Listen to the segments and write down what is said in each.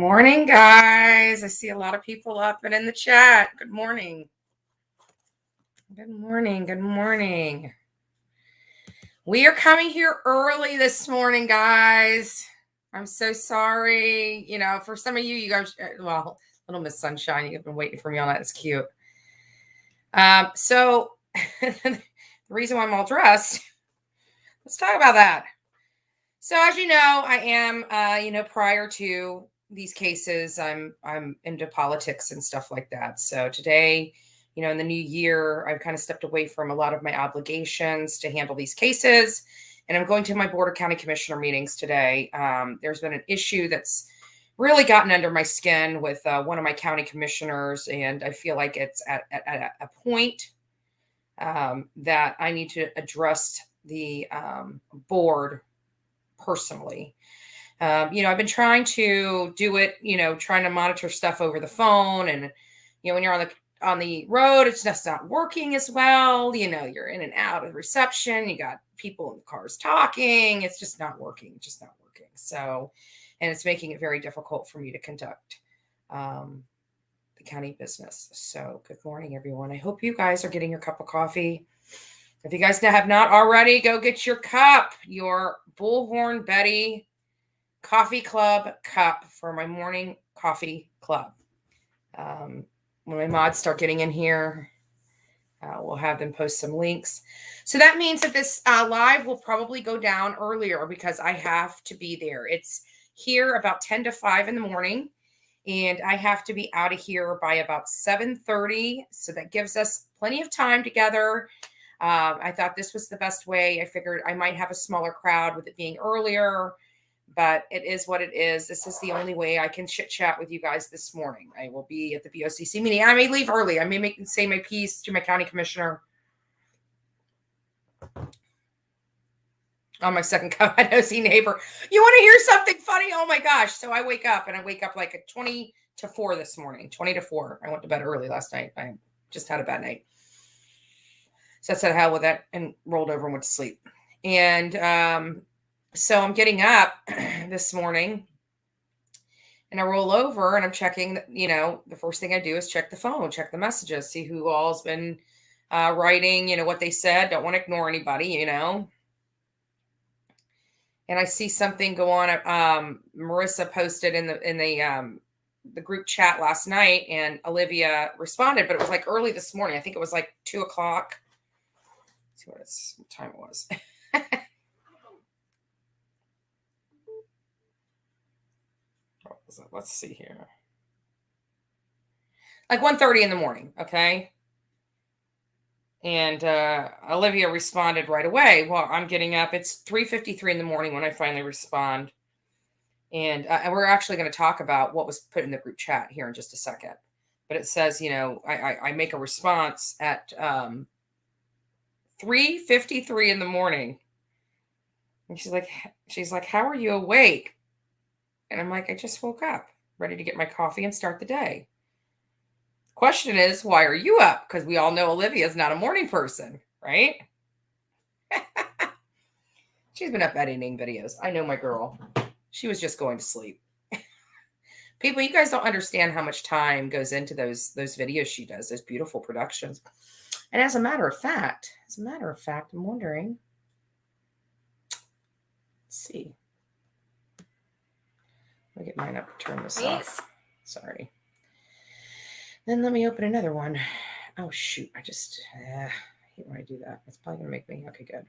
morning, guys. I see a lot of people up and in the chat. Good morning. Good morning. Good morning. We are coming here early this morning, guys. I'm so sorry. You know, for some of you guys, well, little Miss Sunshine, you've been waiting for me all night. It's cute. So the reason why I'm all dressed, let's talk about that. So as you know, I am, prior to these cases, I'm into politics and stuff like that. So today, in the new year, I've kind of stepped away from a lot of my obligations to handle these cases. And I'm going to my Board of County Commissioner meetings today. There's been an issue that's really gotten under my skin with one of my county commissioners. And I feel like it's at a point that I need to address the board personally. I've been trying to do it, trying to monitor stuff over the phone. And, when you're on the road, it's just not working as well. You're in and out of reception. You got people in the cars talking. It's just not working. So, and it's making it very difficult for me to conduct the county business. So good morning, everyone. I hope you guys are getting your cup of coffee. If you guys have not already, go get your cup, your Bullhorn Betty Coffee Club cup for my morning coffee club. When my mods start getting in here, we'll have them post some links. So that means that this live will probably go down earlier because I have to be there. It's here about 10 to 5 in the morning, and I have to be out of here by about 7:30. So that gives us plenty of time together. I thought this was the best way. I figured I might have a smaller crowd with it being earlier, but it is what it is. This is the only way I can chit chat with you guys this morning. I will be at the BOCC meeting. I may leave early. I may say my piece to my county commissioner on my second nosy neighbor. You want to hear something funny? Oh my gosh. So I wake up like at 20 to 4 this morning, 20 to 4. I went to bed early last night. I just had a bad night. So I said hell with that and rolled over and went to sleep. And so I'm getting up this morning and I roll over and I'm checking, the first thing I do is check the phone, check the messages, see who all's been writing, what they said. Don't want to ignore anybody, And I see something go on. Marissa posted in the group chat last night and Olivia responded, but it was like early this morning. I think it was like 2 o'clock. Let's see what time it was. Let's see here. Like 1:30 in the morning. Okay. And Olivia responded right away. Well, I'm getting up. It's 3:53 in the morning when I finally respond. And we're actually going to talk about what was put in the group chat here in just a second. But it says, I make a response at 3:53 in the morning. And she's like, how are you awake? And I'm like, I just woke up, ready to get my coffee and start the day. Question is, why are you up? Because we all know Olivia's not a morning person, right? She's been up editing videos. I know my girl. She was just going to sleep. People, you guys don't understand how much time goes into those videos she does, those beautiful productions. And as a matter of fact, I'm wondering, let's see. Let me get mine up, turn this off. Sorry. Then let me open another one. Oh, shoot. I just hate when I do that. It's probably going to make me. Okay, good.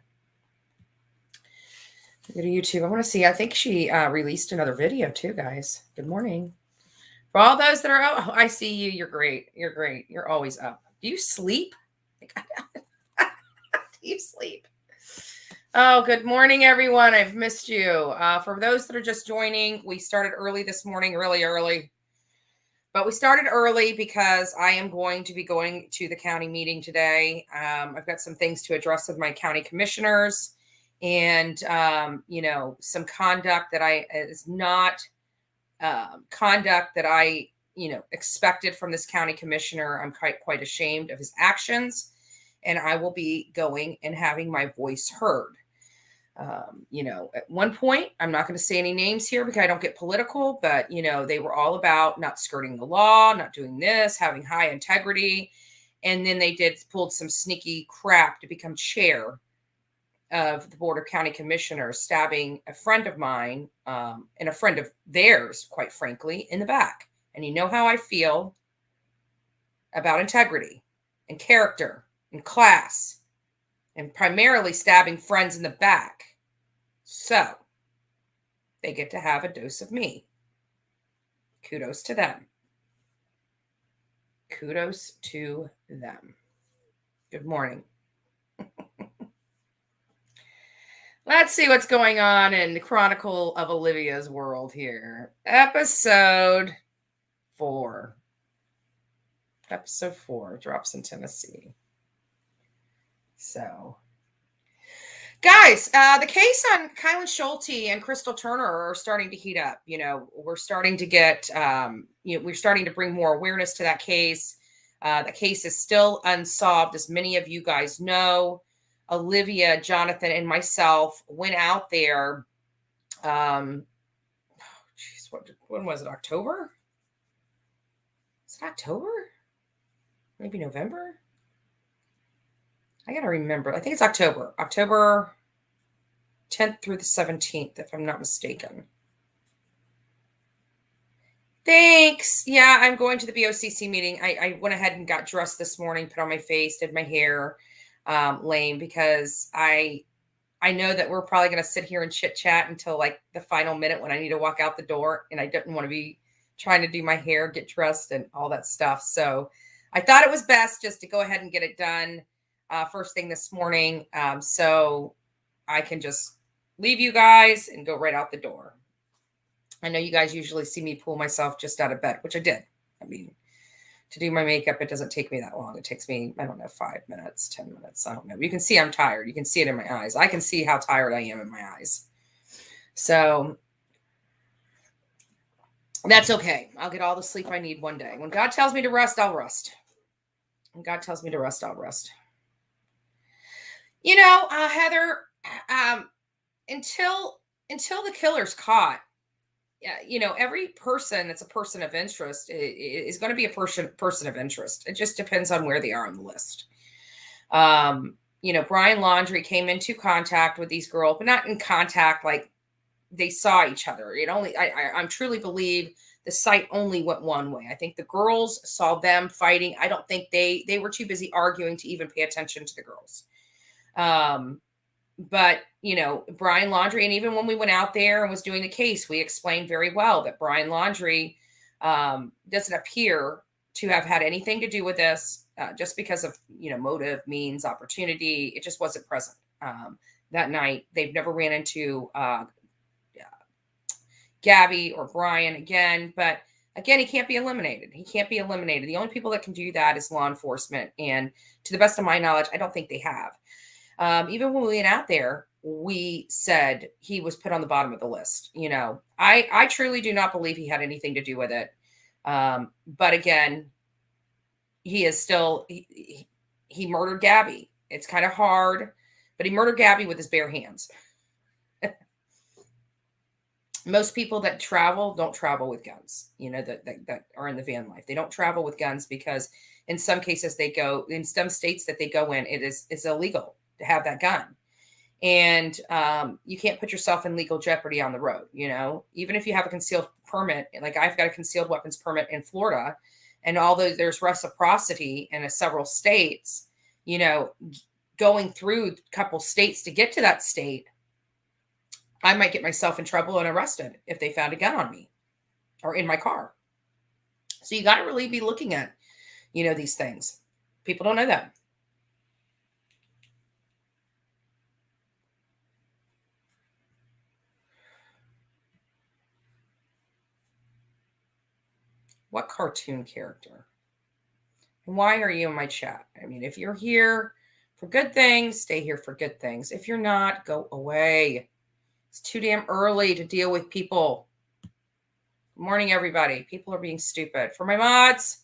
Go to YouTube. I want to see. I think she released another video too, guys. Good morning. For all those that are out, I see you. You're great. You're great. You're always up. Do you sleep? Do you sleep? Oh, good morning, everyone. I've missed you. For those that are just joining, we started early this morning, really early. But we started early because I am going to be going to the county meeting today. I've got some things to address with my county commissioners and, some conduct that is not conduct that I expected from this county commissioner. I'm quite ashamed of his actions, and I will be going and having my voice heard. At one point, I'm not going to say any names here because I don't get political, but, they were all about not skirting the law, not doing this, having high integrity. And then they pulled some sneaky crap to become chair of the Board of County Commissioners, stabbing a friend of mine and a friend of theirs, quite frankly, in the back. And you know how I feel about integrity and character and class, and primarily stabbing friends in the back. So they get to have a dose of me. Kudos to them. Kudos to them. Good morning. Let's see what's going on in the Chronicle of Olivia's world here. Episode 4. Episode 4 drops in Tennessee. So, guys, the case on Kylan Schulte and Crystal Turner are starting to heat up. We're starting to get, we're starting to bring more awareness to that case. The case is still unsolved, as many of you guys know. Olivia, Jonathan, and myself went out there. When was it? October? Is it October? Maybe November? I got to remember. I think it's October. October 10th through the 17th, if I'm not mistaken. Thanks. Yeah, I'm going to the BOCC meeting. I went ahead and got dressed this morning, put on my face, did my hair lame, because I know that we're probably going to sit here and chit chat until like the final minute when I need to walk out the door, and I didn't want to be trying to do my hair, get dressed, and all that stuff. So I thought it was best just to go ahead and get it done first thing this morning, so I can just leave you guys and go right out the door. I know you guys usually see me pull myself just out of bed, which I did. I mean, to do my makeup, it doesn't take me that long. It takes me, 5 minutes, 10 minutes. I don't know. You can see I'm tired. You can see it in my eyes. I can see how tired I am in my eyes. So that's okay. I'll get all the sleep I need one day. When God tells me to rest, I'll rest. When God tells me to rest, I'll rest. Heather, until the killer's caught, every person that's a person of interest is going to be a person of interest. It just depends on where they are on the list. Brian Laundrie came into contact with these girls, but not in contact like they saw each other. I truly believe the site only went one way. I think the girls saw them fighting. I don't think they were too busy arguing to even pay attention to the girls. But, Brian Laundrie, and even when we went out there and was doing the case, we explained very well that Brian Laundrie doesn't appear to have had anything to do with this, just because of, motive, means, opportunity. It just wasn't present that night. They've never ran into Gabby or Brian again. But again, he can't be eliminated. The only people that can do that is law enforcement. And to the best of my knowledge, I don't think they have. Even when we went out there, we said he was put on the bottom of the list. I truly do not believe he had anything to do with it. But again, he is still, he murdered Gabby. It's kind of hard, but he murdered Gabby with his bare hands. Most people that travel don't travel with guns, that are in the van life. They don't travel with guns because in some cases in some states that they go in, it's illegal to have that gun. And you can't put yourself in legal jeopardy on the road. Even if you have a concealed permit, like I've got a concealed weapons permit in Florida, and although there's reciprocity in several states, going through a couple states to get to that state, I might get myself in trouble and arrested if they found a gun on me or in my car. So you got to really be looking at, these things. People don't know that. What cartoon character? And why are you in my chat? I mean, if you're here for good things, stay here for good things. If you're not, go away. It's too damn early to deal with people. Good morning, everybody. People are being stupid. For my mods,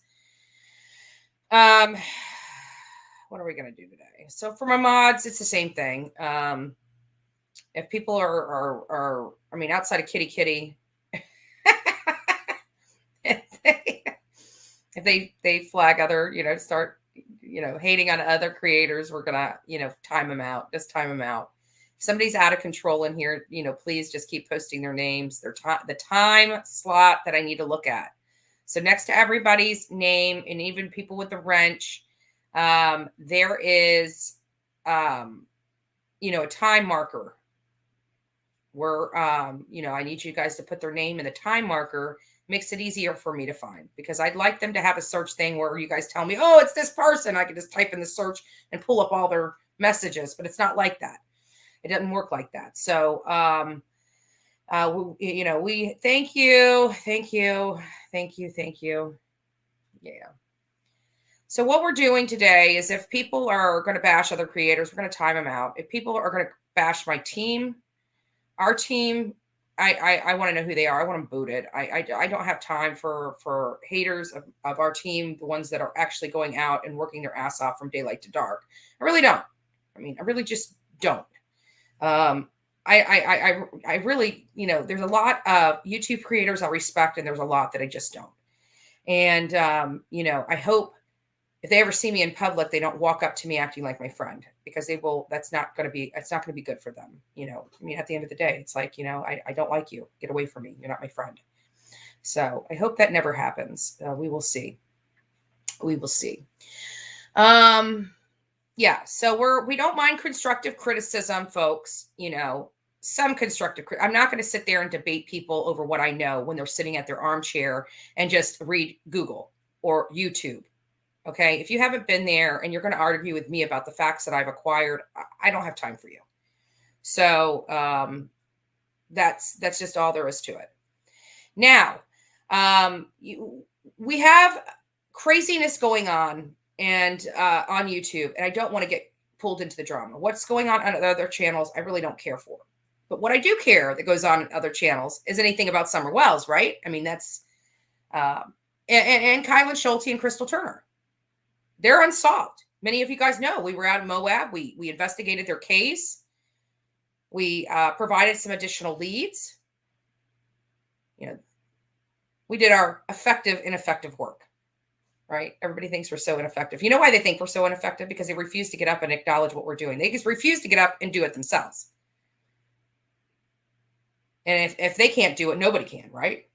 what are we going to do today? So for my mods, it's the same thing. If people are I mean, outside of kitty kitty, if they flag other, start, hating on other creators, we're gonna, time them out. Just time them out. If somebody's out of control in here, please just keep posting their names, the time slot that I need to look at. So next to everybody's name, and even people with the wrench, there is, a time marker where, I need you guys to put their name in the time marker. Makes it easier for me to find, because I'd like them to have a search thing where you guys tell me, oh, it's this person. I can just type in the search and pull up all their messages, but it's not like that. It doesn't work like that. So, we thank you. Yeah. So what we're doing today is, if people are going to bash other creators, we're going to time them out. If people are going to bash my team, our team, I want to know who they are. I want them booted. I don't have time for haters of our team, the ones that are actually going out and working their ass off from daylight to dark. I really don't. I mean, I really just don't. I really, there's a lot of YouTube creators I respect, and there's a lot that I just don't. And, I hope if they ever see me in public, they don't walk up to me acting like my friend, because they will. It's not going to be good for them. I mean, at the end of the day, it's like, I don't like you. Get away from me. You're not my friend. So I hope that never happens. We will see. We will see. Yeah. So we don't mind constructive criticism, folks. Some constructive. I'm not going to sit there and debate people over what I know when they're sitting at their armchair and just read Google or YouTube. Okay. If you haven't been there and you're going to argue with me about the facts that I've acquired, I don't have time for you. So, that's just all there is to it. Now, we have craziness going on and, on YouTube, and I don't want to get pulled into the drama. What's going on other channels, I really don't care for. But what I do care that goes on in other channels is anything about Summer Wells, right? I mean, that's, and Kylan Schulte and Crystal Turner. They're unsolved. Many of you guys know we were out in Moab. We investigated their case. We provided some additional leads. We did our effective, ineffective work, right? Everybody thinks we're so ineffective. You know why they think we're so ineffective? Because they refuse to get up and acknowledge what we're doing. They just refuse to get up and do it themselves. And if they can't do it, nobody can, right?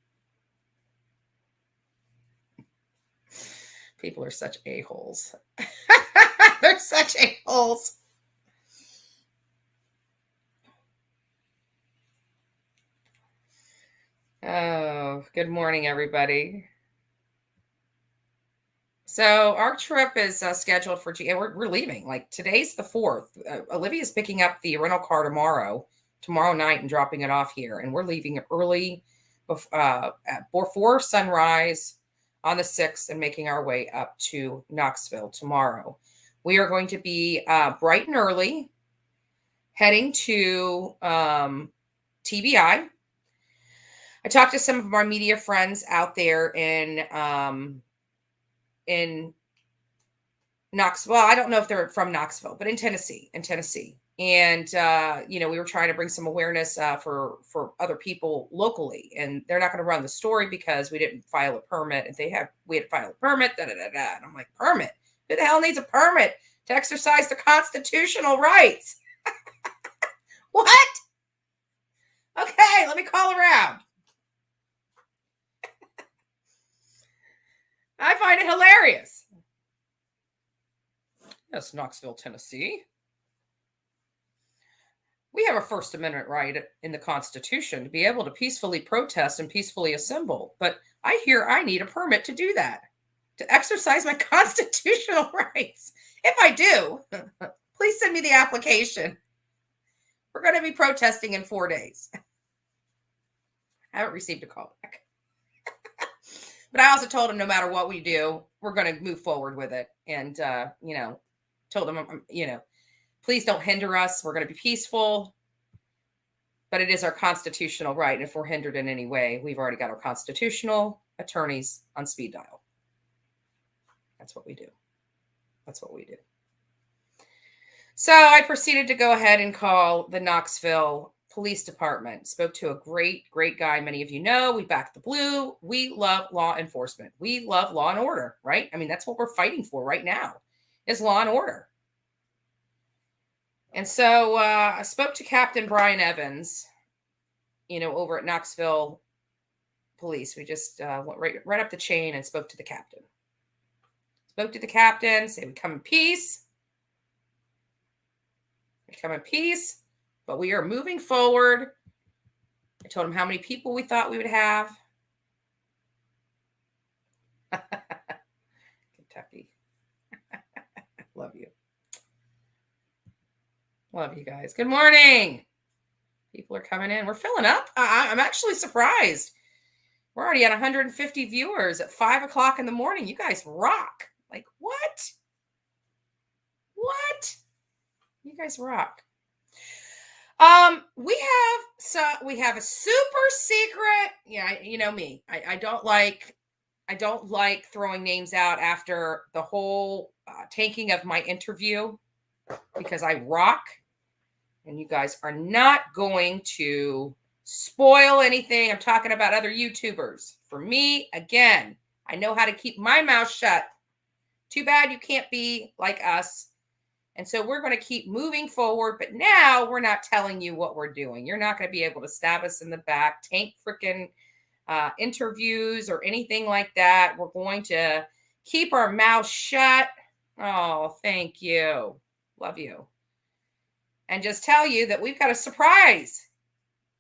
People are such a-holes. They're such a-holes. Oh, good morning, everybody. So our trip is scheduled for, and we're leaving. Like, today's the 4th. Olivia's picking up the rental car tomorrow night and dropping it off here. And we're leaving early before sunrise on the 6th and making our way up to Knoxville tomorrow. We are going to be bright and early, heading to TBI. I talked to some of our media friends out there in Knoxville. Well, I don't know if they're from Knoxville, but in Tennessee. And, we were trying to bring some awareness for other people locally. And they're not going to run the story because we didn't file a permit. And we had to file a permit, And I'm like, permit? Who the hell needs a permit to exercise their constitutional rights? What? Okay, let me call around. I find it hilarious. Yes, Knoxville, Tennessee. We have a First Amendment right in the Constitution to be able to peacefully protest and peacefully assemble. But I hear I need a permit to do that, to exercise my constitutional rights. If I do, please send me the application. We're going to be protesting in 4 days. I haven't received a call back. But I also told him no matter what we do, we're going to move forward with it. And, told him, please don't hinder us. We're going to be peaceful. But it is our constitutional right. And if we're hindered in any way, we've already got our constitutional attorneys on speed dial. That's what we do. So I proceeded to go ahead and call the Knoxville Police Department. Spoke to a great, great guy. Many of you know we back the blue. We love law enforcement. We love law and order, right? I mean, that's what we're fighting for right now is law and order. And so I spoke to Captain Brian Evans, over at Knoxville Police. We just went right up the chain and spoke to the captain. Spoke to the captain, said we come in peace. We come in peace, but we are moving forward. I told him how many people we thought we would have. Kentucky. Love you. Love you guys. Good morning. People are coming in. We're filling up. I'm actually surprised. We're already at 150 viewers at 5 o'clock in the morning. You guys rock. Like, what? What? You guys rock. We have a super secret. Yeah, you know me. I don't like throwing names out after the whole tanking of my interview because I rock. And you guys are not going to spoil anything. I'm talking about other YouTubers. For me, again, I know how to keep my mouth shut. Too bad you can't be like us. And so we're going to keep moving forward. But now we're not telling you what we're doing. You're not going to be able to stab us in the back, tank freaking interviews or anything like that. We're going to keep our mouth shut. Oh, thank you. Love you. And just tell you that we've got a surprise,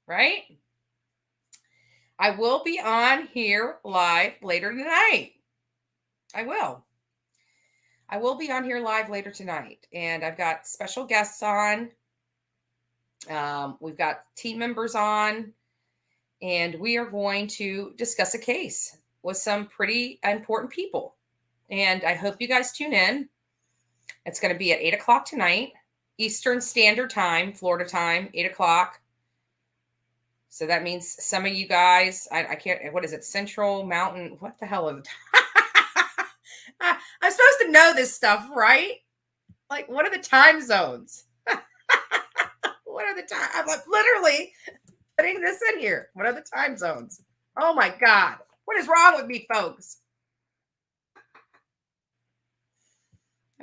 right? I will be on here live later tonight. I will be on here live later tonight. And I've got special guests on. We've got team members on. And we are going to discuss a case with some pretty important people. And I hope you guys tune in. It's going to be at 8 o'clock tonight. Eastern Standard Time, Florida time, 8 o'clock. So that means some of you guys, I can't, what is it? Central Mountain, what the hell is it? I'm supposed to know this stuff, right? Like, what are the time zones? What are the time? I'm like literally putting this in here. What are the time zones? Oh my God. What is wrong with me, folks?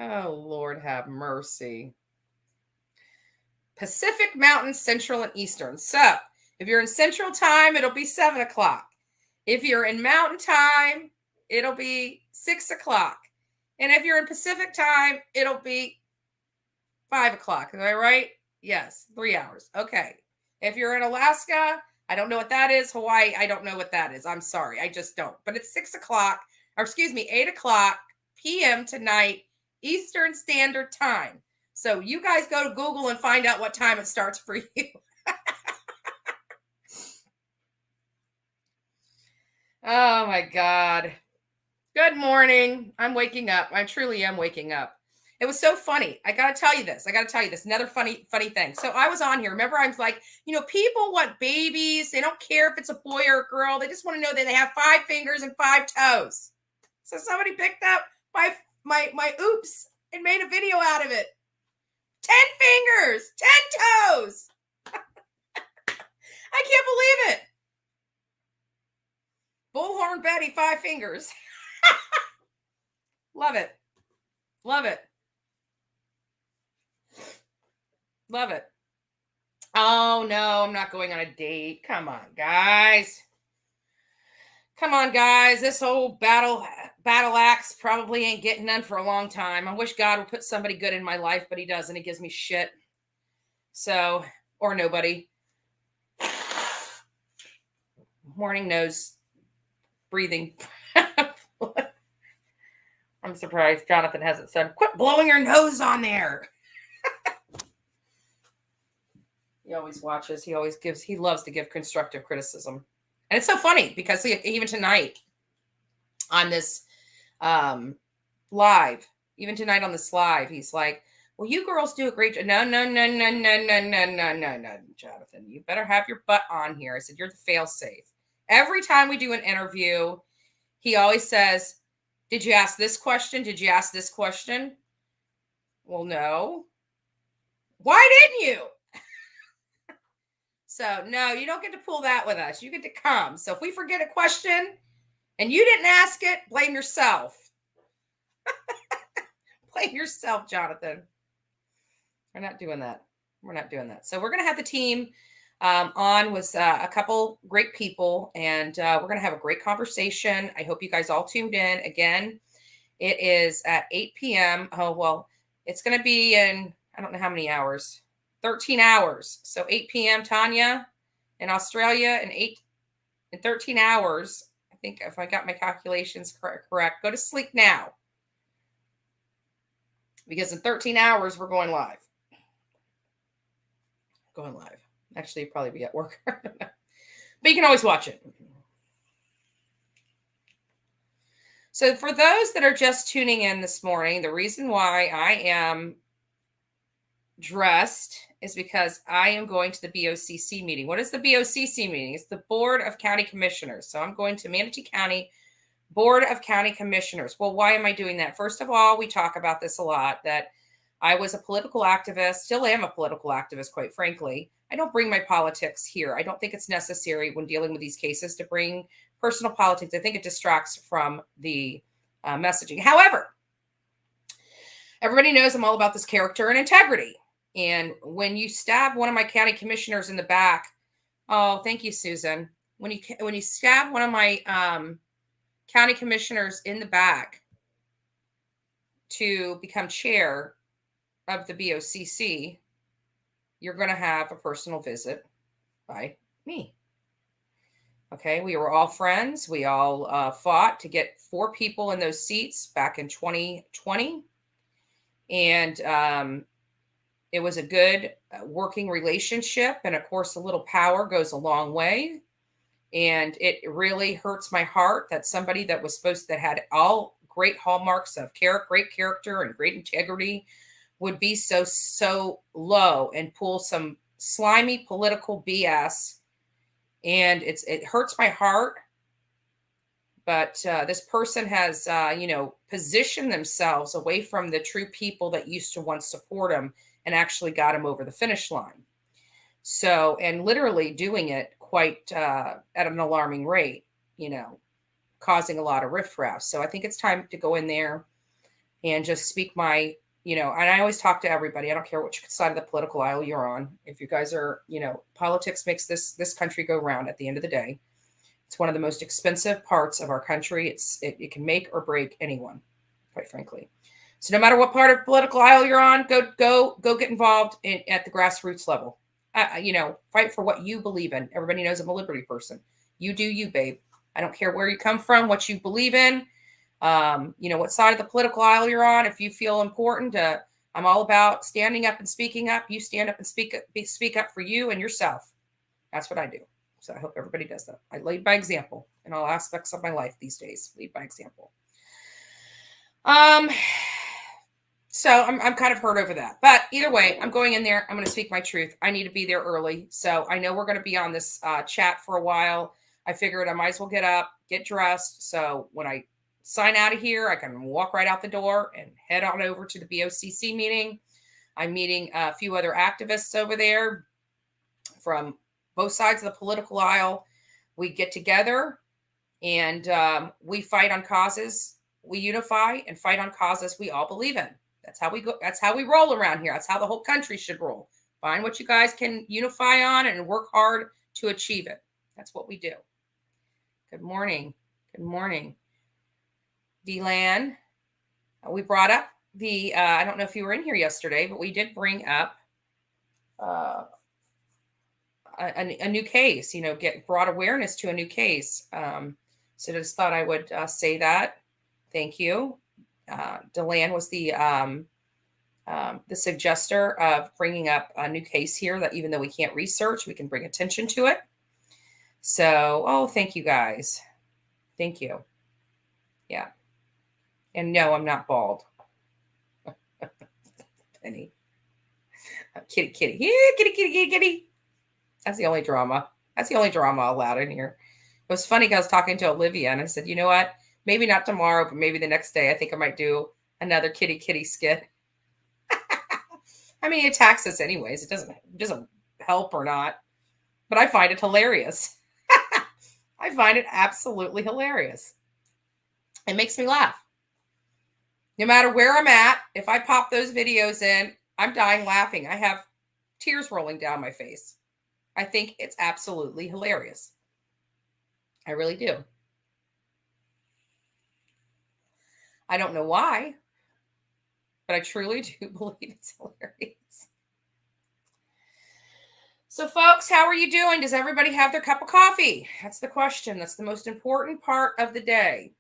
Oh, Lord have mercy. Pacific Mountain, Central, and Eastern. So if you're in Central Time, it'll be 7 o'clock. If you're in Mountain Time, it'll be 6 o'clock. And if you're in Pacific Time, it'll be 5 o'clock. Am I right? Yes, 3 hours. Okay. If you're in Alaska, I don't know what that is. Hawaii, I don't know what that is. I'm sorry. I just don't. But it's 6 o'clock, or excuse me, 8 o'clock p.m. tonight, Eastern Standard Time. So you guys go to Google and find out what time it starts for you. Oh my God. Good morning. I'm waking up. I truly am waking up. It was so funny. I got to tell you this. Another funny thing. So I was on here. Remember, I was like, people want babies. They don't care if it's a boy or a girl. They just want to know that they have 5 fingers and 5 toes. So somebody picked up my oops and made a video out of it. 10 fingers, 10 toes. I can't believe it. Bullhorn Betty, 5 fingers. Love it. Love it. Love it. Oh, no, I'm not going on a date. Come on, guys. This old battle axe probably ain't getting none for a long time. I wish God would put somebody good in my life, but he doesn't. He gives me shit. So, or nobody. Morning nose breathing. I'm surprised Jonathan hasn't said, quit blowing your nose on there. He always watches. He loves to give constructive criticism. And it's so funny because even tonight on this live, he's like, well, you girls do a great job. No, Jonathan, you better have your butt on here. I said, you're the fail safe. Every time we do an interview, he always says, did you ask this question? Did you ask this question? Well, no. Why didn't you? So, no, you don't get to pull that with us. You get to come. So, if we forget a question and you didn't ask it, blame yourself. Blame yourself, Jonathan. We're not doing that. We're not doing that. So, we're going to have the team on with a couple great people, and we're going to have a great conversation. I hope you guys all tuned in. Again, it is at 8 p.m. Oh, well, it's going to be in, I don't know how many hours, 13 hours. So 8 p.m. Tanya in Australia, and 13 hours. I think if I got my calculations correct, go to sleep now. Because in 13 hours, we're going live. Going live. Actually, you'd probably be at work. But you can always watch it. So for those that are just tuning in this morning, the reason why I am dressed is because I am going to the BOCC meeting. What is the BOCC meeting? It's the Board of County Commissioners. So I'm going to Manatee County Board of County Commissioners. Well, why am I doing that? First of all, we talk about this a lot, that I was a political activist, still am a political activist, quite frankly. I don't bring my politics here. I don't think it's necessary when dealing with these cases to bring personal politics. I think it distracts from the messaging. However, everybody knows I'm all about this character and integrity. And when you stab one of my county commissioners in the back, oh, thank you, Susan. When you stab one of my county commissioners in the back to become chair of the BOCC, you're going to have a personal visit by me. Okay, we were all friends. We all fought to get 4 people in those seats back in 2020. And it was a good working relationship. And of course, a little power goes a long way. And it really hurts my heart that somebody that had all great hallmarks of great character and great integrity would be so low and pull some slimy political BS. And it hurts my heart. But this person has, positioned themselves away from the true people that used to once support them and actually got him over the finish line. So, and literally doing it quite at an alarming rate, causing a lot of riffraff. So I think it's time to go in there and just speak my, and I always talk to everybody. I don't care which side of the political aisle you're on. If you guys are, politics makes this country go round at the end of the day. It's one of the most expensive parts of our country. It can make or break anyone, quite frankly. So no matter what part of the political aisle you're on, go get involved at the grassroots level. Fight for what you believe in. Everybody knows I'm a liberty person. You do you, babe. I don't care where you come from, what you believe in, what side of the political aisle you're on. If you feel important, I'm all about standing up and speaking up. You stand up and speak up for you and yourself. That's what I do. So I hope everybody does that. I lead by example in all aspects of my life these days. Lead by example. So I'm kind of hurt over that. But either way, I'm going in there. I'm going to speak my truth. I need to be there early. So I know we're going to be on this chat for a while. I figured I might as well get up, get dressed. So when I sign out of here, I can walk right out the door and head on over to the BOCC meeting. I'm meeting a few other activists over there from both sides of the political aisle. We get together and we fight on causes. We unify and fight on causes we all believe in. That's how we go. That's how we roll around here. That's how the whole country should roll. Find what you guys can unify on and work hard to achieve it. That's what we do. Good morning. Good morning. Delan, we brought up I don't know if you were in here yesterday, but we did bring up a new case, brought awareness to a new case. So just thought I would say that. Thank you. Delan was the suggester of bringing up a new case here that even though we can't research, we can bring attention to it. So, thank you guys. Thank you. Yeah. And no, I'm not bald. Penny. Kitty. Yeah, kitty. That's the only drama. That's the only drama allowed in here. It was funny because I was talking to Olivia and I said, you know what? Maybe not tomorrow, but maybe the next day. I think I might do another kitty skit. I mean, he attacks us anyways. It doesn't help or not, but I find it hilarious. I find it absolutely hilarious. It makes me laugh. No matter where I'm at, if I pop those videos in, I'm dying laughing. I have tears rolling down my face. I think it's absolutely hilarious. I really do. I don't know why, but I truly do believe it's hilarious. So, folks, how are you doing? Does everybody have their cup of coffee? That's the question. That's the most important part of the day.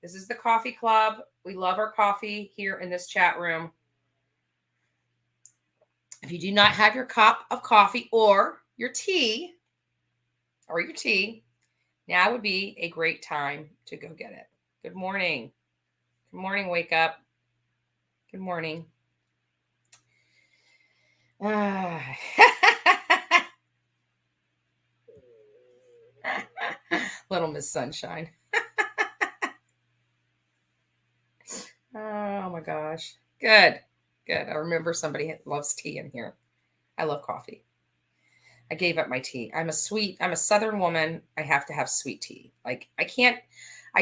This is the coffee club. We love our coffee here in this chat room. If you do not have your cup of coffee or your tea, now would be a great time to go get it. Good morning. Good morning, wake up. Good morning. Little Miss Sunshine. Oh my gosh. Good. I remember somebody loves tea in here. I love coffee. I gave up my tea. I'm a Southern woman. I have to have sweet tea. Like I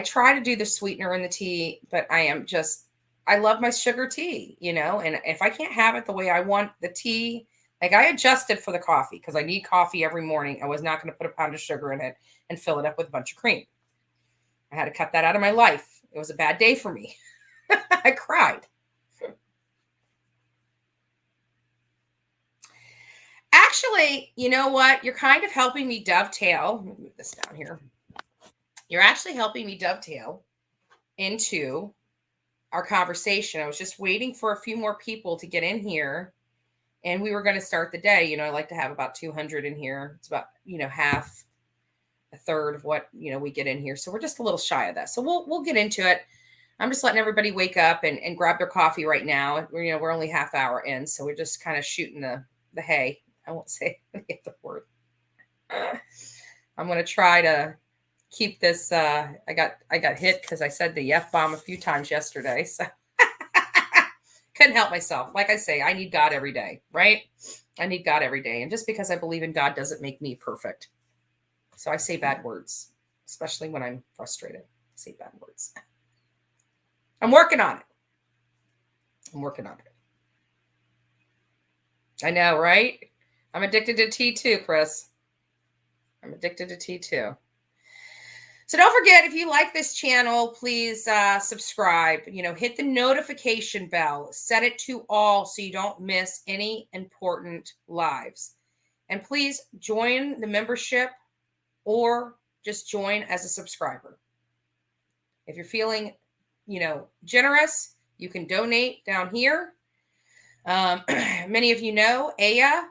try to do the sweetener in the tea, but I love my sugar tea, and if I can't have it the way I want the tea, like I adjusted for the coffee because I need coffee every morning. I was not going to put a pound of sugar in it and fill it up with a bunch of cream. I had to cut that out of my life. It was a bad day for me. I cried. Actually, you know what? You're kind of helping me dovetail. Let me move this down here. You're actually helping me dovetail into our conversation. I was just waiting for a few more people to get in here, and we were going to start the day. I like to have about 200 in here. It's about, half, a third of what, we get in here. So we're just a little shy of that. So we'll get into it. I'm just letting everybody wake up and grab their coffee right now. We're only half hour in, so we're just kind of shooting the hay. I won't say the word. I'm going to try to keep this. I got hit because I said the F-bomb a few times yesterday. So couldn't help myself. Like I say, I need God every day, right? I need God every day. And just because I believe in God doesn't make me perfect. So I say bad words, especially when I'm frustrated. I say bad words. I'm working on it. I know, right? I'm addicted to tea too, Chris. I'm addicted to tea too. So don't forget, if you like this channel, please subscribe, hit the notification bell, set it to all so you don't miss any important lives. And please join the membership or just join as a subscriber. If you're feeling, generous, you can donate down here. Many of you know Aya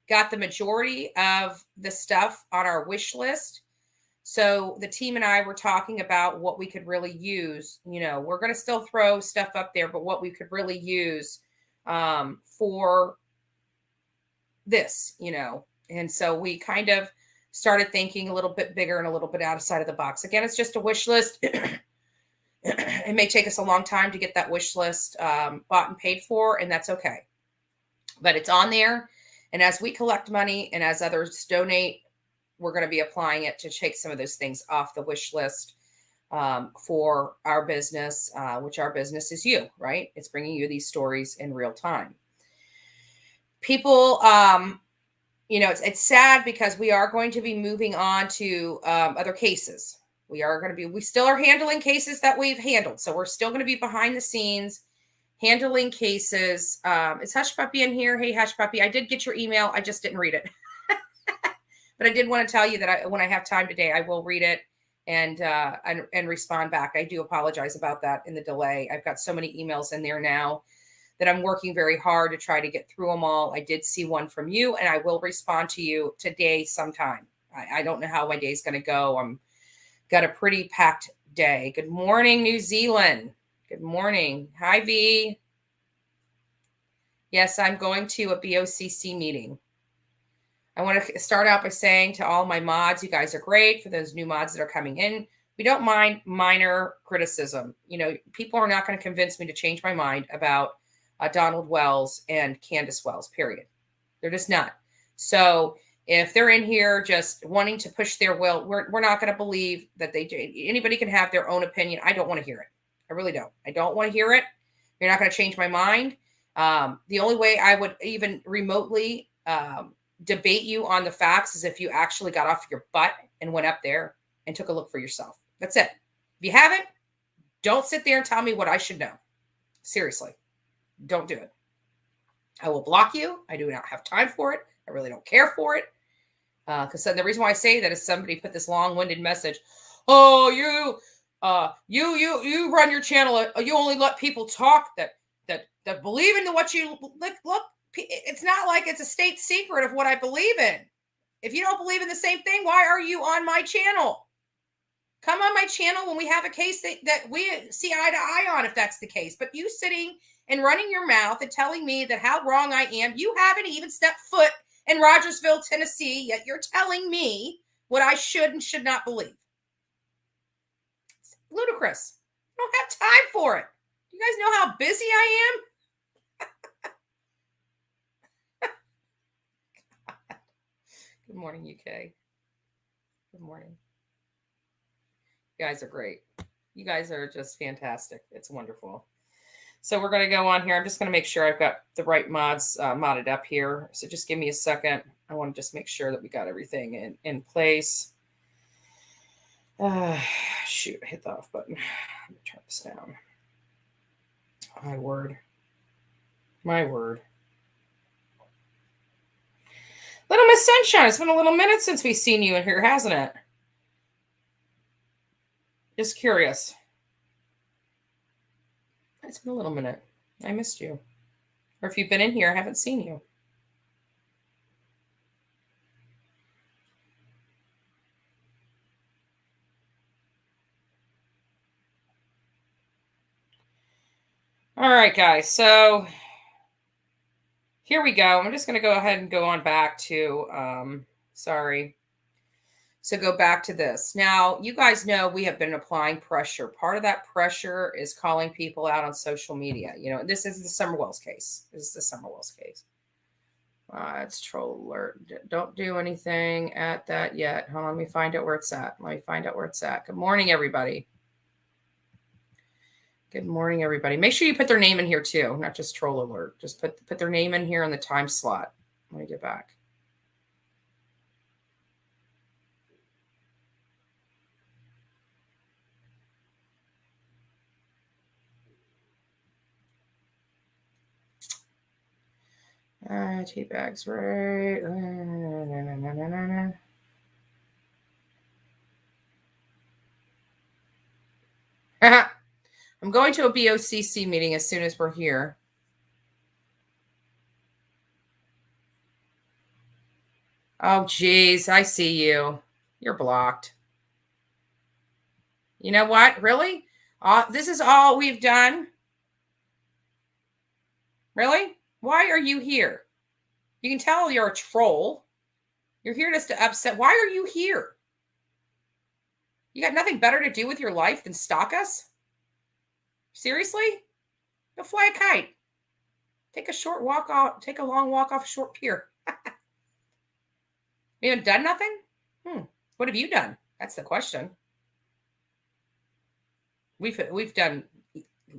got the majority of the stuff on our wish list. So the team and I were talking about what we could really use. We're going to still throw stuff up there, but what we could really use for this, And so we kind of started thinking a little bit bigger and a little bit outside of the box. Again, it's just a wish list. It may take us a long time to get that wish list bought and paid for, and that's okay. But it's on there. And as we collect money and as others donate, we're going to be applying it to take some of those things off the wish list for our business, which our business is you, right? It's bringing you these stories in real time. People, it's sad because we are going to be moving on to other cases. We still are handling cases that we've handled. So we're still going to be behind the scenes handling cases. Is Hush Puppy in here? Hey, Hush Puppy, I did get your email. I just didn't read it. But I did want to tell you that when I have time today, I will read it and respond back. I do apologize about that in the delay. I've got so many emails in there now that I'm working very hard to try to get through them all. I did see one from you, and I will respond to you today sometime. I don't know how my day's going to go. Got a pretty packed day. Good morning, New Zealand. Good morning. Hi, V. Yes, I'm going to a BOCC meeting. I want to start out by saying to all my mods, you guys are great. For those new mods that are coming in, we don't mind minor criticism. People are not going to convince me to change my mind about Donald Wells and Candace Wells, period. They're just not. So if they're in here just wanting to push their will, we're not going to believe that anybody can have their own opinion. I don't want to hear it. I really don't. I don't want to hear it. You're not going to change my mind. The only way I would even remotely debate you on the facts is if you actually got off your butt and went up there and took a look for yourself. That's it. If you haven't, don't sit there and tell me what I should know. Seriously, don't do it. I will block you. I do not have time for it. I really don't care for it. Because the reason why I say that is somebody put this long-winded message. Oh, you run your channel. You only let people talk that believe in what you look. It's not like it's a state secret of what I believe in. If you don't believe in the same thing, why are you on my channel? Come on my channel when we have a case that we see eye to eye on, if that's the case. But you sitting and running your mouth and telling me that how wrong I am, you haven't even stepped foot in Rogersville, Tennessee, yet you're telling me what I should and should not believe. It's ludicrous. I don't have time for it. You guys know how busy I am? Good morning, UK. Good morning. You guys are great. You guys are just fantastic. It's wonderful. So we're going to go on here. I'm just going to make sure I've got the right mods modded up here. So just give me a second. I want to just make sure that we got everything in place. Shoot, I hit the off button. Let me turn this down. My word. My word. Little Miss Sunshine, it's been a little minute since we've seen you in here, hasn't it? Just curious. It's been a little minute. I missed you. Or if you've been in here, I haven't seen you. All right, guys. So here we go. I'm just going to go ahead and go on back to, sorry. So go back to this. Now, you guys know we have been applying pressure. Part of that pressure is calling people out on social media. You know, this is the Summer Wells case. This is the Summer Wells case. It's troll alert. Don't do anything at that yet. Hold on, let me find out where it's at. Good morning, everybody. Good morning, everybody. Make sure you put their name in here too, not just troll alert. Just put their name in here in the time slot. Let me get back. Tea bags, right? I'm going to a BOCC meeting as soon as we're here. Oh, geez, I see you. You're blocked. You know what? Really? This is all we've done? Really? Why are you here? You can tell you're a troll. You're here just to upset. Why are you here? You got nothing better to do with your life than stalk us? Seriously? Go fly a kite. Take a short walk off. Take a long walk off a short pier. You haven't done nothing? What have you done? That's the question. We've done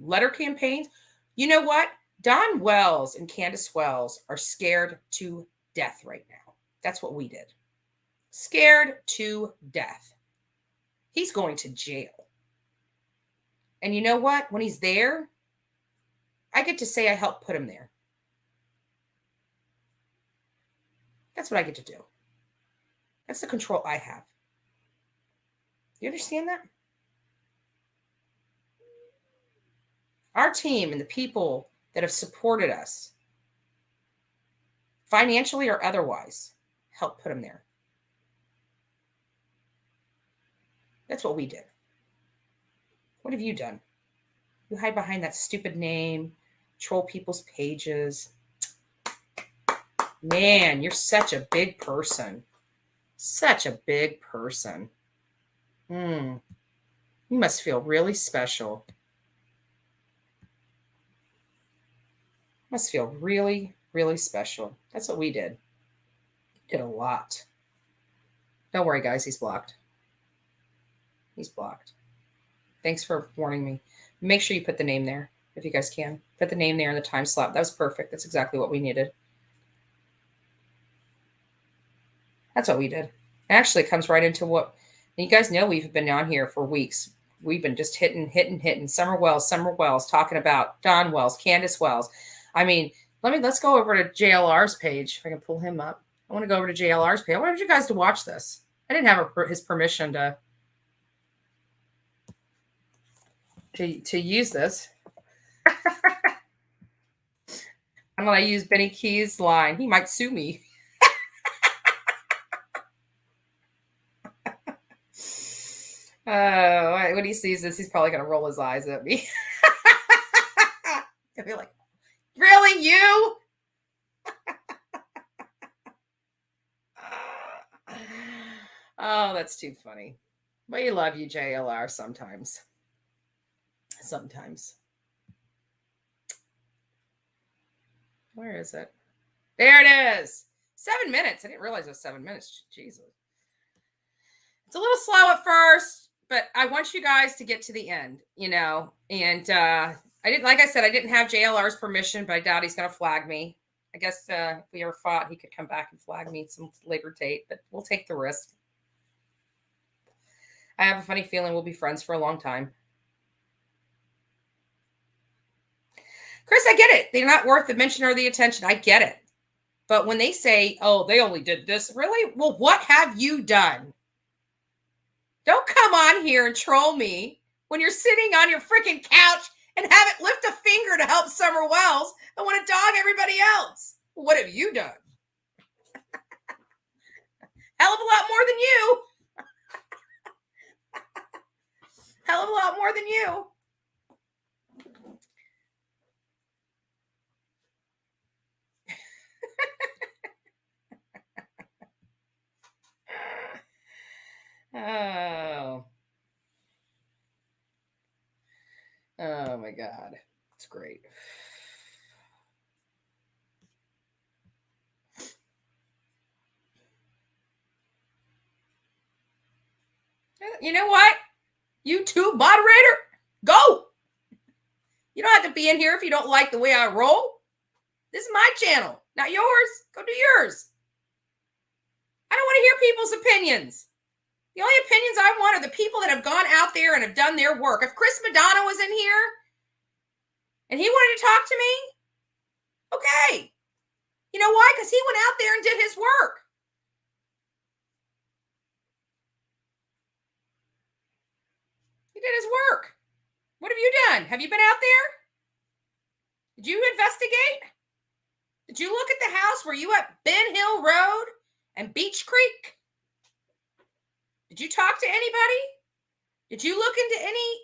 letter campaigns. You know what? Don Wells and Candace Wells are scared to death right now. That's what we did. Scared to death. He's going to jail. And you know what? When he's there, I get to say I helped put him there. That's what I get to do. That's the control I have. You understand that? Our team and the people that have supported us, financially or otherwise, help put him there. That's what we did. What have you done? You hide behind that stupid name, troll people's pages. Man, you're such a big person. Such a big person. You must feel really special. Must feel really, really special. That's what we did. Did a lot. Don't worry, guys. He's blocked. He's blocked. Thanks for warning me. Make sure you put the name there if you guys can. Put the name there in the time slot. That was perfect. That's exactly what we needed. That's what we did. Actually, it comes right into what you guys know. We've been on here for weeks. We've been just hitting Summer Wells, talking about Don Wells, Candace Wells. I mean, let's go over to JLR's page if I can pull him up. I want to go over to JLR's page. I wanted you guys to watch this. I didn't have his permission to use this. I'm going to use Benny Key's line. He might sue me. Oh, when he sees this, he's probably going to roll his eyes at me. He'll be like, really, you? Oh, that's too funny. We love you, JLR, sometimes. Sometimes. Where is it? There it is. 7 minutes. I didn't realize it was 7 minutes. Jesus. It's a little slow at first, but I want you guys to get to the end, and I didn't, like I said, I didn't have JLR's permission, but I doubt he's going to flag me. I guess if we ever fought, he could come back and flag me at some later date, but we'll take the risk. I have a funny feeling we'll be friends for a long time. Chris, I get it. They're not worth the mention or the attention. I get it. But when they say, oh, they only did this, really? Well, what have you done? Don't come on here and troll me when you're sitting on your freaking couch and haven't lifted a finger to help Summer Wells and want to dog everybody else. What have you done? Hell of a lot more than you. Hell of a lot more than you. Oh my God. It's great. You know what? YouTube moderator, go. You don't have to be in here if you don't like the way I roll. This is my channel, not yours. Go do yours. I don't want to hear people's opinions. The only opinions I want are the people that have gone out there and have done their work. If Chris Madonna was in here and he wanted to talk to me, okay. You know why? Because he went out there and did his work. He did his work. What have you done? Have you been out there? Did you investigate? Did you look at the house? Were you at Ben Hill Road and Beach Creek? Did you talk to anybody? Did you look into any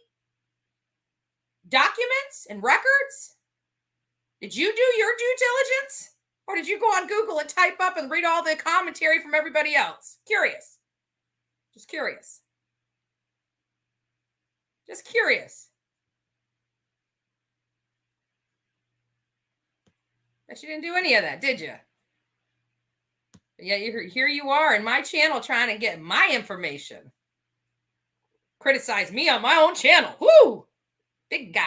documents and records? Did you do your due diligence? Or did you go on Google and type up and read all the commentary from everybody else? Curious. Just curious. Just curious. Bet you didn't do any of that, did you? But yeah, here you are in my channel trying to get my information. Criticize me on my own channel. Woo! Big guy.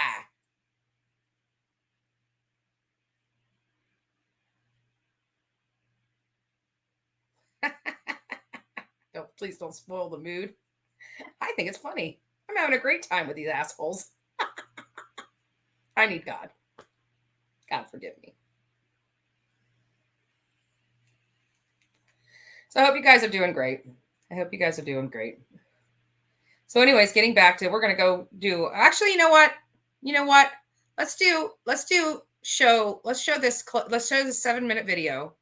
Please don't spoil the mood. I think it's funny. I'm having a great time with these assholes. I need God. God forgive me. So I hope you guys are doing great. So anyways, getting back to, we're going to go do, actually, you know what? Let's show this 7-minute video.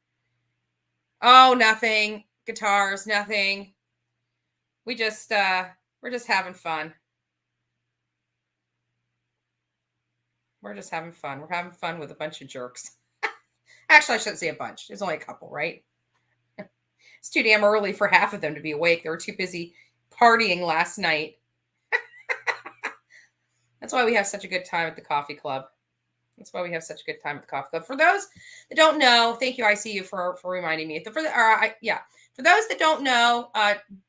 Oh, nothing. Guitars, nothing. We're just having fun. We're just having fun. We're having fun with a bunch of jerks. Actually, I shouldn't say a bunch. There's only a couple, right? It's too damn early for half of them to be awake. They were too busy partying last night. That's why we have such a good time at the coffee club. That's why we have such a good time at the Coffee Club. For those that don't know, thank you, ICU, for reminding me. For those that don't know,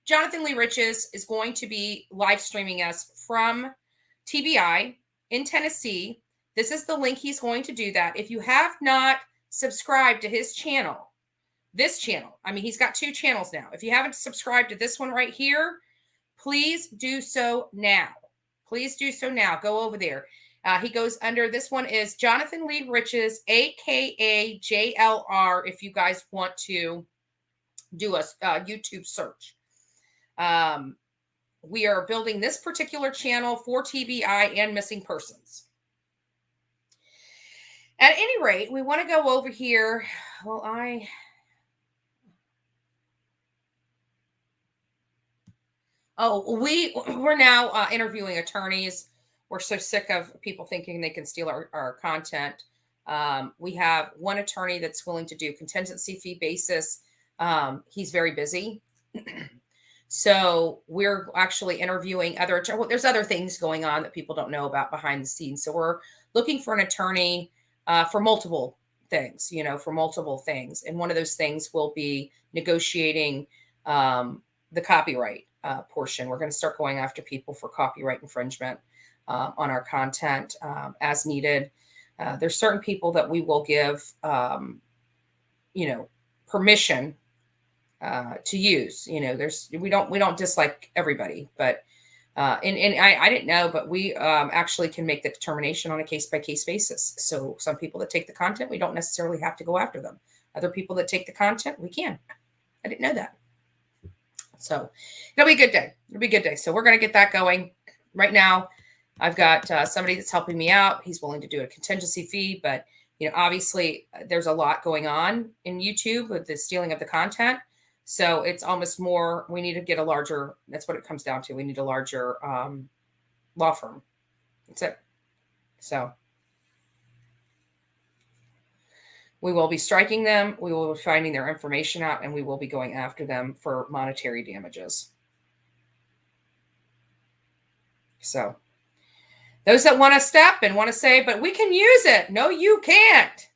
Jonathan Lee Riches is going to be live streaming us from TBI in Tennessee. This is the link he's going to do that. If you have not subscribed to his channel, this channel, I mean, he's got 2 channels now. If you haven't subscribed to this one right here, please do so now. Please do so now. Go over there. He goes under, this one is Jonathan Lee Riches, AKA JLR, if you guys want to do a YouTube search. We are building this particular channel for TBI and missing persons. At any rate, we want to go over here. Well, we're now interviewing attorneys. We're so sick of people thinking they can steal our content. We have one attorney that's willing to do contingency fee basis. He's very busy. So we're actually interviewing other, well, there's other things going on that people don't know about behind the scenes. So we're looking for an attorney for multiple things, for multiple things. And one of those things will be negotiating the copyright portion. We're going to start going after people for copyright infringement on our content as needed. There's certain people that we will give, permission to use. We don't dislike everybody, but and I didn't know, but we actually can make the determination on a case-by-case basis. So some people that take the content, we don't necessarily have to go after them. Other people that take the content, we can. I didn't know that. So it'll be a good day. It'll be a good day. So we're going to get that going right now. I've got somebody that's helping me out. He's willing to do a contingency fee, but obviously there's a lot going on in YouTube with the stealing of the content. So it's almost more, we need to get a larger, that's what it comes down to. We need a larger law firm. That's it. So we will be striking them. We will be finding their information out, and we will be going after them for monetary damages. So those that want to step and want to say, but we can use it. No, you can't.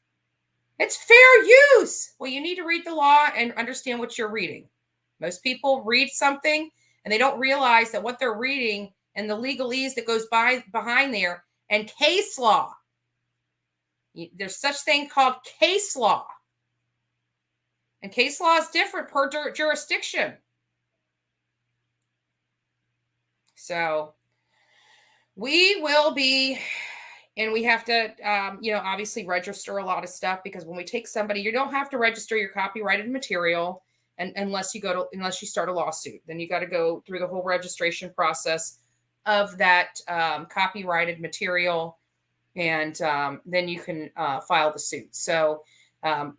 It's fair use. Well, you need to read the law and understand what you're reading. Most people read something and they don't realize that what they're reading and the legalese that goes behind there and case law. There's such thing called case law. And case law is different per jurisdiction. So we will be, and we have to, obviously register a lot of stuff, because when we take somebody, you don't have to register your copyrighted material unless you start a lawsuit. Then you got to go through the whole registration process of that copyrighted material, and then you can file the suit. So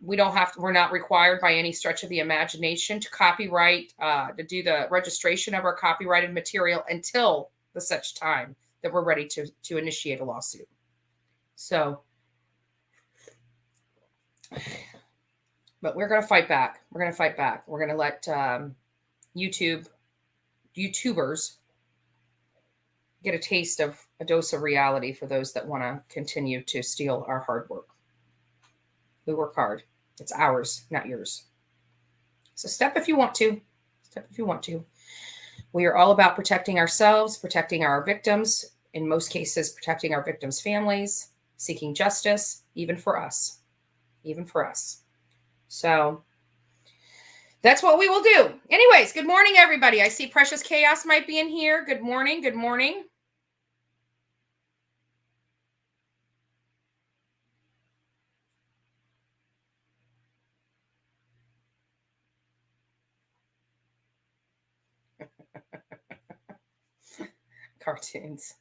we're not required by any stretch of the imagination to copyright, to do the registration of our copyrighted material until the such time that we're ready to initiate a lawsuit. So, but we're going to fight back. We're going to fight back. We're going to let YouTubers get a taste of a dose of reality for those that want to continue to steal our hard work. We work hard. It's ours, not yours. So step if you want to. Step if you want to. We are all about protecting ourselves, protecting our victims, in most cases, protecting our victims' families, seeking justice, even for us. Even for us. So that's what we will do. Anyways, good morning, everybody. I see Precious Chaos might be in here. Good morning. Good morning. Cartoons.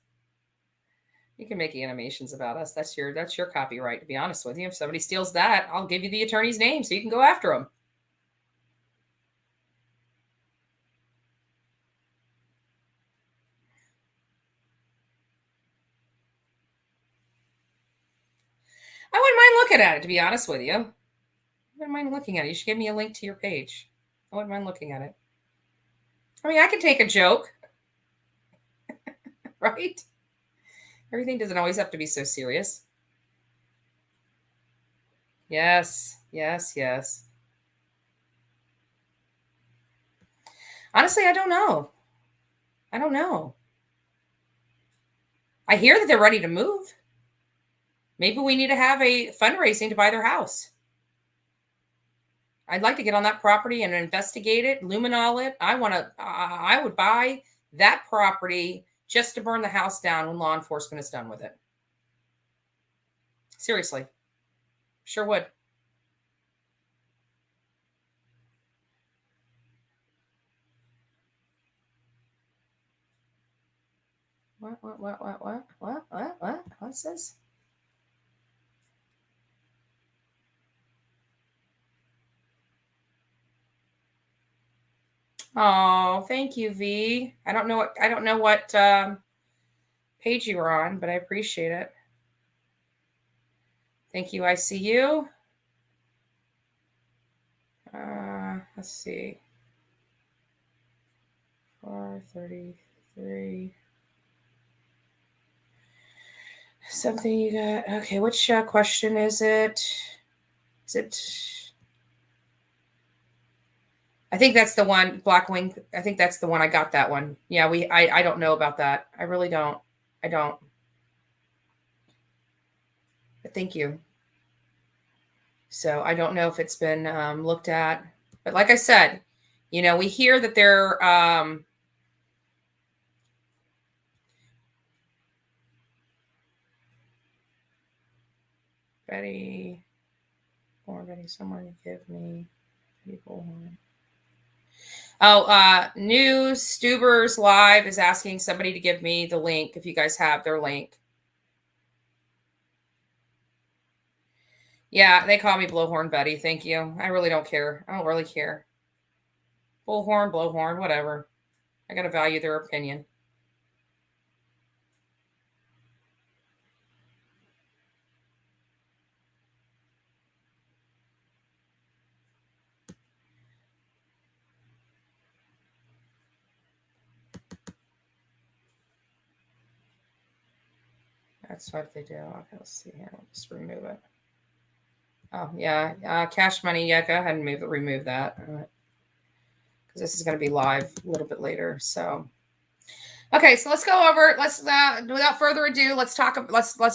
You can make animations about us. That's your copyright, to be honest with you. If somebody steals that, I'll give you the attorney's name so you can go after them. I wouldn't mind looking at it, to be honest with you. I wouldn't mind looking at it. You should give me a link to your page. I wouldn't mind looking at it. I mean, I can take a joke. Right? Everything doesn't always have to be so serious. Yes. Yes. Yes. Honestly, I don't know. I don't know. I hear that they're ready to move. Maybe we need to have a fundraising to buy their house. I'd like to get on that property and investigate it, luminol it. I would buy that property just to burn the house down when law enforcement is done with it. Seriously. Sure would. What? What's this? Oh, thank you, V. I don't know what page you were on, but I appreciate it. Thank you. I see you. Let's see. 433. Something you got. Okay, which question is it? Is it? I think that's the one, Blackwing. I think that's the one. I got that one. Yeah, I don't know about that. I really don't. I don't. But thank you. So I don't know if it's been looked at. But like I said, we hear that they're Betty, someone to give me people. Oh, New Stubers Live is asking somebody to give me the link if you guys have their link. Yeah, they call me Blowhorn Betty. Thank you. I really don't care. I don't really care. Bullhorn, blowhorn, whatever. I got to value their opinion. That's what they do. Okay, let's see here. I'll just remove it. Oh, yeah. Cash money. Yeah, go ahead and remove that. Because this is going to be live a little bit later. So, okay, so let's go over. Let's without further ado, let's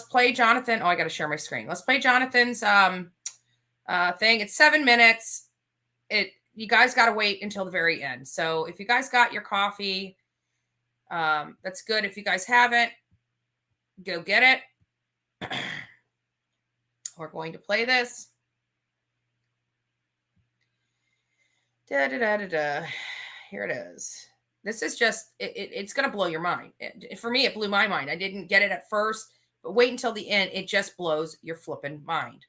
play Jonathan. Oh, I got to share my screen. Let's play Jonathan's thing. It's 7 minutes. You guys got to wait until the very end. So if you guys got your coffee, that's good. If you guys haven't, go get it. We're going to play this. Here it is. This is just, it's going to blow your mind. For me, it blew my mind. I didn't get it at first, but wait until the end. It just blows your flipping mind.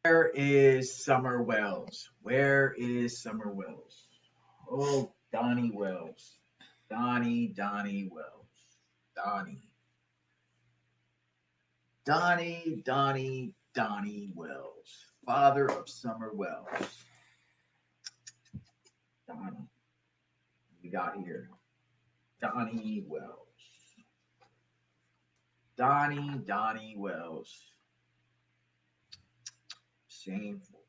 Where is Summer Wells? Where is Summer Wells? Oh, Donnie Wells. Donnie Wells. Donnie Wells. Father of Summer Wells. Donnie. We got here. Donnie Wells. Donnie Wells. Shameful.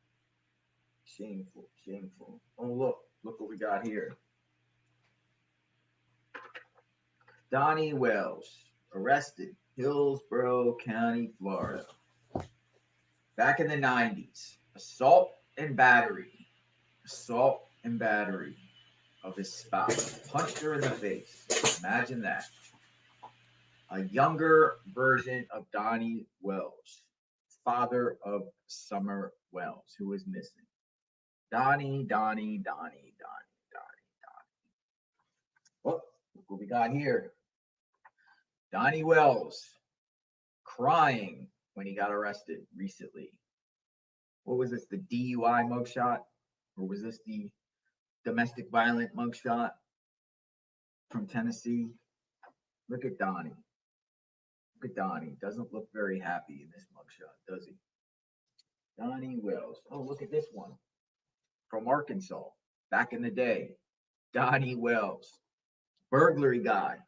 Oh, look what we got here. Donnie Wells, arrested, Hillsborough County, Florida. Back in the 90s, assault and battery of his spouse. Punched her in the face. Imagine that. A younger version of Donnie Wells, father of Summer Wells, who was missing. Donnie. Oh, look what we got here. Donnie Wells crying when he got arrested recently. What was this, the DUI mugshot? Or was this the domestic violent mugshot from Tennessee? Look at Donnie. Doesn't look very happy in this mugshot, does he? Donnie Wells. Oh, look at this one. From Arkansas, back in the day. Donnie Wells. Burglary guy.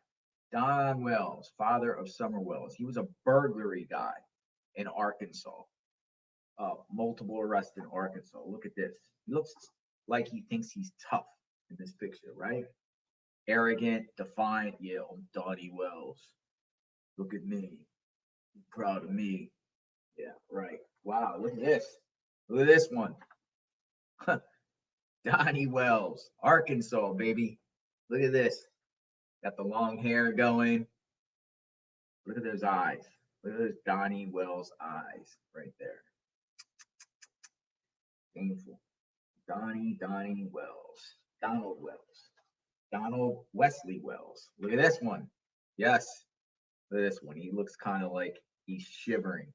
Don Wells, father of Summer Wells. He was a burglary guy. in Arkansas. Multiple arrests in Arkansas. Look at this. He looks like he thinks he's tough in this picture, right? Arrogant, defiant. Yeah, I'm Donnie Wells. Look at me. I'm proud of me. Yeah, right. Wow, look at this. Look at this one. Donnie Wells, Arkansas, baby. Look at this. Got the long hair going. Look at those eyes. Look at those Donnie Wells eyes right there. Painful. Donnie Wells. Donald Wells. Donald Wesley Wells. Look at this one. Yes. Look at this one. He looks kind of like he's shivering.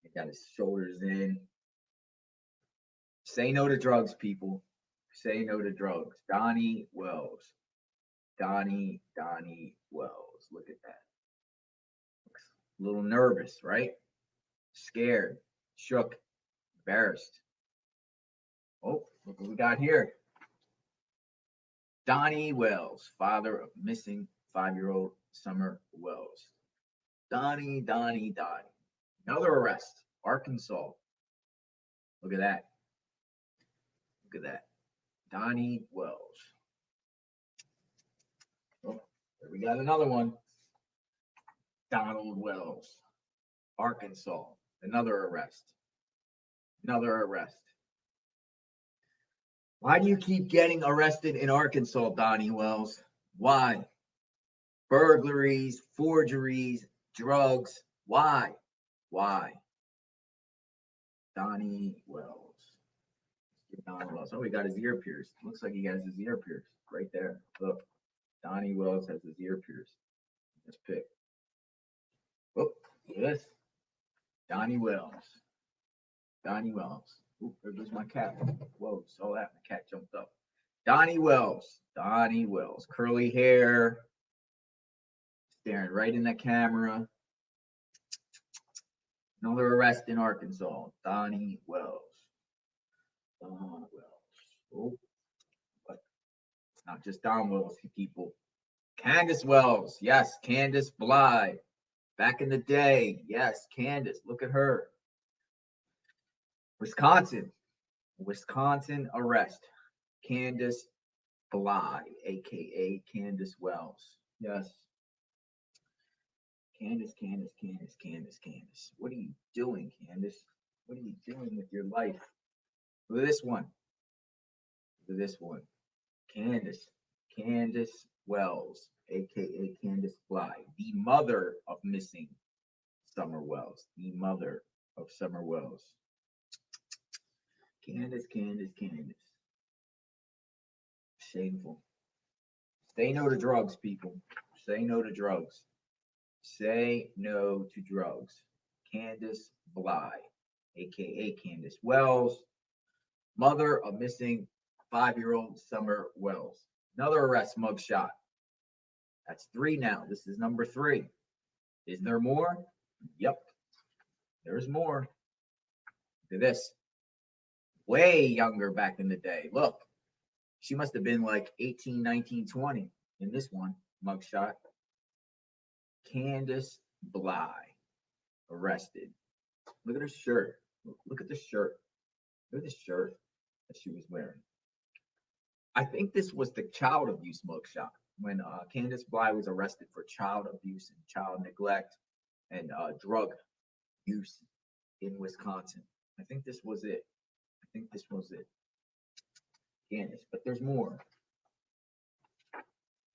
He got his shoulders in. Say no to drugs, people. Say no to drugs. Donnie Wells. Donnie Wells. Look at that. Looks a little nervous, right? Scared, shook, embarrassed. Oh, look what we got here. Donnie Wells, father of missing 5-year-old Summer Wells. Donnie. Another arrest, Arkansas. Look at that. Look at that. Donnie Wells. Oh, there we got another one. Donald Wells, Arkansas. Another arrest. Another arrest. Why do you keep getting arrested in Arkansas, Donnie Wells? Why? Burglaries, forgeries, drugs. Why? Why? Donnie Wells. Donnie Wells. Oh, he got his ear pierced. Looks like he has his ear pierced right there. Look, Donnie Wells has his ear pierced. Let's pick. Oh, look at this. Donnie Wells. Donnie Wells. Ooh, there goes my cat. Whoa, saw that. My cat jumped up. Donnie Wells. Donnie Wells. Curly hair. Staring right in the camera. Another arrest in Arkansas. Donnie Wells. Don Wells. Oh, but it's not just Don Wells, people. Candace Wells. Yes, Candace Bly. Back in the day. Yes, Candace. Look at her. Wisconsin arrest. Candace Bly, aka Candace Wells. Yes. Candace. What are you doing, Candace? What are you doing with your life? Look at this one. Look at this one. Candace Wells, aka Candace Bly, the mother of missing Summer Wells. The mother of Summer Wells. Candace. Shameful. Say no to drugs, people. Say no to drugs. Say no to drugs. Candace Bly, aka Candace Wells, mother of missing 5-year-old Summer Wells. Another arrest mugshot. That's 3 now. This is number 3. Is there more? Yep. There's more. Look at this. Way younger back in the day. Look. She must have been like 18, 19, 20 in this one mugshot. Candace Bly arrested. Look at her shirt. Look at the shirt. Look at the shirt that she was wearing. I think this was the child abuse mugshot when Candace Bly was arrested for child abuse and child neglect and drug use in Wisconsin. I think this was it. Candace, but there's more.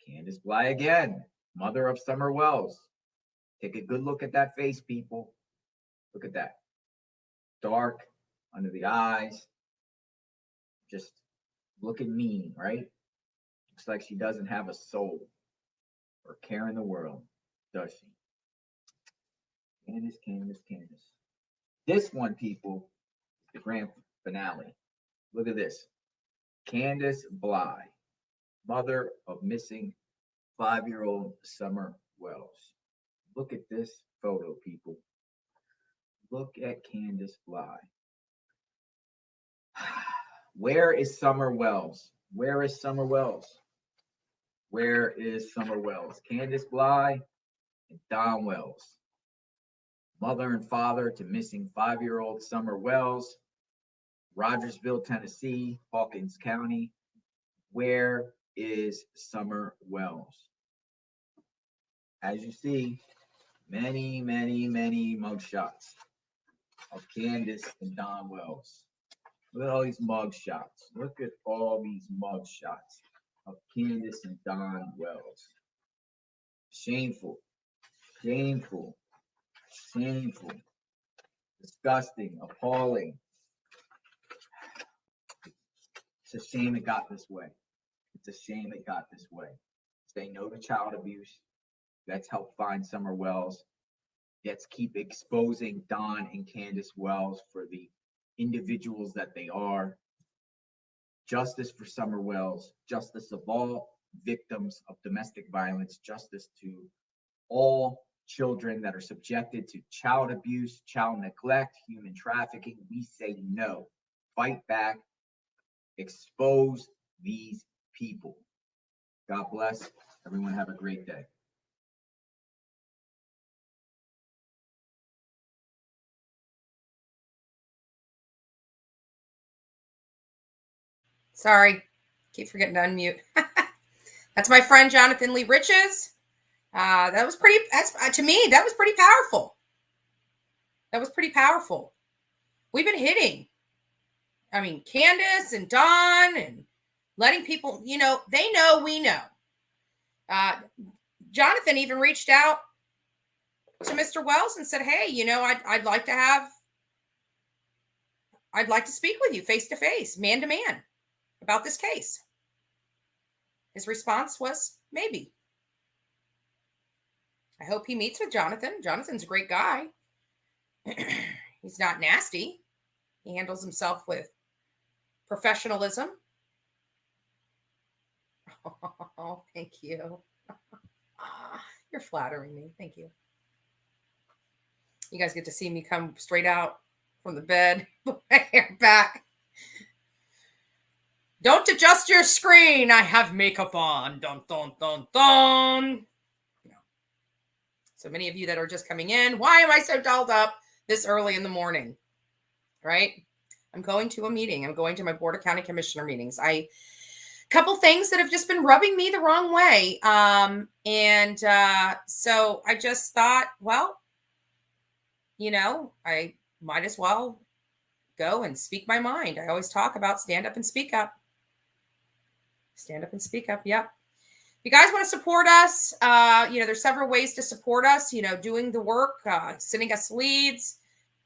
Candace Bly again, mother of Summer Wells. Take a good look at that face, people. Look at that. Dark under the eyes. Just looking mean, right? Looks like she doesn't have a soul or care in the world, does she? Candace. This one, people, is the grand finale. Look at this. Candace Bly, mother of missing 5-year-old Summer Wells. Look at this photo, people. Look at Candace Bly. Where is Summer Wells? Where is Summer Wells? Where is Summer Wells? Candace Bly and Don Wells. Mother and father to missing 5-year-old Summer Wells, Rogersville, Tennessee, Hawkins County. Where is Summer Wells? As you see, many, many, many mugshots of Candace and Don Wells. Look at all these mugshots. Look at all these mugshots of Candace and Don Wells. Shameful, shameful, shameful, disgusting, appalling. It's a shame it got this way. It's a shame it got this way. Say no to child abuse. Let's help find Summer Wells. Let's keep exposing Don and Candace Wells for the individuals that they are. Justice for Summer Wells, justice of all victims of domestic violence, justice to all children that are subjected to child abuse, child neglect, human trafficking. We say no. Fight back. Expose these people. God bless. Everyone have a great day. Sorry, keep forgetting to unmute. That's my friend Jonathan Lee Riches. That was pretty. To me, that was pretty powerful. That was pretty powerful. We've been hitting. I mean, Candace and Don and letting people, they know we know. Jonathan even reached out to Mr. Wells and said, "Hey, I'd like to speak with you face to face, man to man, about this case." His response was, "Maybe." I hope he meets with Jonathan. Jonathan's a great guy. He's not nasty. He handles himself with professionalism. Oh, thank you. You're flattering me. Thank you. You guys get to see me come straight out from the bed, put my hair back. Don't adjust your screen. I have makeup on. Dun, dun, dun, dun. So many of you that are just coming in, why am I so dolled up this early in the morning? Right? I'm going to a meeting. I'm going to my Board of County Commissioner meetings. Couple things that have just been rubbing me the wrong way. So I just thought, well, I might as well go and speak my mind. I always talk about stand up and speak up. Stand up and speak up. Yep. If you guys want to support us, there's several ways to support us, doing the work, sending us leads,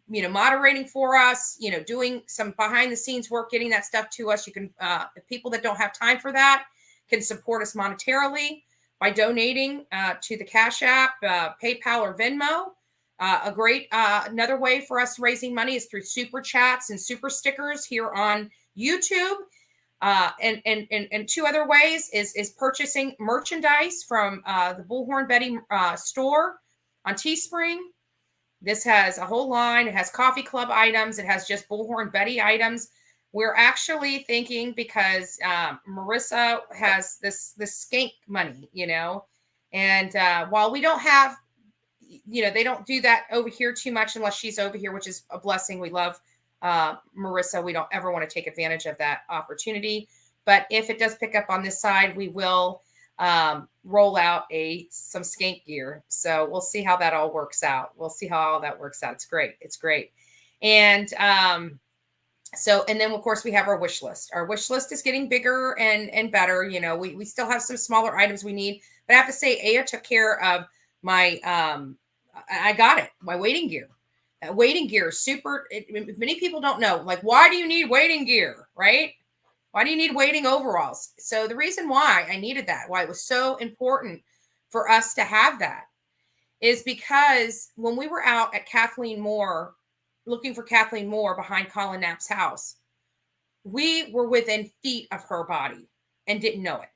moderating for us, doing some behind the scenes work, getting that stuff to us. You can, people that don't have time for that can support us monetarily by donating to the Cash App, PayPal, or Venmo. Another way for us raising money is through super chats and super stickers here on YouTube. And two other ways is purchasing merchandise from the Bullhorn Betty store on Teespring. This has a whole line. It has coffee club items. It has just Bullhorn Betty items. We're actually thinking, because Marissa has this skank money, and while we don't have, they don't do that over here too much unless she's over here, which is a blessing. We love Marissa. We don't ever want to take advantage of that opportunity. But if it does pick up on this side, we will roll out some skank gear. So we'll see how that all works out. It's great. It's great. And and then of course we have our wish list. Our wish list is getting bigger and better. We still have some smaller items we need, but I have to say, Aya took care of my, I got it, my wading gear. Wading gear is super. Many people don't know, like, why do you need wading gear, right? Why do you need wading overalls? So the reason why I needed that, why it was so important for us to have that, is because when we were out at Kathleen Moore, looking for Kathleen Moore behind Colin Knapp's house, we were within feet of her body and didn't know it.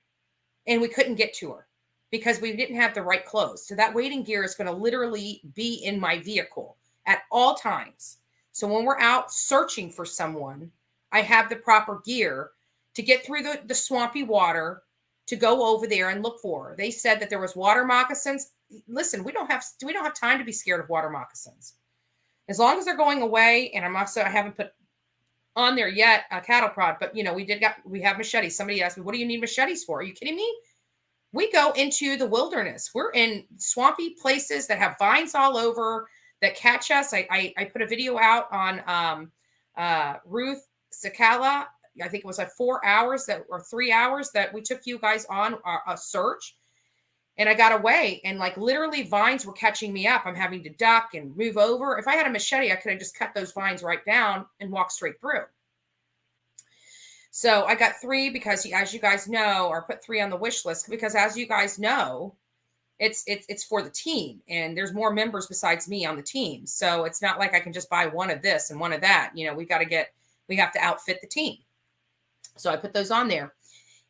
And we couldn't get to her because we didn't have the right clothes. So that wading gear is going to literally be in my vehicle at all times. So when we're out searching for someone, I have the proper gear to get through the swampy water, to go over there and look for her. They said that there was water moccasins. Listen, we don't have time to be scared of water moccasins. As long as they're going away, and I haven't put on there yet a cattle prod, but we have machetes. Somebody asked me, what do you need machetes for? Are you kidding me? We go into the wilderness. We're in swampy places that have vines all over that catch us. I put a video out on Ruth Sakala. I think it was like 4 hours or 3 hours that we took you guys on a search. And I got away, and like literally vines were catching me up. I'm having to duck and move over. If I had a machete, I could have just cut those vines right down and walked straight through. So I got 3 because, as you guys know, or put 3 on the wish list because, as you guys know, it's for the team, and there's more members besides me on the team. So it's not like I can just buy one of this and one of that. We have to outfit the team. So I put those on there,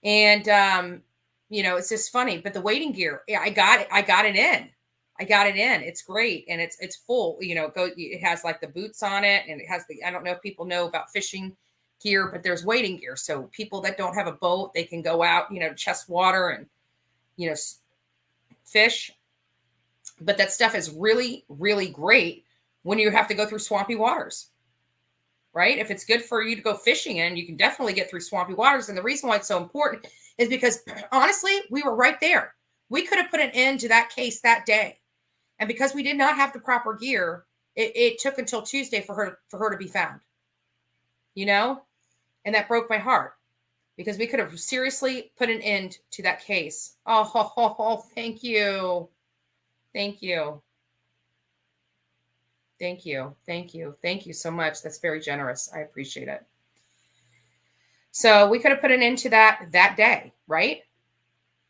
and it's just funny. But the wading gear, I got it in. It's great, and it's full. It has like the boots on it, and it has I don't know if people know about fishing gear, but there's wading gear. So people that don't have a boat, they can go out, chest water and, fish. But that stuff is really, really great when you have to go through swampy waters, right? If it's good for you to go fishing in, you can definitely get through swampy waters. And the reason why it's so important is because honestly, we were right there. We could have put an end to that case that day. And because we did not have the proper gear, it took until Tuesday for her to be found, and that broke my heart because we could have seriously put an end to that case. Oh, thank you. Thank you. Thank you. Thank you. Thank you so much. That's very generous. I appreciate it. So we could have put an end to that day, right?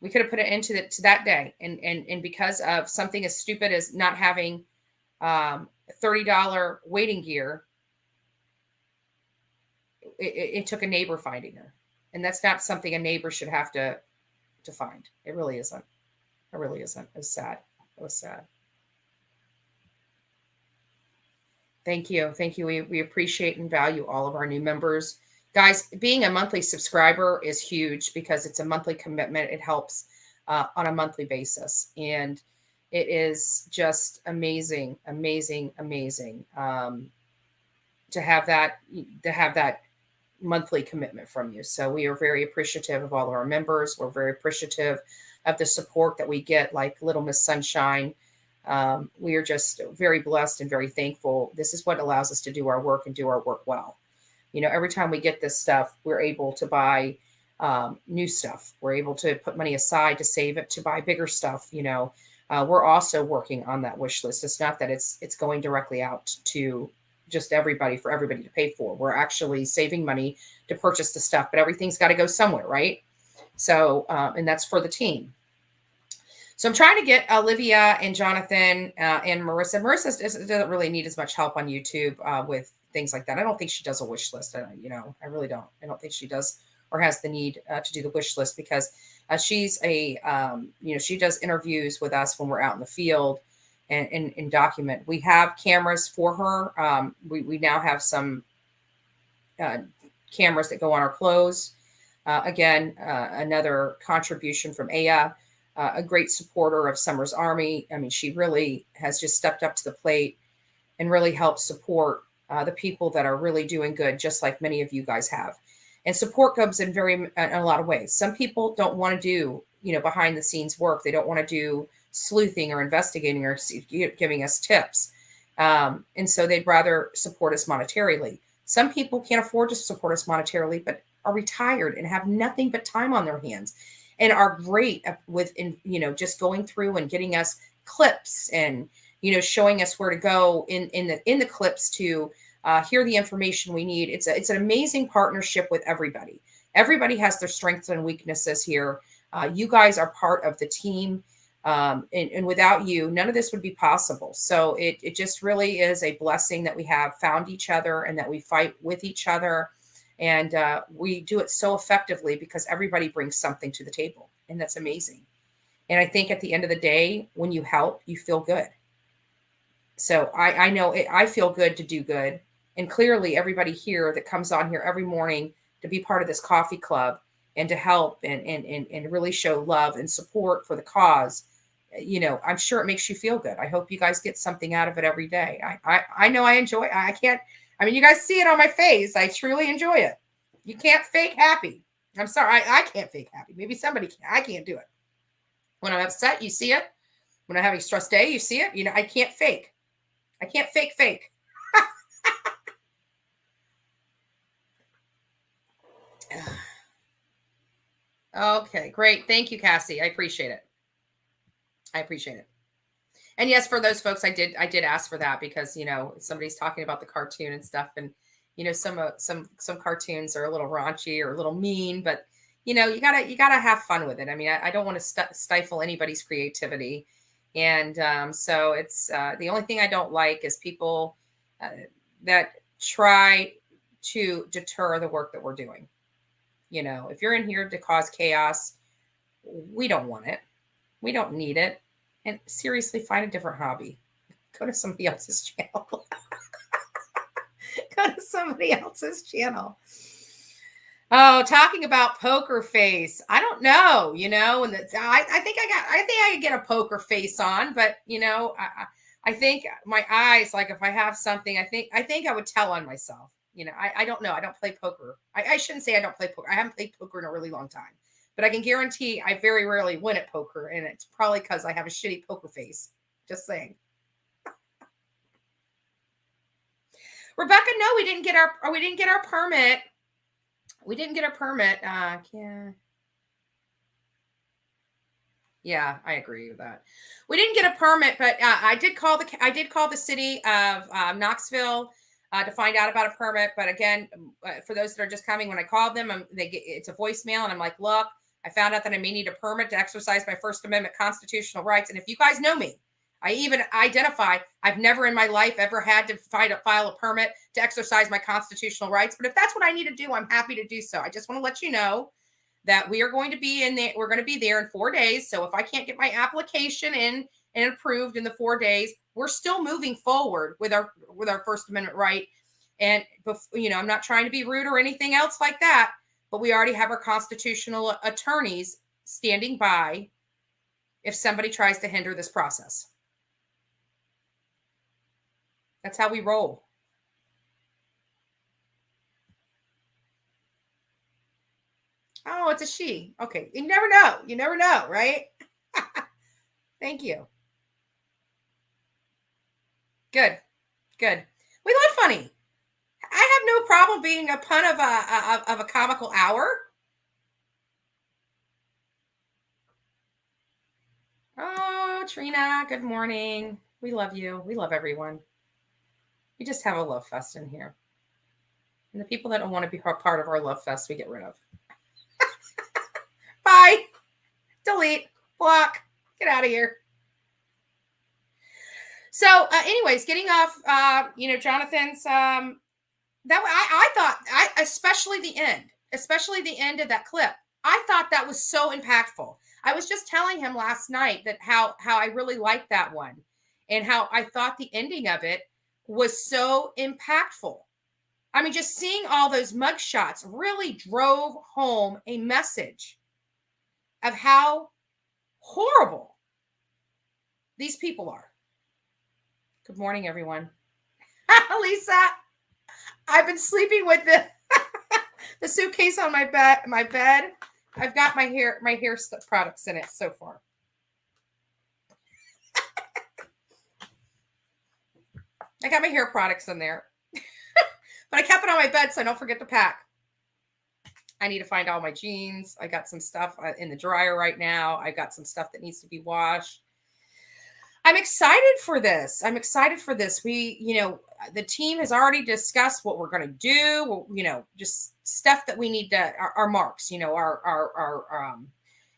We could have put an end to that day. And because of something as stupid as not having $30 wading gear, it took a neighbor finding her. And that's not something a neighbor should have to find. It really isn't. It really isn't. It was sad. It was sad. Thank you. Thank you. We appreciate and value all of our new members. Guys, being a monthly subscriber is huge because it's a monthly commitment. It helps on a monthly basis. And it is just amazing, amazing, amazing to have that monthly commitment from you. So we are very appreciative of all of our members. We're very appreciative of the support that we get, like Little Miss Sunshine. We are just very blessed and very thankful. This is what allows us to do our work and do our work well. Every time we get this stuff, we're able to buy new stuff. We're able to put money aside to save it to buy bigger stuff. We're also working on that wish list. It's not that it's going directly out to just everybody for everybody to pay for. We're actually saving money to purchase the stuff, but everything's got to go somewhere, right? So, and that's for the team. So I'm trying to get Olivia and Jonathan and Marissa. Marissa doesn't really need as much help on YouTube with things like that. I don't think she does a wish list. I really don't. I don't think she does or has the need to do the wish list because she's she does interviews with us when we're out in the field and document. We have cameras for her. We now have some cameras that go on our clothes. Again, another contribution from Aya, a great supporter of Summer's Army. I mean, she really has just stepped up to the plate and really helped support the people that are really doing good, just like many of you guys have. And support comes in a lot of ways. Some people don't want to do, behind the scenes work. They don't want to do sleuthing or investigating or giving us tips. And so they'd rather support us monetarily. Some people can't afford to support us monetarily, but are retired and have nothing but time on their hands and are great with, just going through and getting us clips and, showing us where to go in the clips to hear the information we need. It's an amazing partnership with everybody. Everybody has their strengths and weaknesses here. You guys are part of the team. And without you, none of this would be possible. So it just really is a blessing that we have found each other and that we fight with each other. And we do it so effectively because everybody brings something to the table. And that's amazing. And I think at the end of the day, when you help, you feel good. So I know I feel good to do good. And clearly everybody here that comes on here every morning to be part of this coffee club and to help and really show love and support for the cause I'm sure it makes you feel good. I hope you guys get something out of it every day. I know I enjoy it. You guys see it on my face. I truly enjoy it. You can't fake happy. I'm sorry. I can't fake happy. Maybe somebody can. I can't do it. When I'm upset, you see it. When I'm having a stress day, you see it. I can't fake. I can't fake. Okay, great. Thank you, Cassie. I appreciate it. And yes, for those folks, I did ask for that because somebody's talking about the cartoon and stuff, and some cartoons are a little raunchy or a little mean, but you gotta have fun with it. I don't want to stifle anybody's creativity, and so it's the only thing I don't like is people that try to deter the work that we're doing. If you're in here to cause chaos, we don't want it. We don't need it. And seriously, find a different hobby. Go to somebody else's channel. Go to somebody else's channel. Oh, talking about poker face. I don't know, and I think I could get a poker face on, but I think my eyes, like if I have something, I think I would tell on myself. I don't know. I don't play poker. I shouldn't say I don't play poker. I haven't played poker in a really long time. But I can guarantee I very rarely win at poker, and it's probably because I have a shitty poker face. Just saying. Rebecca, no, we didn't get our permit. We didn't get our permit. Yeah, I agree with that. We didn't get a permit, but I did call the city of Knoxville to find out about a permit. But again, for those that are just coming, when I called them, it's a voicemail, and I'm like, look, I found out that I may need a permit to exercise my First Amendment constitutional rights. And if you guys know me, I even identify I've never in my life ever had to file a permit to exercise my constitutional rights. But if that's what I need to do, I'm happy to do so. I just want to let you know that we are going to be in there. We're going to be there in 4 days. So if I can't get my application in and approved in the 4 days, we're still moving forward with our First Amendment right. And I'm not trying to be rude or anything else like that. But we already have our constitutional attorneys standing by if somebody tries to hinder this process. That's how we roll. Oh, it's a she. Okay. You never know. You never know, right? Thank you. Good. We love funny. I have no problem being a pun of a comical hour. Oh, Trina, good morning. We love you. We love everyone. We just have a love fest in here. And the people that don't want to be part of our love fest, we get rid of. Bye. Delete. Block. Get out of here. So, anyways, getting off, Jonathan's, that I thought, especially the end of that clip, I thought that was so impactful. I was just telling him last night that how I really liked that one and how I thought the ending of it was so impactful. Just seeing all those mugshots really drove home a message of how horrible these people are. Good morning, everyone. Lisa, I've been sleeping with the suitcase on my bed. I've got my hair products in it so far. I got my hair products in there. But I kept it on my bed so I don't forget to pack. I need to find all my jeans. I got some stuff in the dryer right now. I got some stuff that needs to be washed. I'm excited for this. We, the team has already discussed what we're going to do. Just stuff that we need to, our marks,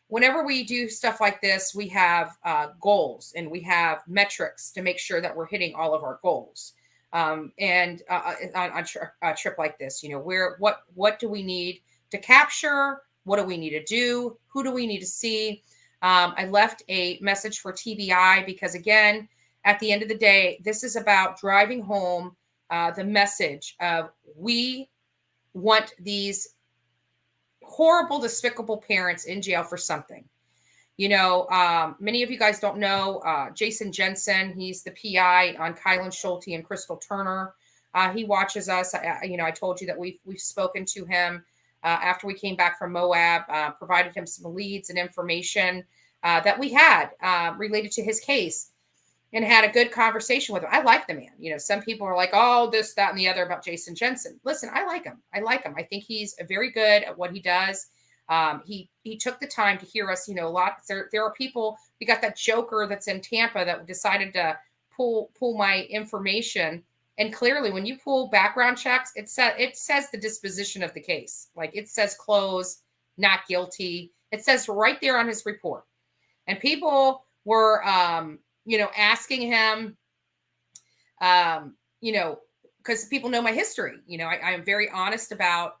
whenever we do stuff like this, we have goals and we have metrics to make sure that we're hitting all of our goals. And on a trip like this, what do we need to capture? What do we need to do? Who do we need to see? I left a message for TBI because, again, at the end of the day, this is about driving home the message of we want these horrible, despicable parents in jail for something. Many of you guys don't know Jason Jensen. He's the PI on Kylan Schulte and Crystal Turner. He watches us. I told you that we've spoken to him after we came back from Moab, provided him some leads and information that we had related to his case, and had a good conversation with him. I like the man. Some people are like, oh, this, that, and the other about Jason Jensen. Listen, I like him. I think he's very good at what he does. He took the time to hear us, a lot. There are people, we got that joker that's in Tampa that decided to pull my information. And clearly when you pull background checks, it says the disposition of the case. Like it says close, not guilty. It says right there on his report. And people were, asking him, because people know my history. I am very honest about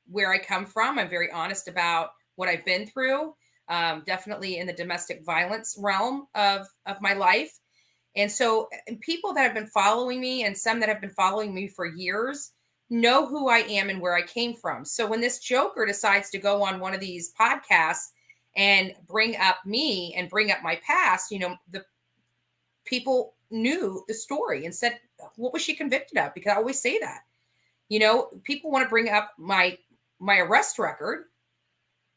where I come from. I'm very honest about what I've been through, definitely in the domestic violence realm of my life. And so people that have been following me and some that have been following me for years know who I am and where I came from. So when this joker decides to go on one of these podcasts and bring up me and bring up my past, the people knew the story and said, what was she convicted of? Because I always say that, people want to bring up my arrest record,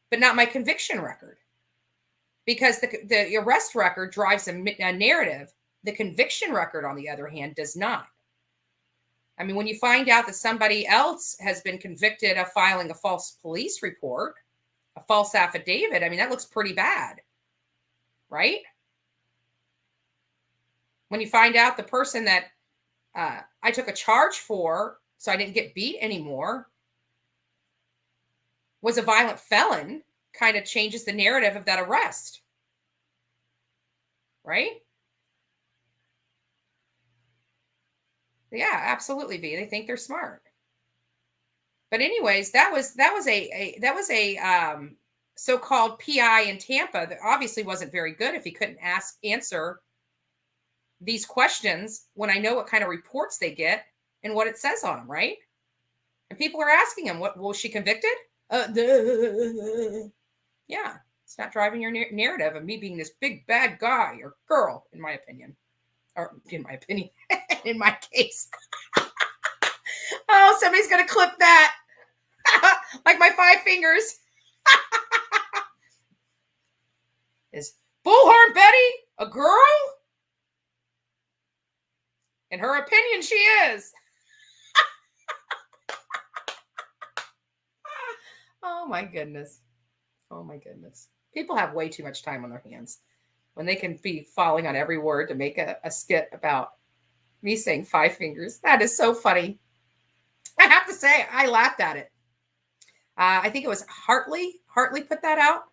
but not my conviction record, because the arrest record drives a narrative. The conviction record, on the other hand, does not. I mean, when you find out that somebody else has been convicted of filing a false police report, a false affidavit, I mean, that looks pretty bad, right? When you find out the person that I took a charge for, so I didn't get beat anymore, was a violent felon, kind of changes the narrative of that arrest, right? Yeah, absolutely, V. They think they're smart. But anyways, that was a so-called PI in Tampa that obviously wasn't very good if he couldn't answer these questions when I know what kind of reports they get and what it says on them, right? And people are asking him, "What was she convicted?" Yeah, it's not driving your narrative of me being this big bad guy or girl, in my opinion. Or in my opinion, in my case. Oh, somebody's going to clip that. Like my 5 fingers. Is Bullhorn Betty a girl? In her opinion, she is. Oh my goodness. Oh my goodness. People have way too much time on their hands when they can be falling on every word to make a skit about me saying 5 fingers. That is so funny. I have to say, I laughed at it. I think it was Hartley. Hartley put that out.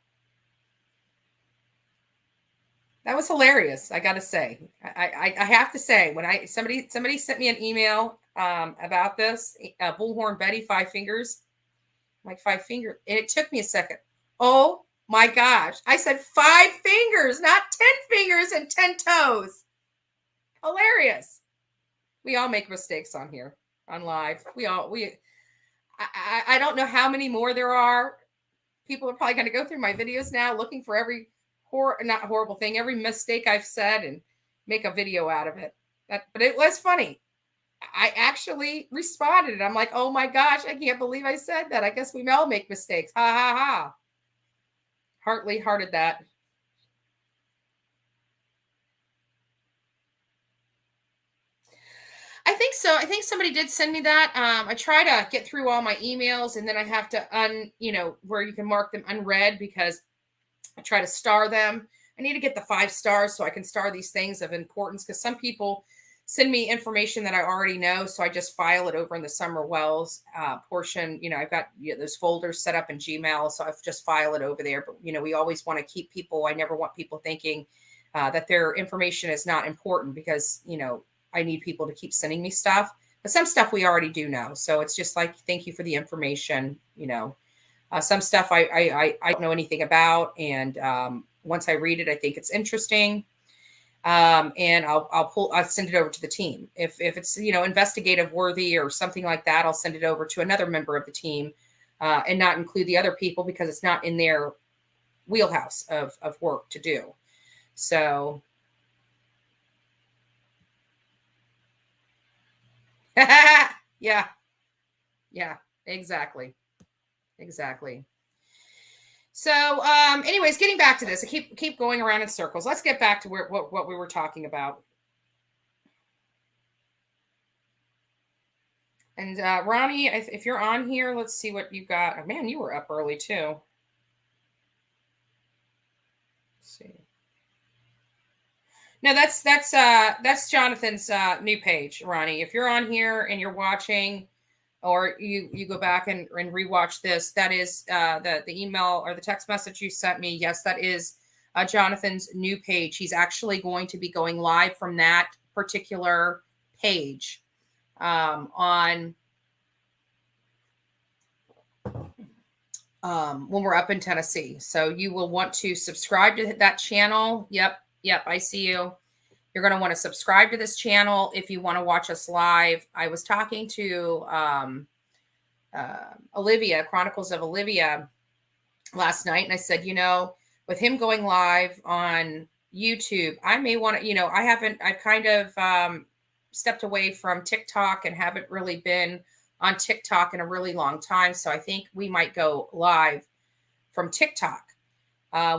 That was hilarious. I got to say, I have to say, when somebody sent me an email about this, Bullhorn Betty 5 fingers, like 5 fingers, and it took me a second. Oh my gosh. I said 5 fingers, not 10 fingers and 10 toes. Hilarious. We all make mistakes on here, on live. I don't know how many more there are. People are probably going to go through my videos now looking for every not horrible thing, every mistake I've said and make a video out of it. But it was funny. I actually responded. I'm like, oh my gosh, I can't believe I said that. I guess we all make mistakes. Ha ha ha. Hartley hearted that. I think so. I think somebody did send me that. I try to get through all my emails, and then I have to where you can mark them unread, because I try to star them. I need to get the 5 stars so I can star these things of importance, because some people send me information that I already know. So I just file it over in the Summer Wells portion. I've got those folders set up in Gmail. So I've just file it over there. But, we always want to keep people. I never want people thinking that their information is not important, because, I need people to keep sending me stuff. But some stuff we already do know. So it's just like, thank you for the information. Some stuff I don't know anything about. And once I read it, I think it's interesting. And I'll send it over to the team. If it's, investigative worthy or something like that, I'll send it over to another member of the team and not include the other people, because it's not in their wheelhouse of work to do. So yeah, exactly. So anyways, getting back to this, I keep going around in circles. Let's get back to what we were talking about. And Ronnie, if you're on here, let's see what you got. Oh, man, you were up early too. Let's see. No, that's Jonathan's new page, Ronnie. If you're on here and you're watching, or you go back and rewatch this, that is the email or the text message you sent me. Yes, that is Jonathan's new page. He's actually going to be going live from that particular page on when we're up in Tennessee. So you will want to subscribe to that channel. Yep, I see you. You're going to want to subscribe to this channel if you want to watch us live. I was talking to Olivia, Chronicles of Olivia, last night, and I said, with him going live on YouTube, I may want to, I've kind of stepped away from TikTok and haven't really been on TikTok in a really long time. So I think we might go live from TikTok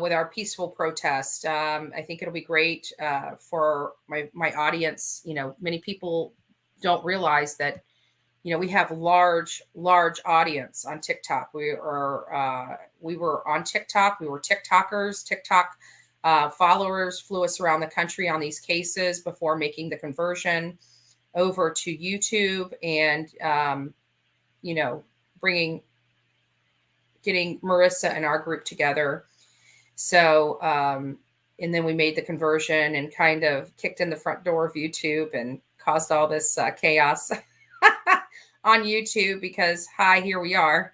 with our peaceful protest. I think it'll be great for my audience. Many people don't realize that, we have large audience on TikTok. We were on TikTok. We were TikTokers. TikTok followers flew us around the country on these cases before making the conversion over to YouTube and, getting Marissa and our group together. So, and then we made the conversion and kind of kicked in the front door of YouTube and caused all this chaos on YouTube because, here we are.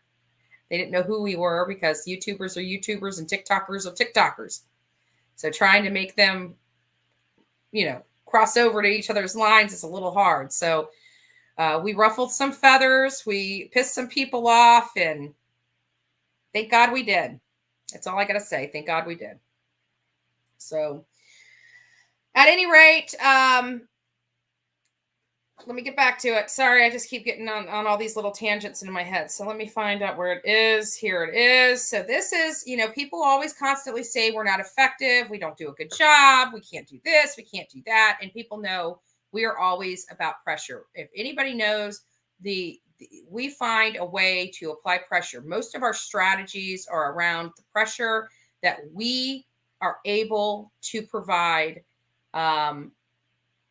They didn't know who we were because YouTubers are YouTubers and TikTokers are TikTokers. So trying to make them, cross over to each other's lines is a little hard. So we ruffled some feathers. We pissed some people off, and thank God we did. That's all I got to say. Thank God we did. So at any rate, let me get back to it. Sorry, I just keep getting on all these little tangents into my head. So let me find out where it is. Here it is. So this is, people always constantly say we're not effective. We don't do a good job. We can't do this. We can't do that. And people know we are always about pressure. If anybody knows, we find a way to apply pressure. Most of our strategies are around the pressure that we are able to provide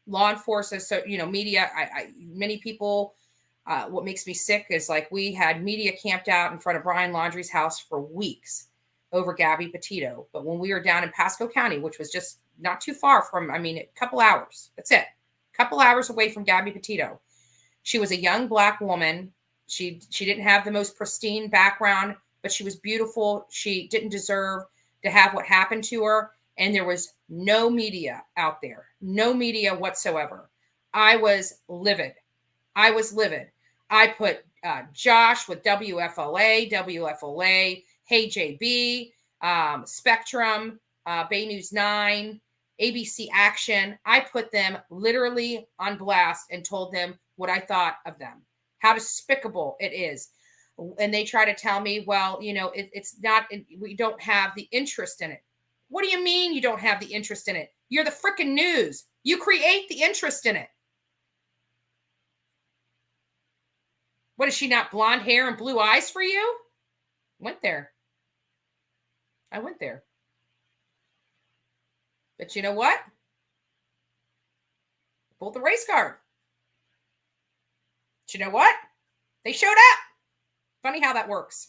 law enforcement. So, media, many people, what makes me sick is like we had media camped out in front of Brian Laundrie's house for weeks over Gabby Petito. But when we were down in Pasco County, which was just not too far from, a couple hours, that's it. A couple hours away from Gabby Petito. She was a young Black woman. She didn't have the most pristine background, but she was beautiful. She didn't deserve to have what happened to her. And there was no media out there, no media whatsoever. I was livid. I put Josh with WFLA, Hey JB, Spectrum, Bay News 9, ABC Action. I put them literally on blast and told them what I thought of them, how despicable it is. And they try to tell me, well, it's not, we don't have the interest in it. What do you mean you don't have the interest in it? You're the freaking news. You create the interest in it. What is she, not blonde hair and blue eyes for you? I went there. But you know what? Pulled the race card. But you know what? They showed up. Funny how that works.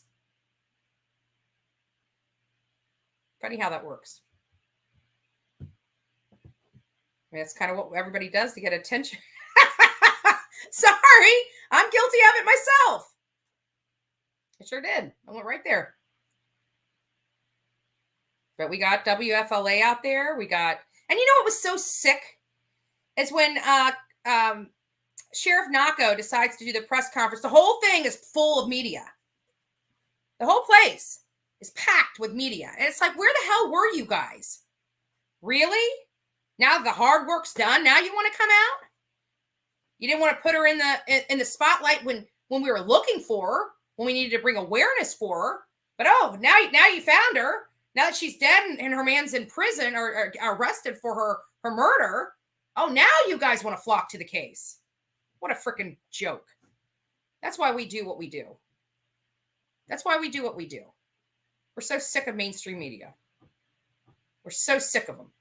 That's kind of what everybody does to get attention. Sorry, I'm guilty of it myself. I sure did. I went right there. But we got WFLA out there. And what was so sick is when Sheriff Naco decides to do the press conference. The whole thing is full of media. The whole place is packed with media. And it's like, where the hell were you guys? Really? Now the hard work's done, now you want to come out? You didn't want to put her in the spotlight when we were looking for her, when we needed to bring awareness for her. But now you found her. Now that she's dead and her man's in prison or arrested for her murder. Oh, now you guys want to flock to the case. What a freaking joke. That's why we do what we do. That's why we do what we do. We're so sick of mainstream media. We're so sick of them.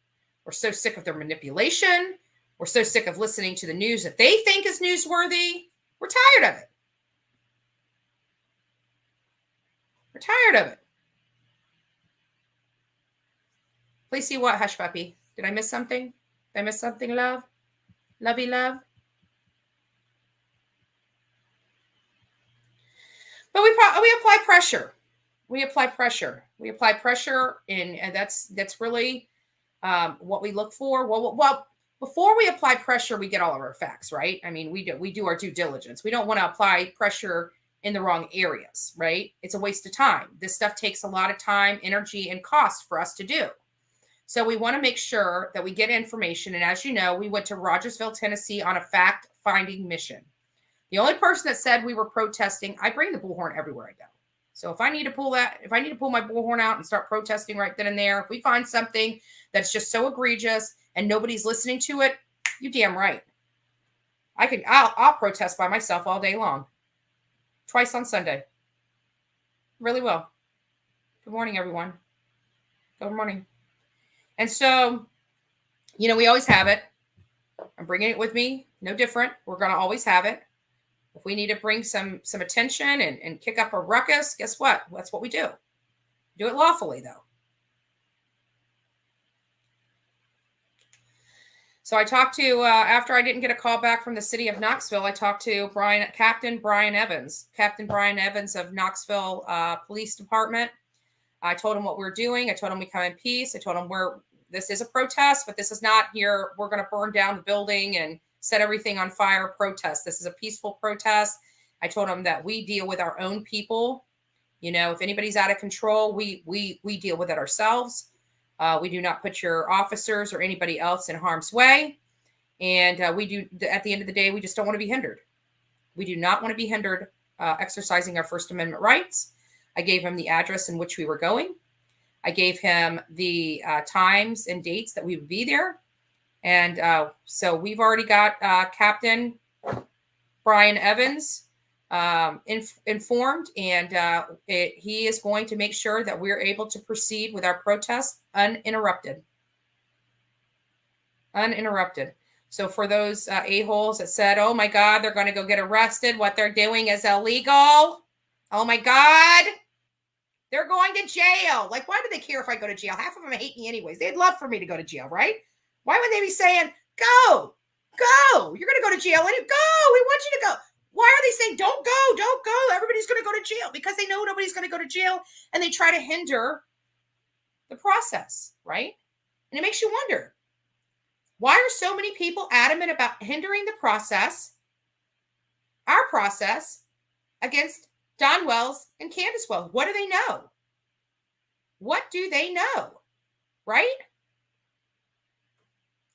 We're so sick of their manipulation. We're so sick of listening to the news that they think is newsworthy. We're tired of it. We're tired of it. Please see what, Hush Puppy? Did I miss something? Did I miss something, love? Lovey love? But we apply pressure. We apply pressure. We apply pressure, and that's really what we look for. Well, before we apply pressure, we get all of our facts, right? I mean, we do our due diligence. We don't want to apply pressure in the wrong areas, right? It's a waste of time. This stuff takes a lot of time, energy, and cost for us to do. So we want to make sure that we get information. And as you know, we went to Rogersville, Tennessee on a fact-finding mission. The only person that said we were protesting, I bring the bullhorn everywhere I go. So if I need to pull my bullhorn out and start protesting right then and there, if we find something that's just so egregious and nobody's listening to it, you damn right. I'll protest by myself all day long. Twice on Sunday. Really will. Good morning, everyone. Good morning. And so, we always have it. I'm bringing it with me. No different. We're going to always have it. If we need to bring some attention and kick up a ruckus, guess what? That's what we do. Do it lawfully, though. So I talked to, after I didn't get a call back from the city of Knoxville, I talked to Captain Brian Evans of Knoxville Police Department. I told him what we were doing. I told him we come in peace. I told him this is a protest, but this is not here. We're going to burn down the building and set everything on fire protest. This is a peaceful protest. I told him that we deal with our own people. If anybody's out of control, we deal with it ourselves. We do not put your officers or anybody else in harm's way. And we do, at the end of the day, we just don't want to be hindered. We do not want to be hindered exercising our First Amendment rights. I gave him the address in which we were going. I gave him the times and dates that we would be there. And so we've already got Captain Brian Evans informed, and he is going to make sure that we're able to proceed with our protest uninterrupted. Uninterrupted. So for those a-holes that said, oh my God, they're going to go get arrested, what they're doing is illegal. Oh my God. They're going to jail. Like, why do they care if I go to jail? Half of them hate me anyways. They'd love for me to go to jail, right? Why would they be saying, go, you're going to go to jail. Go, we want you to go. Why are they saying, don't go, everybody's going to go to jail? Because they know nobody's going to go to jail, and they try to hinder the process, right? And it makes you wonder, why are so many people adamant about hindering the process, our process, against Don Wells and Candace Wells? What do they know? What do they know, right?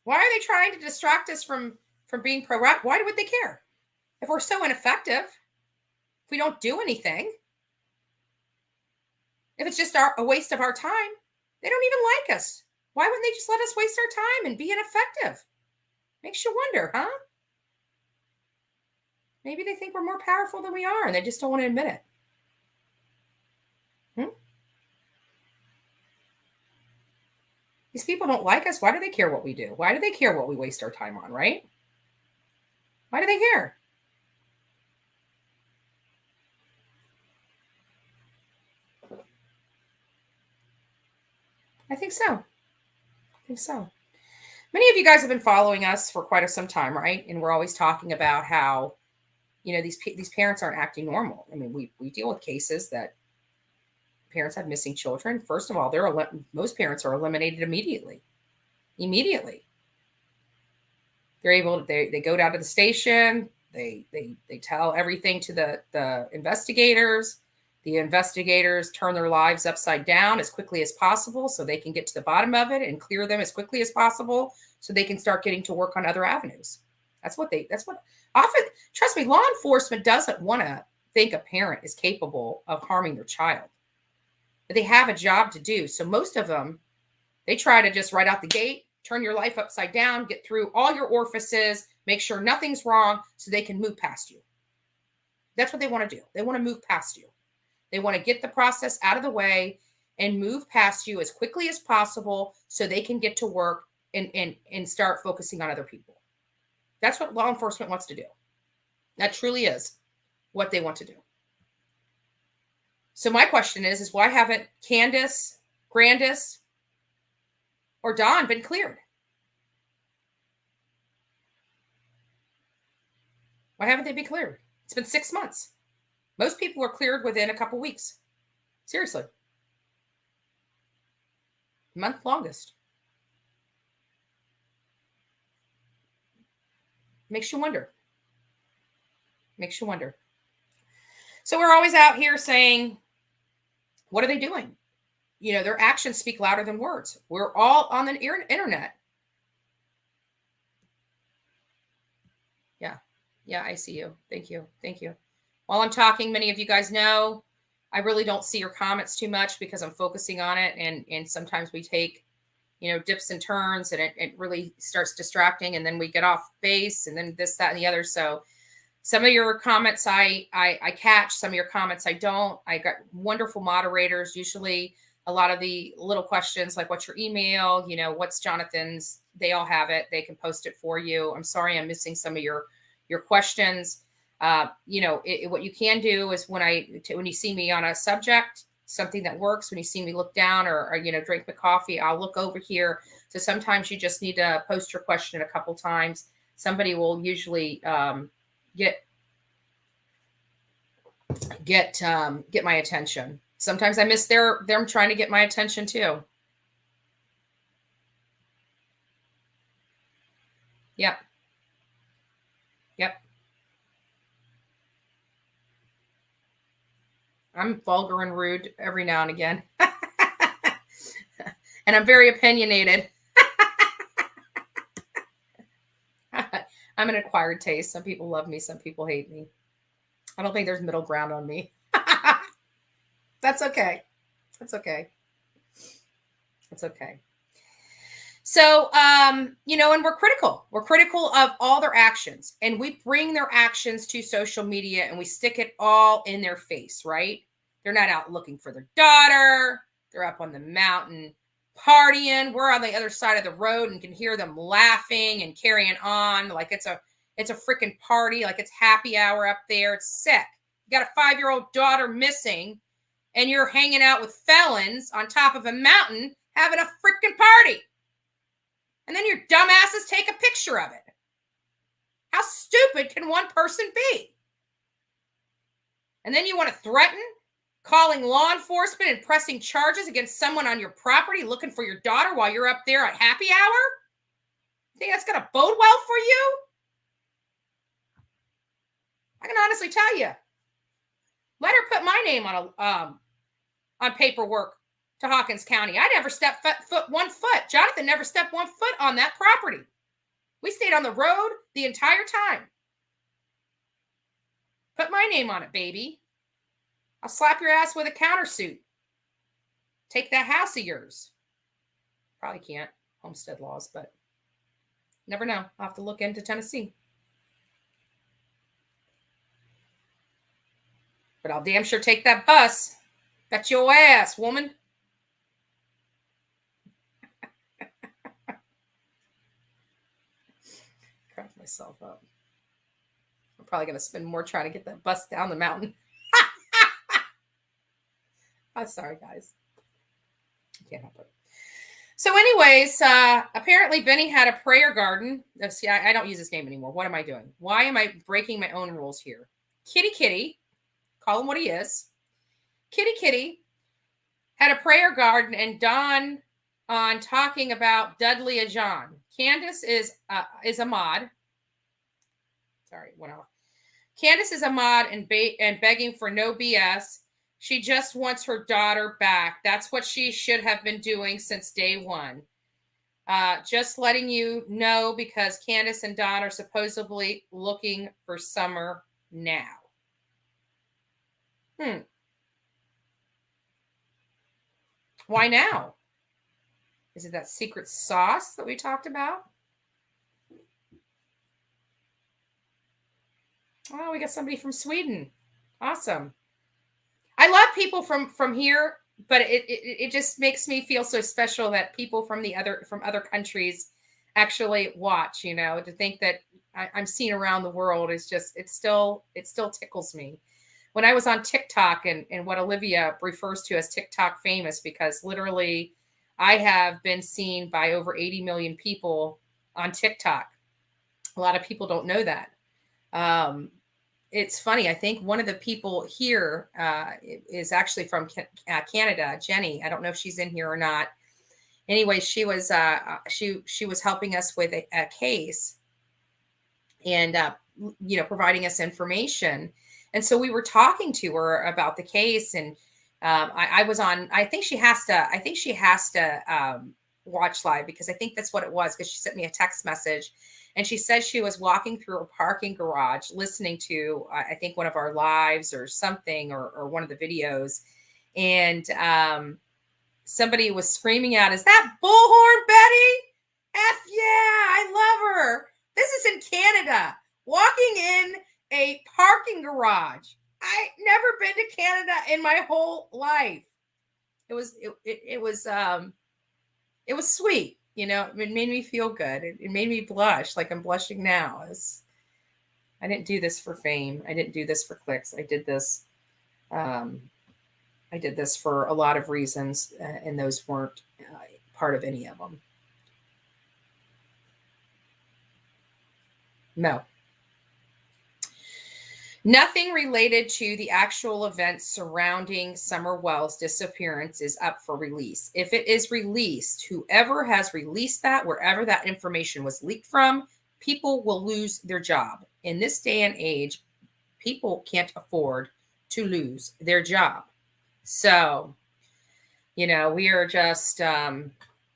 Why are they trying to distract us from being proactive? Why would they care? If we're so ineffective, if we don't do anything, if it's just a waste of our time, they don't even like us. Why wouldn't they just let us waste our time and be ineffective? Makes you wonder, huh? Maybe they think we're more powerful than we are, and they just don't want to admit it. These people don't like us. Why do they care what we do? Why do they care what we waste our time on, right? Why do they care? I think so. Many of you guys have been following us for quite some time, right? And we're always talking about how, these parents aren't acting normal. I mean, we deal with cases that parents have missing children. First of all, most parents are eliminated immediately. They're able to, they go down to the station. They tell everything to the investigators. The investigators turn their lives upside down as quickly as possible so they can get to the bottom of it and clear them as quickly as possible so they can start getting to work on other avenues. That's what often, trust me, law enforcement doesn't want to think a parent is capable of harming their child. But they have a job to do. So most of them, they try to just right out the gate, turn your life upside down, get through all your orifices, make sure nothing's wrong so they can move past you. That's what they want to do. They want to move past you. They want to get the process out of the way and move past you as quickly as possible so they can get to work and start focusing on other people. That's what law enforcement wants to do. That truly is what they want to do. So my question is why haven't Candace, Grandis, or Dawn been cleared? Why haven't they been cleared? It's been 6 months. Most people are cleared within a couple weeks. Seriously. Month longest. Makes you wonder. Makes you wonder. So we're always out here saying, what are they doing? You know, their actions speak louder than words. We're all on the internet. Yeah, I see you. Thank you. Thank you. While I'm talking, many of you guys know I really don't see your comments too much because I'm focusing on it. And sometimes we take, you know, dips and turns and it really starts distracting. And then we get off base and then this, that, and the other. So some of your comments I catch, some of your comments I don't. I got wonderful moderators. Usually a lot of the little questions like what's your email, you know, what's Jonathan's, they all have it. They can post it for you. I'm sorry I'm missing some of your questions. You know, what you can do is when you see me on a subject, something that works, when you see me look down or you know, drink my coffee, I'll look over here. So sometimes you just need to post your question a couple times. Somebody will usually get my attention. Sometimes I miss them trying to get my attention too. Yep. I'm vulgar and rude every now and again. And I'm very opinionated. I'm an acquired taste. Some people love me. Some people hate me. I don't think there's middle ground on me. That's okay. That's okay. It's okay. So, you know, and we're critical. We're critical of all their actions. And we bring their actions to social media and we stick it all in their face, right? They're not out looking for their daughter. They're up on the mountain partying. We're on the other side of the road and can hear them laughing and carrying on like it's a freaking party, like it's happy hour up there. It's sick. You got a 5-year-old daughter missing and you're hanging out with felons on top of a mountain having a freaking party. And then your dumbasses take a picture of it. How stupid can one person be? And then you want to threaten calling law enforcement and pressing charges against someone on your property looking for your daughter while you're up there at happy hour? You think that's going to bode well for you? I can honestly tell you. Let her put my name on paperwork to Hawkins County. I never stepped one foot. Jonathan never stepped 1 foot on that property. We stayed on the road the entire time. Put my name on it, baby. I'll slap your ass with a countersuit. Take that house of yours. Probably can't. Homestead laws, but never know. I'll have to look into Tennessee. But I'll damn sure take that bus. Bet your ass, woman. Crack myself up. I'm probably going to spend more trying to get that bus down the mountain. I'm sorry, guys. I can't help it. So anyways, apparently Benny had a prayer garden. See, I don't use his name anymore. What am I doing? Why am I breaking my own rules here? Kitty, call him what he is. Kitty had a prayer garden and Dawn on talking about Dudley Ajan. Candace is a mod. Sorry, went off. Candace is a mod and begging for no BS. She just wants her daughter back. That's what she should have been doing since day one. Just letting you know because Candace and Don are supposedly looking for Summer now. Why now? Is it that secret sauce that we talked about? Oh, we got somebody from Sweden. Awesome. I love people from here, but it just makes me feel so special that people from other countries actually watch. To think that I'm seen around the world is just it still tickles me. When I was on TikTok and what Olivia refers to as TikTok famous, because literally I have been seen by over 80 million people on TikTok. A lot of people don't know that. It's funny. I think one of the people here is actually from Canada, Jenny. I don't know if she's in here or not. Anyway, she was helping us with a case and providing us information. And so we were talking to her about the case, and I was on. I think she has to watch live, because I think that's what it was. Because she sent me a text message. And she said she was walking through a parking garage listening to, I think, one of our lives or something, or one of the videos. And somebody was screaming out, "Is that Bullhorn Betty? F yeah, I love her." This is in Canada, walking in a parking garage. I never been to Canada in my whole life. It was sweet. It made me feel good. It made me blush like I'm blushing now. I didn't do this for fame. I didn't do this for clicks. I did this for a lot of reasons, and those weren't part of any of them. No. Nothing related to the actual events surrounding Summer Wells' disappearance is up for release. If it is released, whoever has released that, wherever that information was leaked from, people will lose their job. In this day and age, people can't afford to lose their job. So, we are just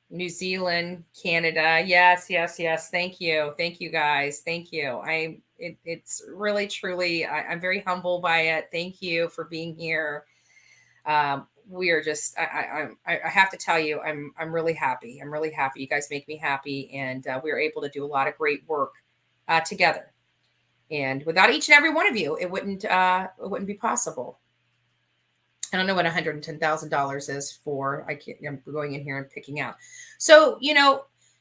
New Zealand, Canada. Yes. Thank you, guys. Thank you. It's really, truly, I'm very humbled by it. Thank you for being here. We are just, I have to tell you, I'm really happy. I'm really happy. You guys make me happy. And we are able to do a lot of great work together. And without each and every one of you, it wouldn't be possible. I don't know what $110,000 is for. I'm going in here and picking out. So,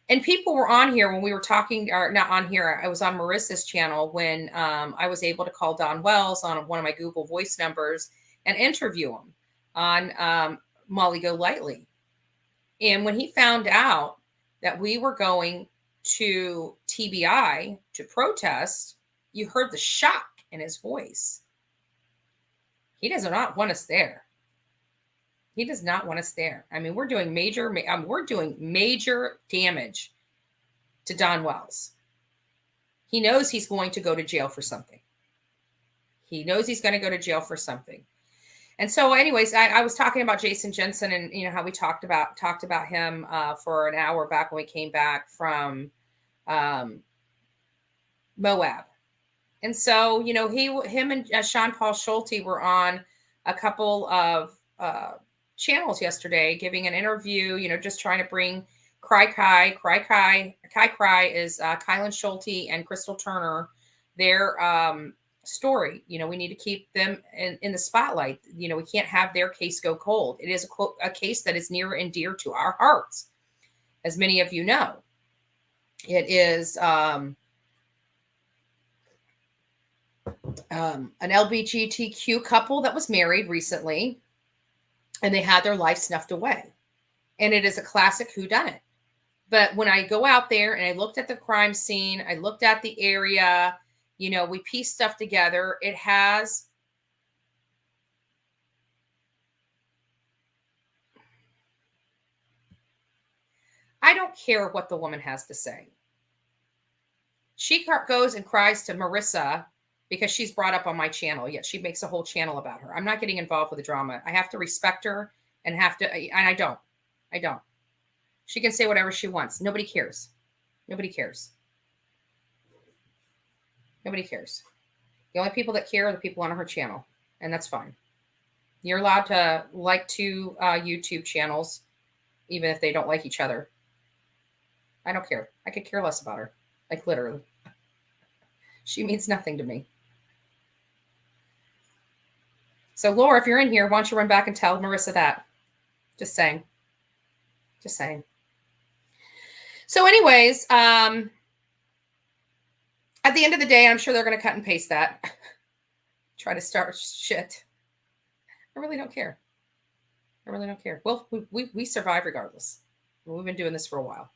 and people were on here when we were talking, or not on here. I was on Marissa's channel when I was able to call Don Wells on one of my Google Voice numbers and interview him on Molly Go Lightly. And when he found out that we were going to TBI to protest, you heard the shock in his voice. He does not want us there. He does not want us there. I mean, we're doing major damage to Don Wells. He knows he's going to go to jail for something. And so, anyways, I was talking about Jason Jensen, and how we talked about him for an hour back when we came back from Moab. And so, him and Sean Paul Schulte were on a couple of channels yesterday, giving an interview, just trying to bring KyCry. KyCry is Kylan Schulte and Crystal Turner, their story. We need to keep them in the spotlight. We can't have their case go cold. It is a case that is near and dear to our hearts, as many of you know. It is an LGBTQ couple that was married recently, and they had their life snuffed away. And it is a classic whodunit. But when I go out there and I looked at the crime scene, I looked at the area, we pieced stuff together. It has I don't care what the woman has to say. She goes and cries to Marissa because she's brought up on my channel, yet she makes a whole channel about her. I'm not getting involved with the drama. I have to respect her and I don't. She can say whatever she wants. Nobody cares. Nobody cares. Nobody cares. The only people that care are the people on her channel, and that's fine. You're allowed to like two YouTube channels, even if they don't like each other. I don't care. I could care less about her. Like, literally. She means nothing to me. So, Laura, if you're in here, why don't you run back and tell Marissa that? Just saying. Just saying. So anyways, at the end of the day, I'm sure they're going to cut and paste that. Try to start shit. I really don't care. I really don't care. Well, we survive regardless. We've been doing this for a while.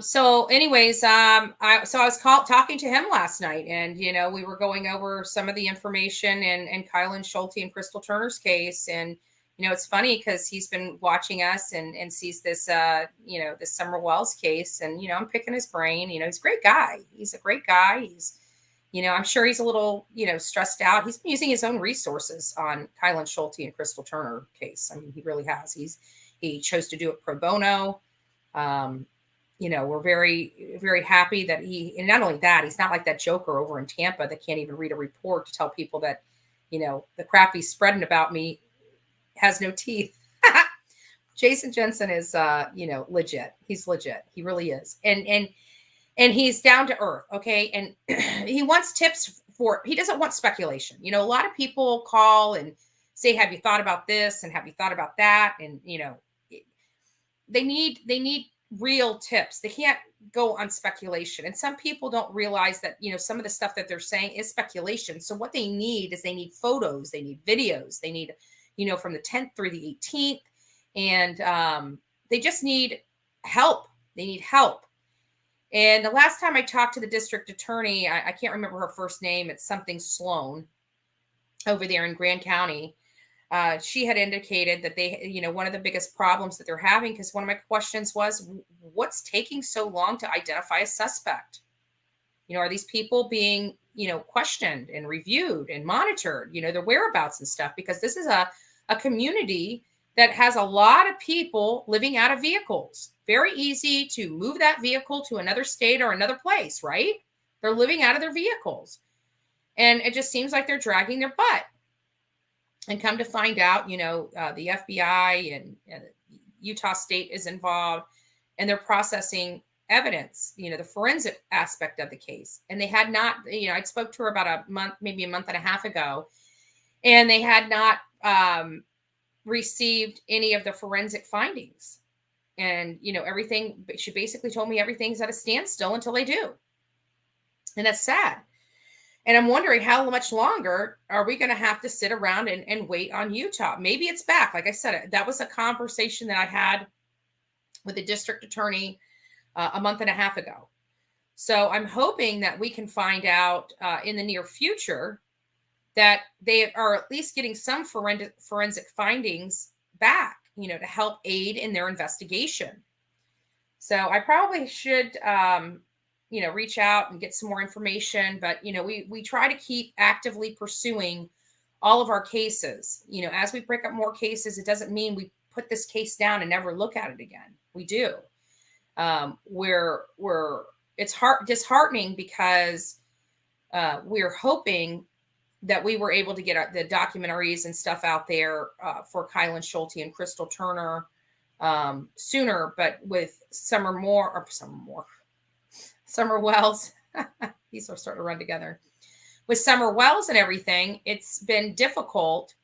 So anyways, I was talking to him last night, and we were going over some of the information and Kylan Schulte and Crystal Turner's case, and it's funny because he's been watching us and sees this this Summer Wells case, and I'm picking his brain. He's a great guy. He's a great guy. He's I'm sure he's a little stressed out. He's been using his own resources on Kylan Schulte and Crystal Turner case. I mean, he really has. He chose to do it pro bono. We're very, very happy that and not only that, he's not like that joker over in Tampa that can't even read a report to tell people that, the crap he's spreading about me has no teeth. Jason Jensen is, legit. He's legit. He really is. And he's down to earth. Okay. And he wants tips he doesn't want speculation. A lot of people call and say, have you thought about this? And have you thought about that? And, they need real tips. They can't go on speculation. And some people don't realize that, some of the stuff that they're saying is speculation. So what they need is they need photos, they need videos, they need, from the 10th through the 18th. And they just need help. They need help. And the last time I talked to the district attorney, I can't remember her first name. It's something Sloan over there in Grand County. She had indicated that they, one of the biggest problems that they're having, because one of my questions was, what's taking so long to identify a suspect? Are these people being, questioned and reviewed and monitored, their whereabouts and stuff? Because this is a community that has a lot of people living out of vehicles. Very easy to move that vehicle to another state or another place, right? They're living out of their vehicles. And it just seems like they're dragging their butt. And come to find out, the FBI and Utah State is involved, and they're processing evidence, the forensic aspect of the case. And they had not, I spoke to her about maybe a month and a half ago, and they had not received any of the forensic findings. And, everything, she basically told me everything's at a standstill until they do. And that's sad. And I'm wondering how much longer are we going to have to sit around and wait on Utah? Maybe it's back. Like I said, that was a conversation that I had with the district attorney a month and a half ago. So I'm hoping that we can find out in the near future that they are at least getting some forensic findings back, to help aid in their investigation. So I probably should reach out and get some more information. But, we try to keep actively pursuing all of our cases. As we break up more cases, it doesn't mean we put this case down and never look at it again. We do. It's disheartening because we're hoping that we were able to get the documentaries and stuff out there for Kylan Schulte and Crystal Turner sooner, but with Summer Wells, these are starting to run together. With Summer Wells and everything, it's been difficult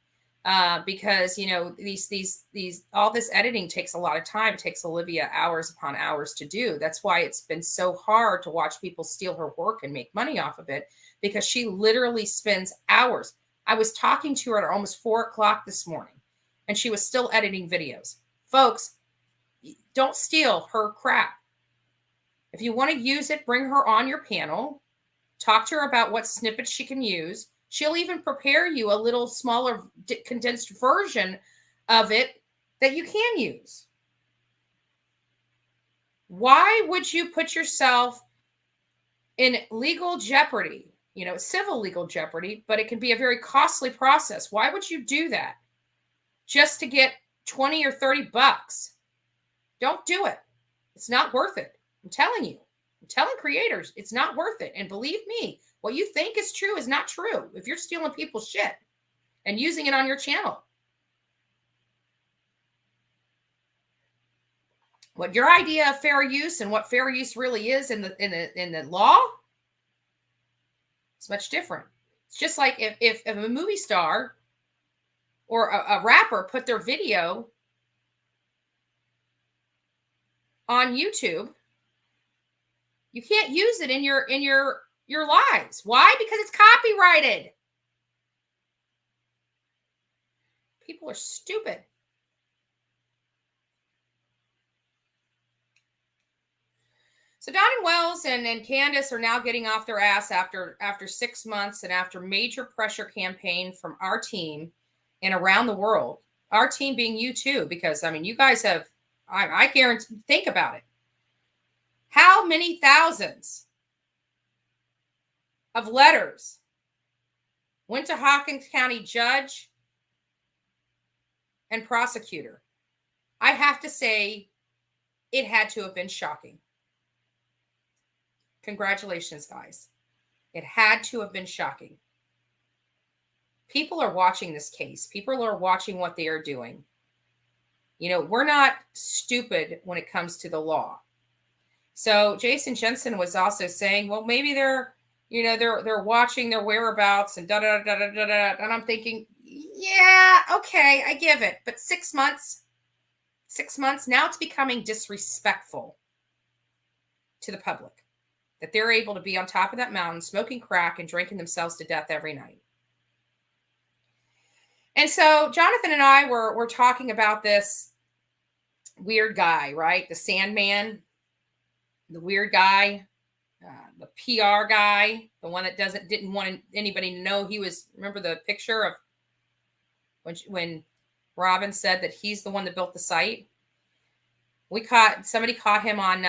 because these all this editing takes a lot of time. It takes Olivia hours upon hours to do. That's why it's been so hard to watch people steal her work and make money off of it, because she literally spends hours. I was talking to her at almost 4:00 this morning, and she was still editing videos. Folks, don't steal her crap. If you want to use it, bring her on your panel. Talk to her about what snippets she can use. She'll even prepare you a little smaller condensed version of it that you can use. Why would you put yourself in legal jeopardy, civil legal jeopardy, but it can be a very costly process. Why would you do that just to get 20 or 30 bucks? Don't do it. It's not worth it. I'm telling you. I'm telling creators, it's not worth it. And believe me, what you think is true is not true if you're stealing people's shit and using it on your channel. What your idea of fair use and what fair use really is in the law is much different. It's just like if a movie star or a rapper put their video on YouTube, you can't use it in your lives. Why? Because it's copyrighted. People are stupid. So Don and Wells and Candace are now getting off their ass after 6 months and after major pressure campaign from our team and around the world. Our team being you too, because I mean, you guys have, I guarantee, think about it. How many thousands of letters went to Hawkins County judge and prosecutor? I have to say, it had to have been shocking. Congratulations, guys. It had to have been shocking. People are watching this case. People are watching what they are doing. We're not stupid when it comes to the law. So Jason Jensen was also saying, well, maybe they're watching their whereabouts and da da da da da da. And I'm thinking, yeah, okay, I give it. But 6 months, now it's becoming disrespectful to the public that they're able to be on top of that mountain, smoking crack and drinking themselves to death every night. And so Jonathan and I were talking about this weird guy, right? The Sandman, the weird guy, the PR guy, the one that didn't want anybody to know he was. Remember the picture of when Robin said that he's the one that built the site? Somebody caught him on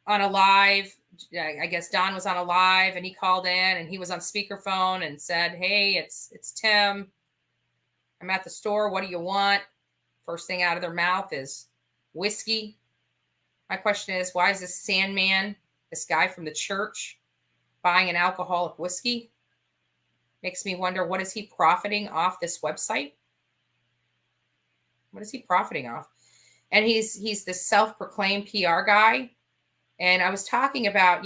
a live. I guess Don was on a live and he called in and he was on speakerphone and said, "Hey, it's Tim. I'm at the store. What do you want?" First thing out of their mouth is whiskey. My question is, why is this Sandman, this guy from the church, buying an alcoholic whiskey? Makes me wonder, what is he profiting off this website? What is he profiting off? And he's this self-proclaimed PR guy. And I was talking about,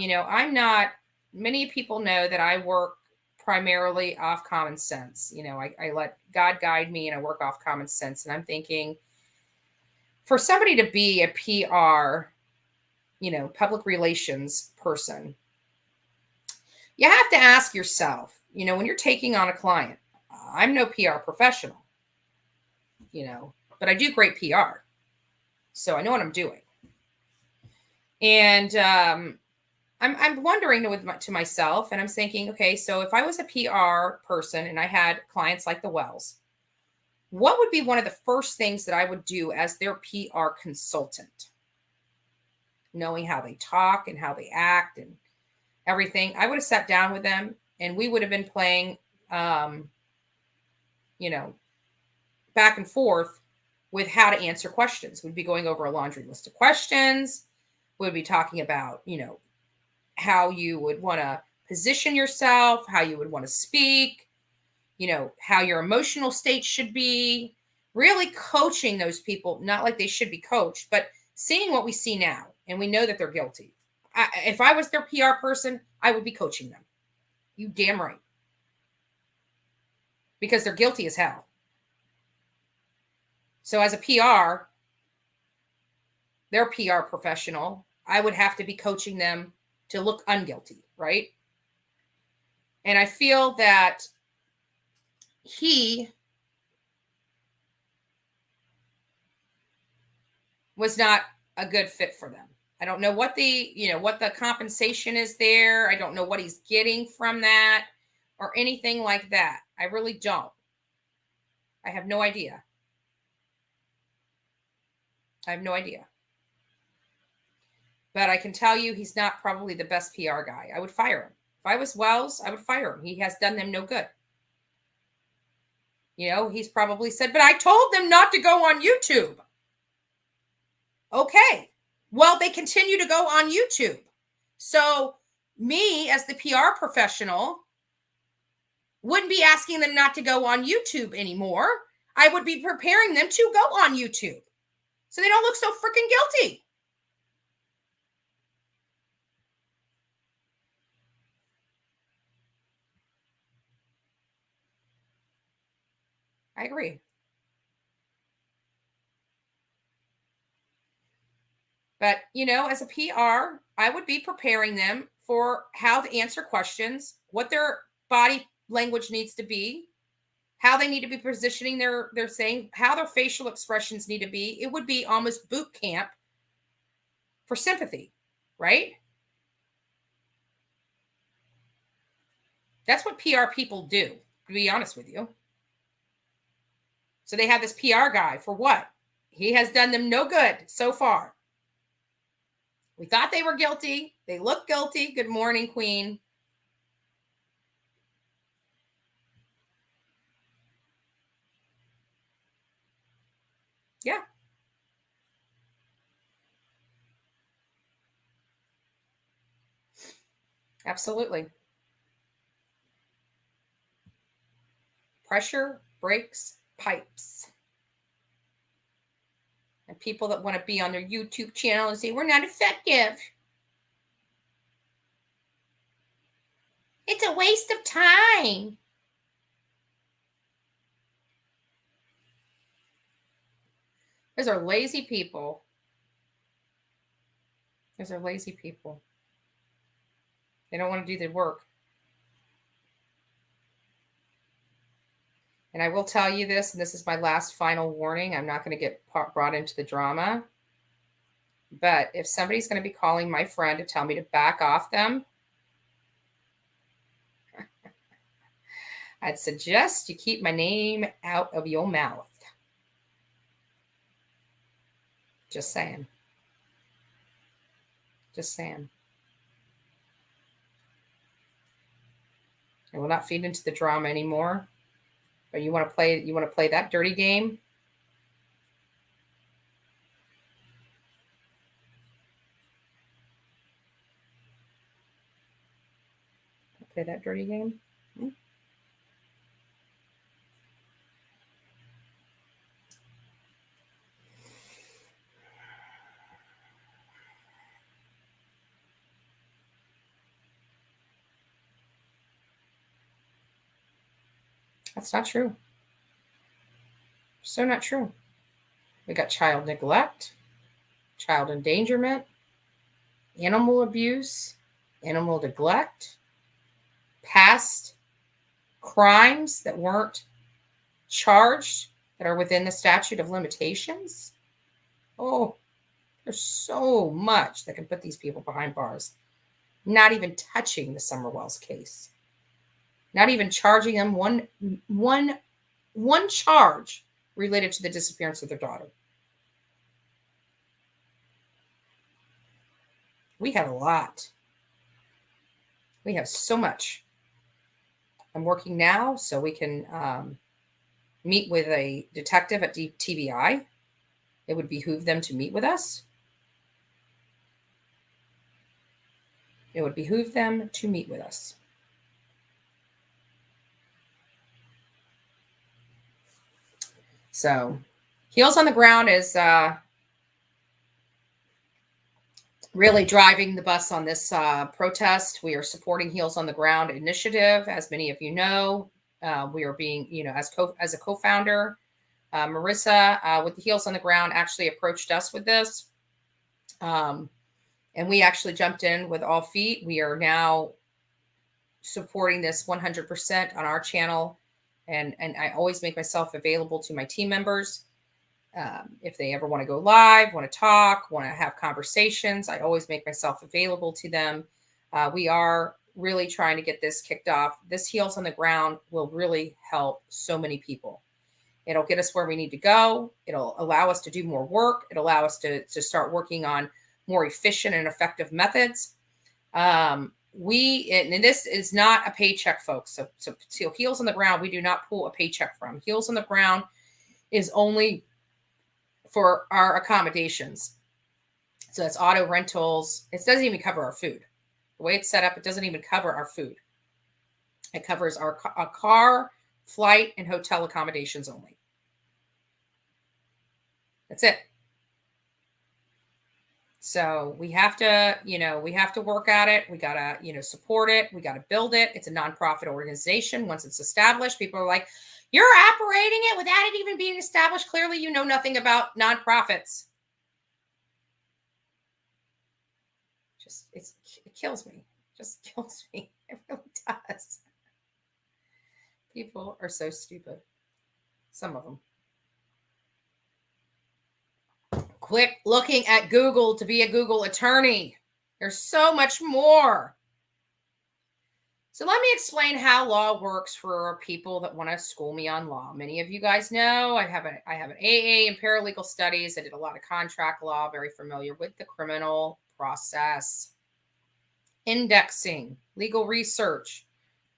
many people know that I work primarily off common sense. I let God guide me and I work off common sense. And I'm thinking, for somebody to be a PR, public relations person, you have to ask yourself, when you're taking on a client, I'm no PR professional, but I do great PR. So I know what I'm doing. And I'm wondering to myself, and I'm thinking, okay, so if I was a PR person and I had clients like the Wells, what would be one of the first things that I would do as their PR consultant? Knowing how they talk and how they act and everything, I would have sat down with them and we would have been playing, back and forth with how to answer questions. We'd be going over a laundry list of questions. We'd be talking about, how you would want to position yourself, how you would want to speak, how your emotional state should be, really coaching those people, not like they should be coached, but seeing what we see now. And we know that they're guilty. If I was their PR person, I would be coaching them. You damn right. Because they're guilty as hell. So as a PR, their PR professional, I would have to be coaching them to look unguilty, right? And I feel that he was not a good fit for them. I don't know what the compensation is there. I don't know what he's getting from that or anything like that. I really don't. I have no idea. But I can tell you he's not probably the best PR guy. I would fire him. If I was Wells, I would fire him. He has done them no good. You know, he's probably said, but I told them not to go on YouTube. Okay. Well, they continue to go on YouTube. So me as the PR professional wouldn't be asking them not to go on YouTube anymore. I would be preparing them to go on YouTube so they don't look so freaking guilty. I agree. But, you know, as a PR, I would be preparing them for how to answer questions, what their body language needs to be, how they need to be positioning their saying, how their facial expressions need to be. It would be almost boot camp for sympathy, right? That's what PR people do, to be honest with you. So they have this PR guy for what? He has done them no good so far. We thought they were guilty. They look guilty. Good morning, Queen. Yeah. Absolutely. Pressure breaks pipes. And people that want to be on their YouTube channel and say, we're not effective. It's a waste of time. Those are lazy people. Those are lazy people. They don't want to do the work. And I will tell you this, and this is my last final warning. I'm not going to get brought into the drama. But if somebody's going to be calling my friend to tell me to back off them, I'd suggest you keep my name out of your mouth. Just saying. Just saying. I will not feed into the drama anymore. But you want to play that dirty game? Play that dirty game? That's not true. So not true. We got child neglect, child endangerment, animal abuse, animal neglect, past crimes that weren't charged that are within the statute of limitations. Oh, there's so much that can put these people behind bars. Not even touching the Summer Wells case. Not even charging them one charge related to the disappearance of their daughter. We have a lot. We have so much. I'm working now so we can meet with a detective at TBI. It would behoove them to meet with us. It would behoove them to meet with us. So, Heels on the Ground is really driving the bus on this protest. We are supporting Heels on the Ground initiative, as many of you know. We are being, as a co-founder, Marissa with the Heels on the Ground actually approached us with this. And we actually jumped in with all feet. We are now supporting this 100% on our channel. And I always make myself available to my team members. If they ever want to go live, want to talk, want to have conversations, I always make myself available to them. We are really trying to get this kicked off. This Heels on the Ground will really help so many people. It'll get us where we need to go. It'll allow us to do more work. It'll allow us to start working on more efficient and effective methods. And this is not a paycheck, folks. So Heels on the Ground, we do not pull a paycheck from. Heels on the Ground is only for our accommodations. So that's auto rentals. It doesn't even cover our food. The way it's set up, it doesn't even cover our food. It covers our car, flight, and hotel accommodations only. That's it. So we have to, we have to work at it. We got to, support it. We got to build it. It's a nonprofit organization. Once it's established, people are like, you're operating it without it even being established. Clearly, you know nothing about nonprofits. It kills me. Just kills me. It really does. People are so stupid. Some of them. Quit looking at Google to be a Google attorney. There's so much more. So let me explain how law works for people that want to school me on law. Many of you guys know I have an AA in paralegal studies. I did a lot of contract law, very familiar with the criminal process. Indexing, legal research.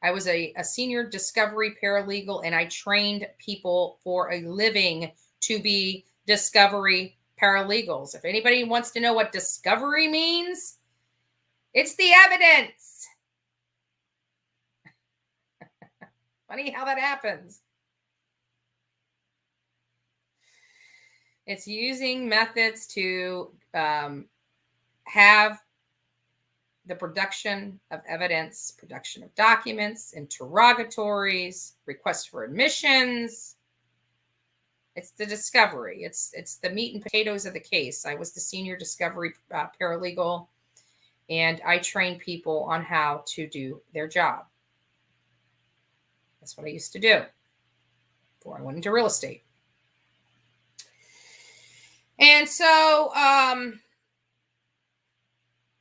I was a senior discovery paralegal, and I trained people for a living to be discovery paralegals. If anybody wants to know what discovery means, it's the evidence. Funny how that happens. It's using methods to have the production of evidence, production of documents, interrogatories, requests for admissions. It's the discovery. It's the meat and potatoes of the case. I was the senior discovery paralegal, and I trained people on how to do their job. That's what I used to do before I went into real estate. And so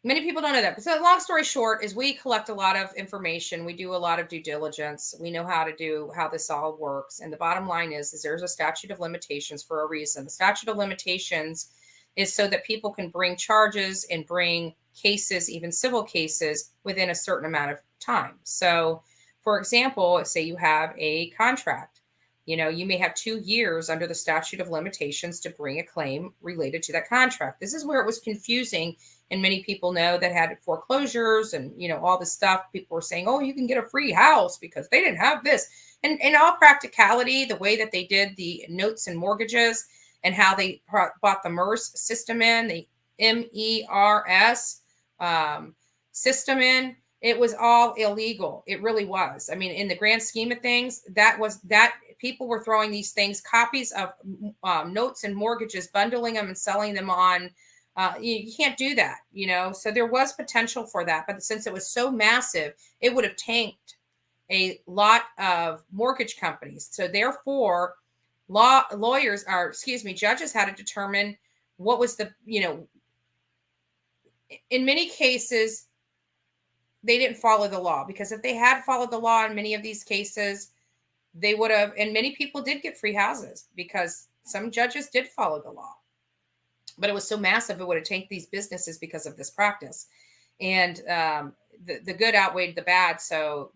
many people don't know that. So long story short is we collect a lot of information. We do a lot of due diligence. We know how this all works. And the bottom line is there's a statute of limitations for a reason. The statute of limitations is so that people can bring charges and bring cases, even civil cases, within a certain amount of time. So, for example, say you have a contract. You may have 2 years under the statute of limitations to bring a claim related to that contract. This is where it was confusing. And many people know that had foreclosures and, all this stuff. People were saying, oh, you can get a free house because they didn't have this. And in all practicality, the way that they did the notes and mortgages and how they bought the MERS system in, the MERS system in, it was all illegal. It really was. I mean, in the grand scheme of things, that people were throwing these things, copies of notes and mortgages, bundling them and selling them on. You can't do that, So there was potential for that. But since it was so massive, it would have tanked a lot of mortgage companies. So therefore, judges had to determine what was in many cases, they didn't follow the law, because if they had followed the law in many of these cases, they would have, and many people did get free houses because some judges did follow the law. But it was so massive, it would have tanked these businesses because of this practice. And the good outweighed the bad. So,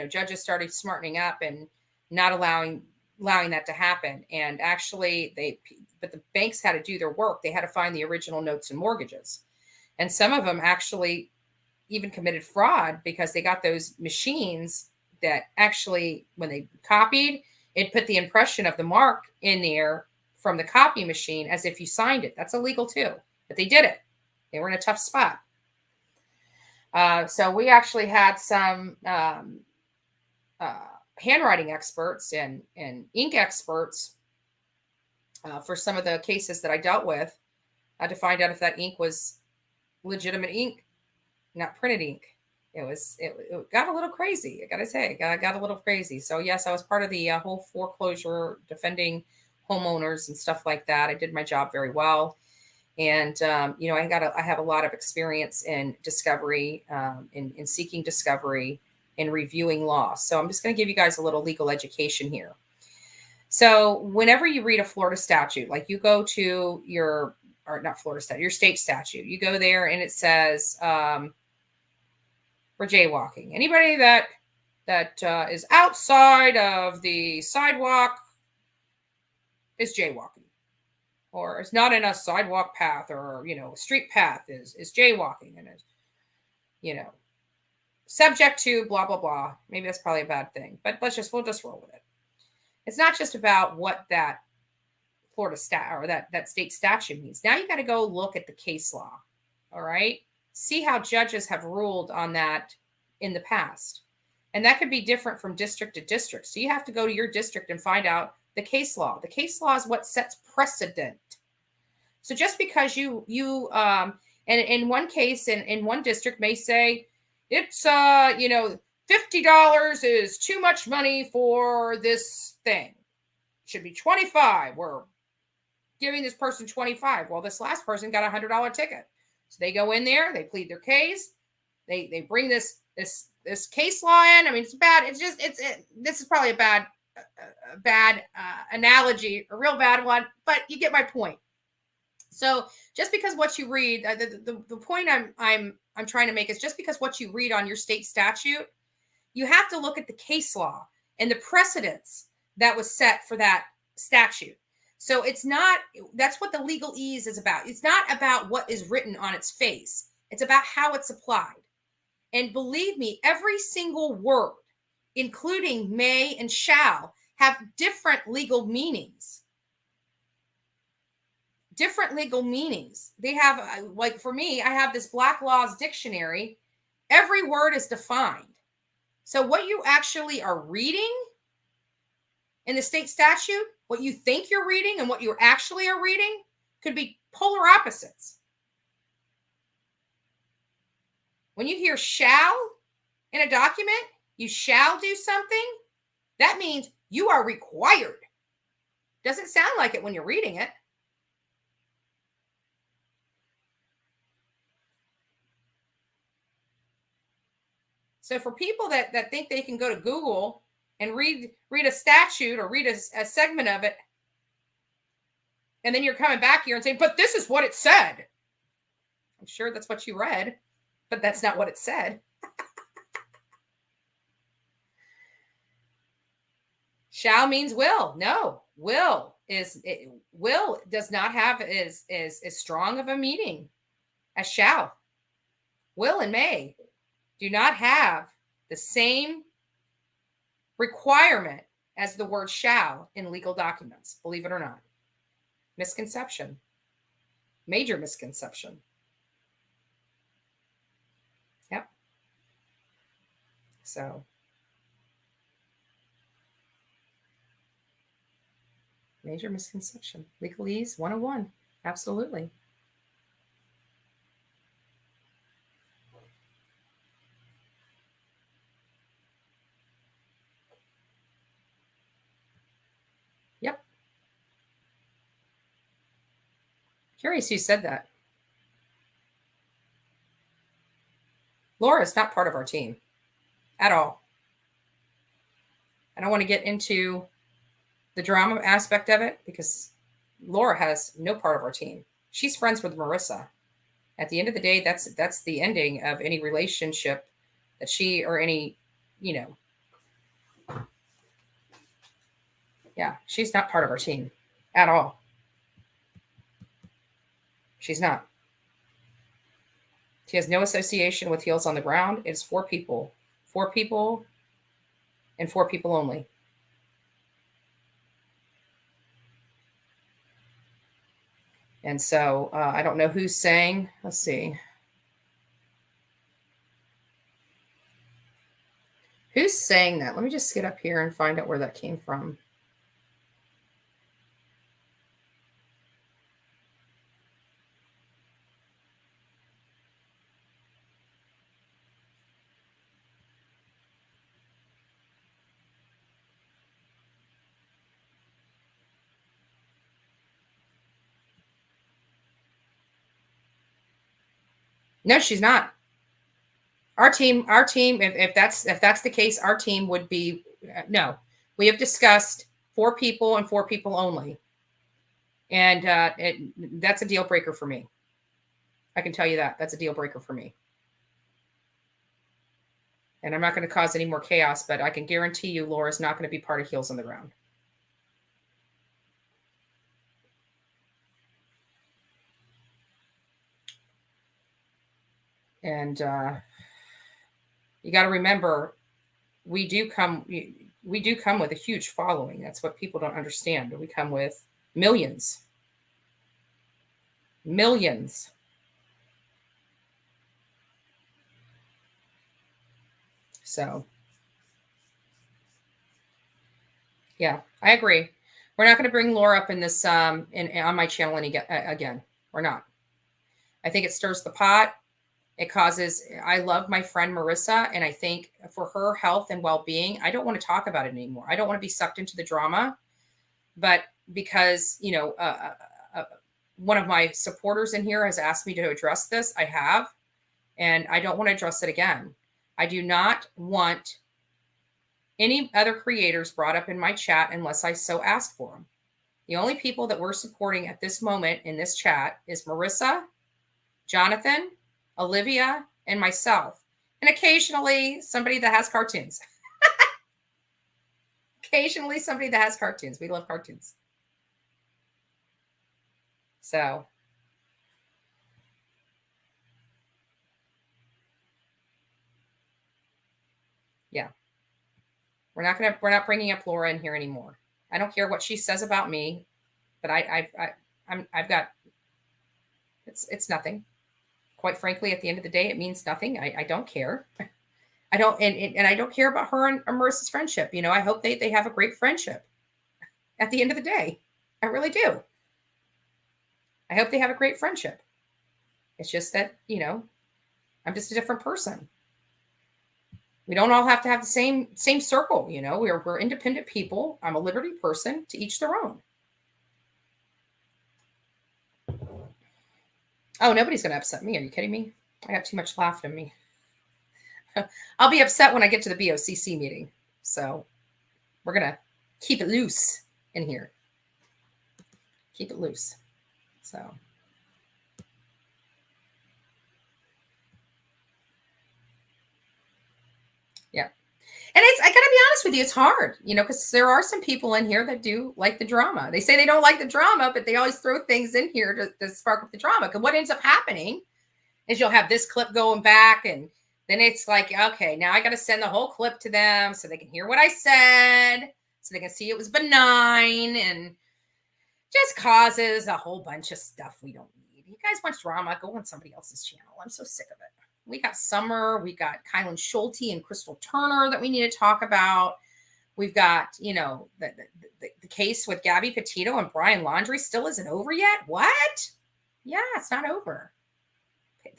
judges started smartening up and not allowing that to happen. And actually, but the banks had to do their work. They had to find the original notes and mortgages. And some of them actually even committed fraud because they got those machines that actually, when they copied, it put the impression of the mark in there from the copy machine as if you signed it. That's illegal too, but they did it. They were in a tough spot. So we actually had some handwriting experts and ink experts for some of the cases that I dealt with to find out if that ink was legitimate ink, not printed ink. It got a little crazy. I got to say, it got a little crazy. So yes, I was part of the whole foreclosure, defending homeowners and stuff like that. I did my job very well. And, I have a lot of experience in discovery, in seeking discovery and reviewing law. So I'm just going to give you guys a little legal education here. So whenever you read a Florida statute, like you go to your or not Florida statute, your state statute. You go there and it says for jaywalking, anybody that is outside of the sidewalk is jaywalking, or it's not in a sidewalk path, or street path is jaywalking, and is subject to blah blah blah. Maybe that's probably a bad thing, but we'll just roll with it. It's not just about what that Florida or that state statute means. Now you got to go look at the case law. All right, see how judges have ruled on that in the past. And that could be different from district to district. So you have to go to your district and find out the case law. The case law is what sets precedent. So just because you and in one case in one district may say it's $50 is too much money for this thing. It should be $25. We're giving this person $25. Well, this last person got a $100 ticket. So they go in there, they plead their case, they bring this case law in. I mean, it's bad. This is probably a bad analogy, a real bad one, but you get my point. So just because what you read, the point I'm trying to make is just because what you read on your state statute, you have to look at the case law and the precedents that was set for that statute. So that's what the legalese is about. It's not about what is written on its face. It's about how it's applied. And believe me, every single word, including may and shall, have different legal meanings. Different legal meanings. They have, like for me, I have this Black Laws dictionary. Every word is defined. So what you actually are reading in the state statute, what you think you're reading and what you actually are reading could be polar opposites. When you hear shall in a document, you shall do something, that means you are required. Doesn't sound like it when you're reading it. So for people that think they can go to Google and read a statute or read a segment of it, and then you're coming back here and saying, but this is what it said. I'm sure that's what you read, but that's not what it said. Shall means will. No, will does not have as strong of a meaning as shall. Will and may do not have the same requirement as the word shall in legal documents, believe it or not. Misconception. Major misconception. Yep. So major misconception. Legalese 101. Absolutely. Yep. Curious who said that. Laura is not part of our team at all. I don't want to get into the drama aspect of it because Laura has no part of our team. She's friends with Marissa. At the end of the day, that's the ending of any relationship that she or any, yeah, she's not part of our team at all. She's not. She has no association with Heels on the Ground. It's 4 people. 4 people and 4 people only. And so I don't know who's saying, let's see. Who's saying that? Let me just get up here and find out where that came from. No, she's not. Our team, if that's the case, our team would be no. We have discussed 4 people and 4 people only. And that's a deal breaker for me. I can tell you that. That's a deal breaker for me. And I'm not going to cause any more chaos, but I can guarantee you Laura's not going to be part of Heels on the Ground. And you got to remember, we do come with a huge following. That's what people don't understand. We come with millions. So, yeah, I agree. We're not going to bring Laura up in this on my channel again. We're not. I think it stirs the pot. It causes. I love my friend Marissa, and I think for her health and well-being, I don't want to talk about it anymore. I don't want to be sucked into the drama. But because one of my supporters in here has asked me to address this, I have, and I don't want to address it again. I do not want any other creators brought up in my chat unless I so ask for them. The only people that we're supporting at this moment in this chat is Marissa, Jonathan, Olivia, and myself. And occasionally somebody that has cartoons. Occasionally somebody that has cartoons. We love cartoons. So, yeah. We're not bringing up Laura in here anymore. I don't care what she says about me, but I've got, it's nothing. Quite frankly, at the end of the day, it means nothing. I don't care. I don't, and I don't care about her and Marissa's friendship. You know, I hope they have a great friendship at the end of the day. I really do. I hope they have a great friendship. It's just that, you know, I'm just a different person. We don't all have to have the same circle, you know. We're independent people. I'm a liberty person, to each their own. Oh, nobody's going to upset me. Are you kidding me? I got too much laugh in me. I'll be upset when I get to the BOCC meeting. So we're going to keep it loose in here. Keep it loose. So. Yeah. And I got to be honest with you, it's hard, you know, because there are some people in here that do like the drama. They say they don't like the drama, but they always throw things in here to spark up the drama. Because what ends up happening is you'll have this clip going back, and then it's like, okay, now I got to send the whole clip to them so they can hear what I said, so they can see it was benign, and just causes a whole bunch of stuff we don't need. You guys want drama? Go on somebody else's channel. I'm so sick of it. We got Summer, we got Kylan Schulte and Crystal Turner that we need to talk about. We've got, you know, the case with Gabby Petito and Brian Laundrie still isn't over yet. What? Yeah, it's not over.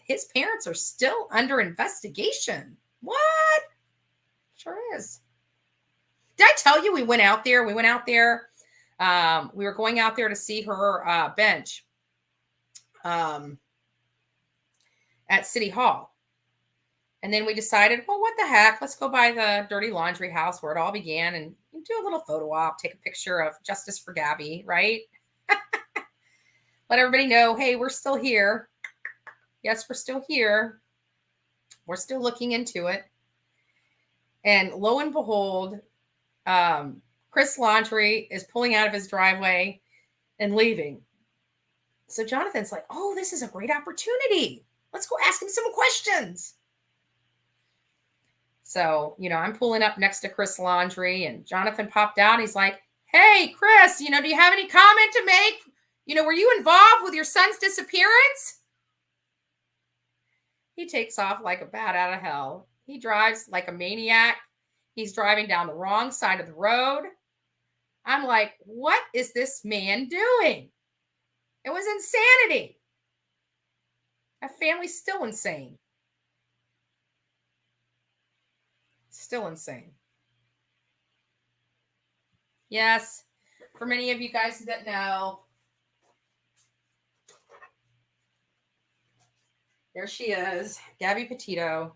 His parents are still under investigation. What? Sure is. Did I tell you we went out there? We went out there. We were going out there to see her bench at City Hall. And then we decided, well, what the heck? Let's go by the dirty laundry house where it all began and do a little photo op, take a picture of Justice for Gabby, right? Let everybody know, hey, we're still here. Yes, we're still here. We're still looking into it. And lo and behold, Chris Laundrie is pulling out of his driveway and leaving. So Jonathan's like, oh, this is a great opportunity. Let's go ask him some questions. So, you know, I'm pulling up next to Chris Laundrie, and Jonathan popped out. He's like, hey, Chris, you know, do you have any comment to make? You know, were you involved with your son's disappearance? He takes off like a bat out of hell. He drives like a maniac. He's driving down the wrong side of the road. I'm like, what is this man doing? It was insanity. That family's still insane. Still insane. Yes, for many of you guys that know, there she is, Gabby Petito.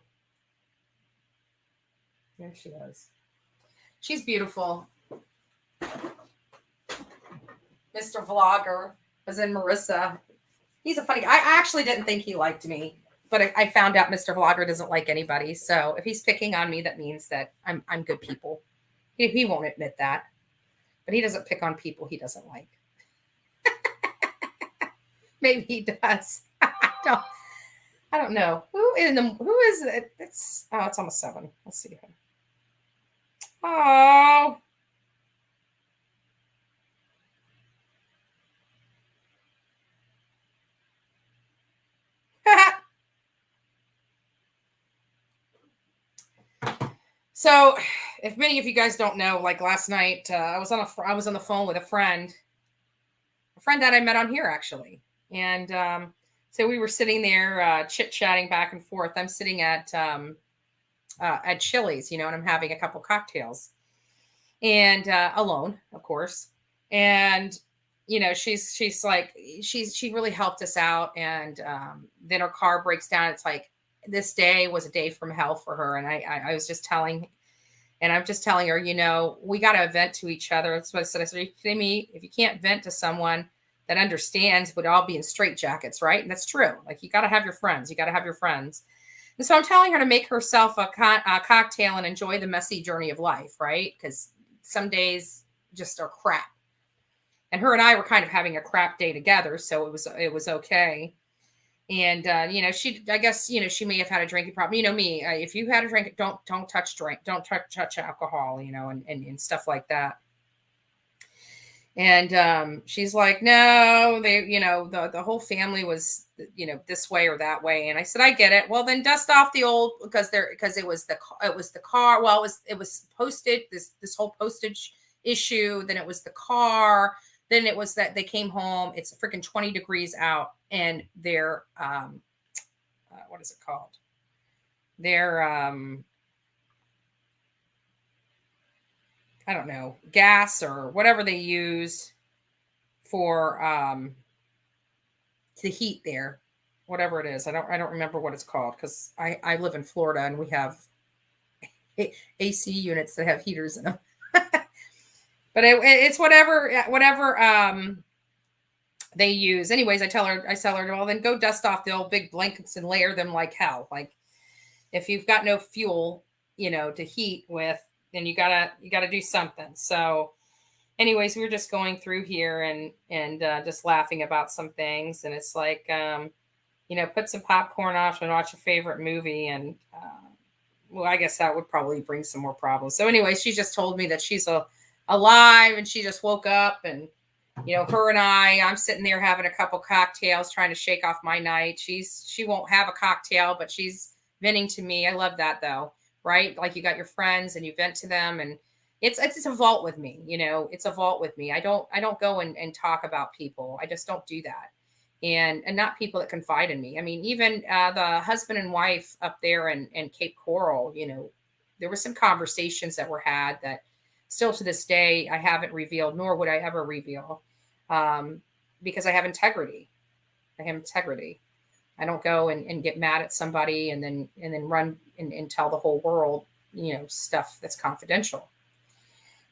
There she is. She's beautiful. Mr. Vlogger. was in Marissa. He's a funny guy. I actually didn't think he liked me, but I found out Mr. Vlogger doesn't like anybody. So if he's picking on me, that means that I'm good people. He won't admit that, but he doesn't pick on people he doesn't like. Maybe he does. I don't know. Who is it? It's almost 7. Let's see. Oh. So, if many of you guys don't know, like last night, I was on the phone with a friend that I met on here actually, and so we were sitting there chit chatting back and forth. I'm sitting at Chili's, and I'm having a couple cocktails, and alone, of course, and she's like she really helped us out, and then her car breaks down. It's like this day was a day from hell for her, and I was just telling. And I'm just telling her, we got to vent to each other. That's what I said. I said, are you kidding me? If you can't vent to someone that understands, we'd all be in straitjackets, right? And that's true. Like, you got to have your friends. You got to have your friends. And so I'm telling her to make herself a cocktail and enjoy the messy journey of life, right? Because some days just are crap. And her and I were kind of having a crap day together, so it was okay. And I guess she may have had a drinking problem. Me, if you had a drink, don't touch touch alcohol, and stuff like that. And she's like, no, they, the whole family was, this way or that way. And I said, I get it. Well, then dust off the old, because it was the car. Well, it was posted, this whole postage issue. Then it was the car. Then it was that they came home. It's freaking 20 degrees out, and they're what is it called? They're I don't know, gas or whatever they use for the heat there, whatever it is. I don't remember what it's called, because I live in Florida and we have AC units that have heaters in them. But it's whatever they use. Anyways, I tell her, well, then go dust off the old big blankets and layer them like hell. Like, if you've got no fuel, to heat with, then you gotta do something. So anyways, we were just going through here and just laughing about some things. And it's like, put some popcorn off and watch a favorite movie. And well, I guess that would probably bring some more problems. So anyway, she just told me that she's alive, and she just woke up, and her and I'm sitting there having a couple cocktails, trying to shake off my night. She won't have a cocktail, but she's venting to me. I love that though, right? Like, you got your friends and you vent to them, and it's a vault with me. It's a vault with me. I don't go and talk about people. I just don't do that. And not people that confide in me. I mean, even the husband and wife up there in Cape Coral, there were some conversations that were had that still to this day I haven't revealed, nor would I ever reveal, because I have integrity. I have integrity. I don't go and get mad at somebody and then run and tell the whole world, stuff that's confidential.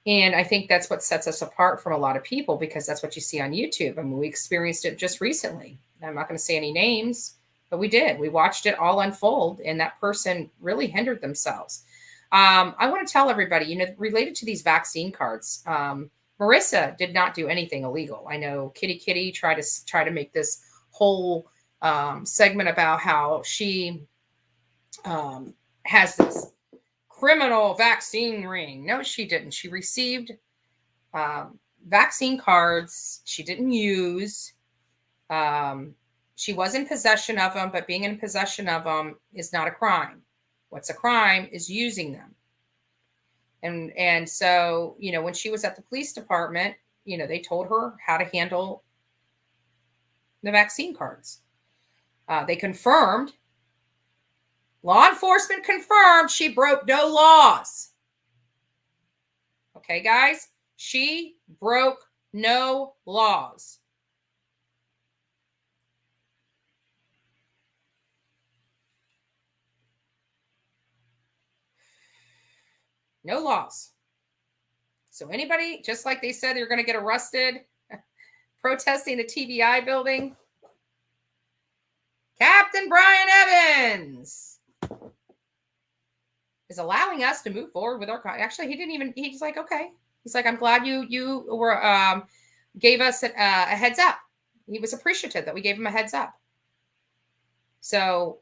And I think that's what sets us apart from a lot of people, because that's what you see on YouTube. I mean, we experienced it just recently. I'm not going to say any names, but we did. We watched it all unfold, and that person really hindered themselves. I want to tell everybody, related to these vaccine cards, Marissa did not do anything illegal. I know Kitty tried to make this whole segment about how she has this criminal vaccine ring. No, she didn't. She received vaccine cards she didn't use. She was in possession of them, but being in possession of them is not a crime. What's a crime is using them. And so, when she was at the police department, they told her how to handle the vaccine cards. They confirmed, law enforcement confirmed, she broke no laws. Okay, guys, she broke no laws. No laws. So anybody, just like they said, they're going to get arrested protesting the TBI building. Captain Brian Evans is allowing us to move forward with our. Actually, he didn't even. He's like, okay. He's like, I'm glad you were gave us a heads up. He was appreciative that we gave him a heads up. So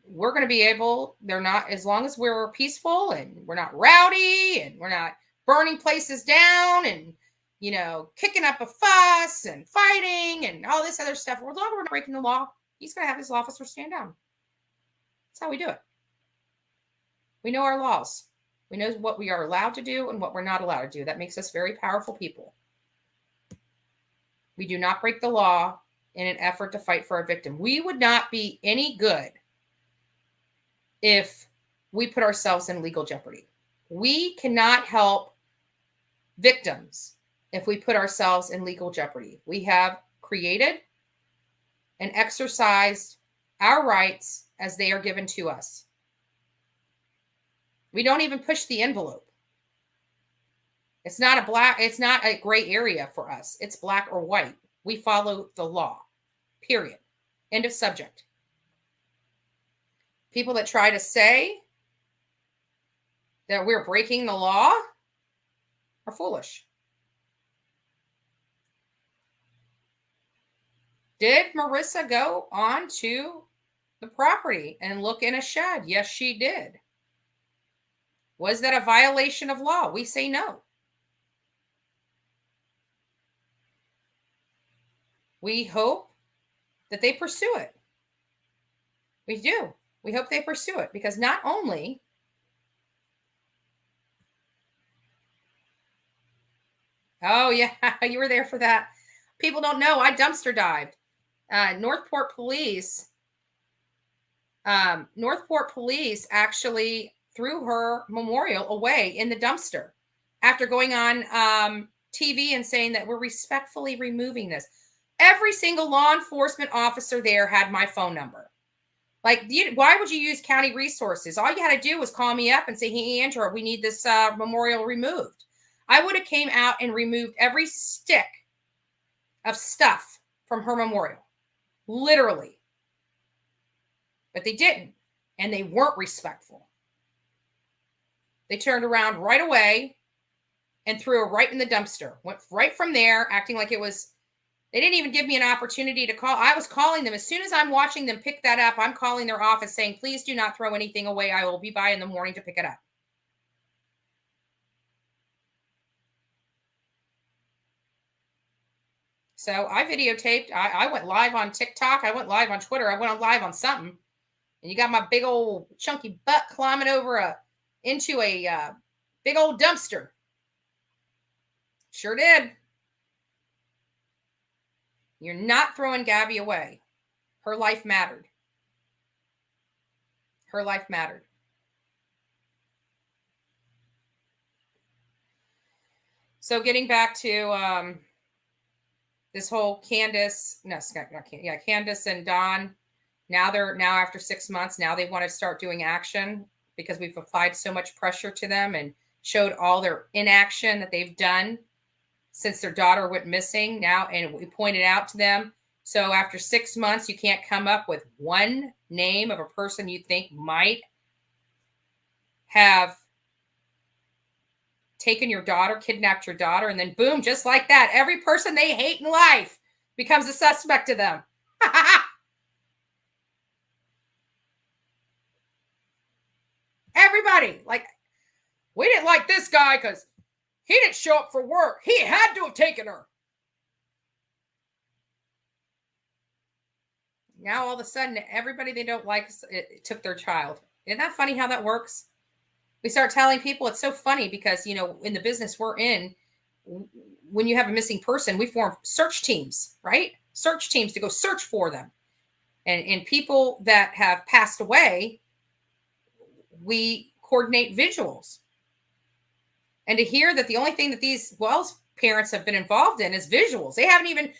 we're going to be able. They're not, as long as we're peaceful and we're not rowdy and we're not burning places down and, you know, kicking up a fuss and fighting and all this other stuff. As long as we're not breaking the law, he's going to have his officer stand down. That's how we do it. We know our laws. We know what we are allowed to do and what we're not allowed to do. That makes us very powerful people. We do not break the law in an effort to fight for our victim. We would not be any good if we put ourselves in legal jeopardy. We cannot help victims if we put ourselves in legal jeopardy. We have created and exercised our rights as they are given to us. We don't even push the envelope. It's not a gray area for us. It's black or white. We follow the law. Period. End of subject. People that try to say that we're breaking the law are foolish. Did Marissa go on to the property and look in a shed? Yes, she did. Was that a violation of law? We say no. We hope that they pursue it. We do. We hope they pursue it because not only oh, yeah, you were there for that. People don't know. I dumpster dived. Northport Police actually threw her memorial away in the dumpster after going on TV and saying that we're respectfully removing this. Every single law enforcement officer there had my phone number. Like, why would you use county resources? All you had to do was call me up and say, hey, Andrew, we need this memorial removed. I would have came out and removed every stick of stuff from her memorial. Literally. But they didn't. And they weren't respectful. They turned around right away and threw her right in the dumpster. Went right from there, acting like it was... They didn't even give me an opportunity to call. I was calling them. As soon as I'm watching them pick that up, I'm calling their office saying, please do not throw anything away. I will be by in the morning to pick it up. So I videotaped. I went live on TikTok. I went live on Twitter. I went on live on something. And you got my big old chunky butt climbing over into a big old dumpster. Sure did. You're not throwing Gabby away. Her life mattered. Her life mattered. So getting back to this whole Candace and Don. Now after 6 months, now they want to start doing action because we've applied so much pressure to them and showed all their inaction that they've done since their daughter went missing now. And we pointed out to them. So after 6 months, you can't come up with one name of a person you think might have taken your daughter, kidnapped your daughter, and then boom, just like that, every person they hate in life becomes a suspect to them. Everybody, like, we didn't like this guy because he didn't show up for work. He had to have taken her. Now all of a sudden, everybody they don't like took their child. Isn't that funny how that works? We start telling people it's so funny because, you know, in the business we're in, when you have a missing person, we form search teams, right? Search teams to go search for them. And people that have passed away, we coordinate visuals. And to hear that the only thing that these Wells parents have been involved in is visuals. They haven't even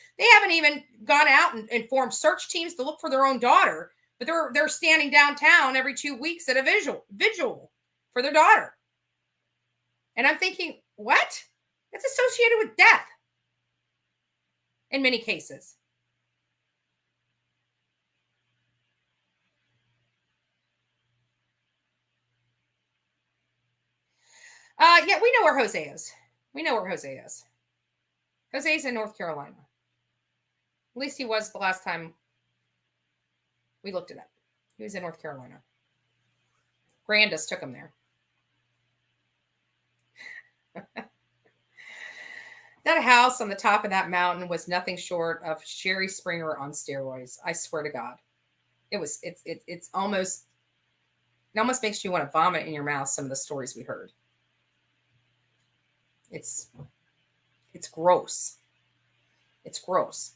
gone out and formed search teams to look for their own daughter, but they're standing downtown every 2 weeks at a visual for their daughter. And I'm thinking, what? That's associated with death. in many cases. Yeah, we know where Jose is. We know where Jose is. Jose's in North Carolina. At least he was the last time we looked it up. He was in North Carolina. Grandis took him there. That house on the top of that mountain was nothing short of Jerry Springer on steroids. I swear to God. It's almost, it almost makes you want to vomit in your mouth, some of the stories we heard. It's gross. It's gross.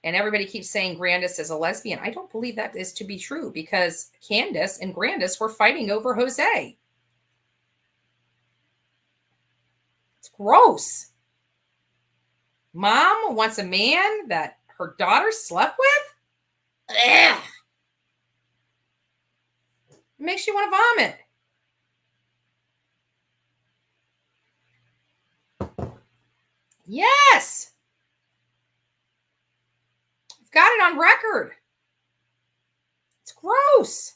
And everybody keeps saying Grandis is a lesbian. I don't believe that is to be true, because Candace and Grandis were fighting over Jose. It's gross. Mom wants a man that her daughter slept with? Ugh. It makes you want to vomit. Yes. I've got it on record. It's gross.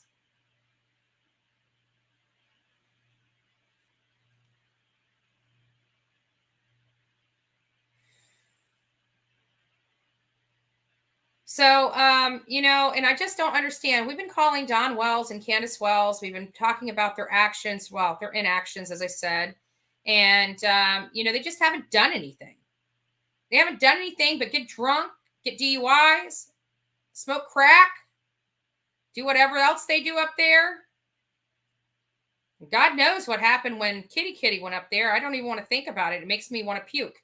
So, and I just don't understand. We've been calling Don Wells and Candace Wells. We've been talking about their actions. Well, their inactions, as I said. And, they just haven't done anything. They haven't done anything but get drunk, get DUIs, smoke crack, do whatever else they do up there. God knows what happened when Kitty went up there. I don't even want to think about it. It makes me want to puke.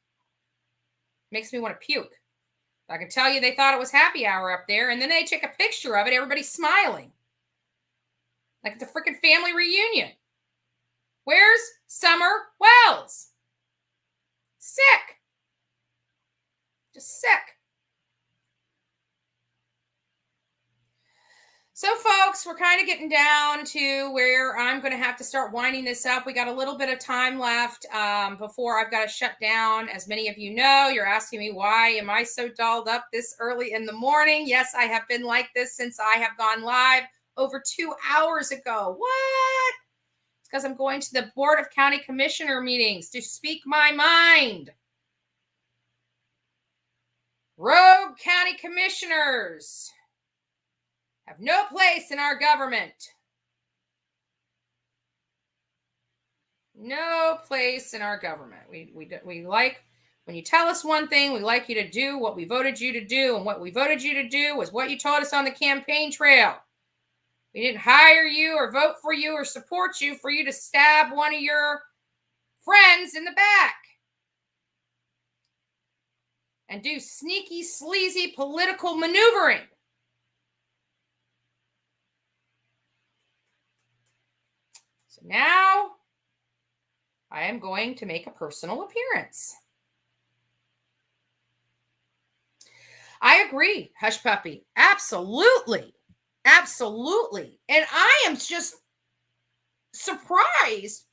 I can tell you they thought it was happy hour up there, and then they took a picture of it. Everybody's smiling. Like it's a freaking family reunion. Where's Summer Wells? Sick. Just sick. So, folks, we're kind of getting down to where I'm going to have to start winding this up. We got a little bit of time left before I've got to shut down. As many of you know, you're asking me, why am I so dolled up this early in the morning? Yes, I have been like this since I have gone live over 2 hours ago. What? It's because I'm going to the Board of County Commissioner meetings to speak my mind. Rogue county commissioners have no place in our government. No place in our government. We like, when you tell us one thing, we like you to do what we voted you to do. And what we voted you to do was what you told us on the campaign trail. We didn't hire you or vote for you or support you for you to stab one of your friends in the back and do sneaky, sleazy political maneuvering. So now I am going to make a personal appearance. I agree, Hush Puppy. Absolutely. Absolutely. And I am just surprised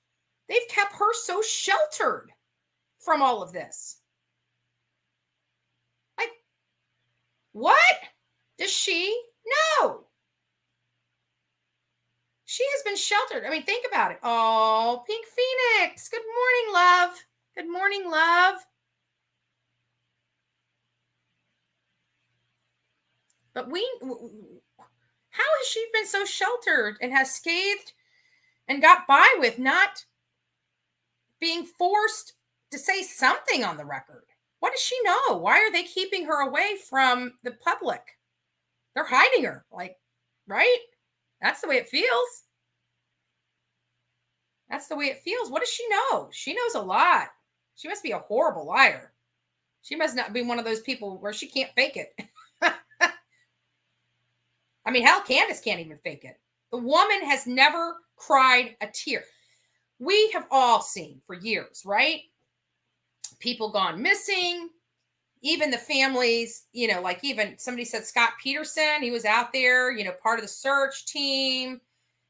they've kept her so sheltered from all of this. Like, what does she know? She has been sheltered. I mean, think about it. Oh, Pink Phoenix. Good morning, love. Good morning, love. But how has she been so sheltered and has scathed and got by with not being forced to say something on the record? What does she know? Why are they keeping her away from the public? They're hiding her, like, right? That's the way it feels. That's the way it feels. What does she know? She knows a lot. She must be a horrible liar. She must not be one of those people where she can't fake it. I mean, hell, Candace can't even fake it. The woman has never cried a tear. We have all seen for years, right? People gone missing. Even the families, like even somebody said Scott Peterson, he was out there, part of the search team,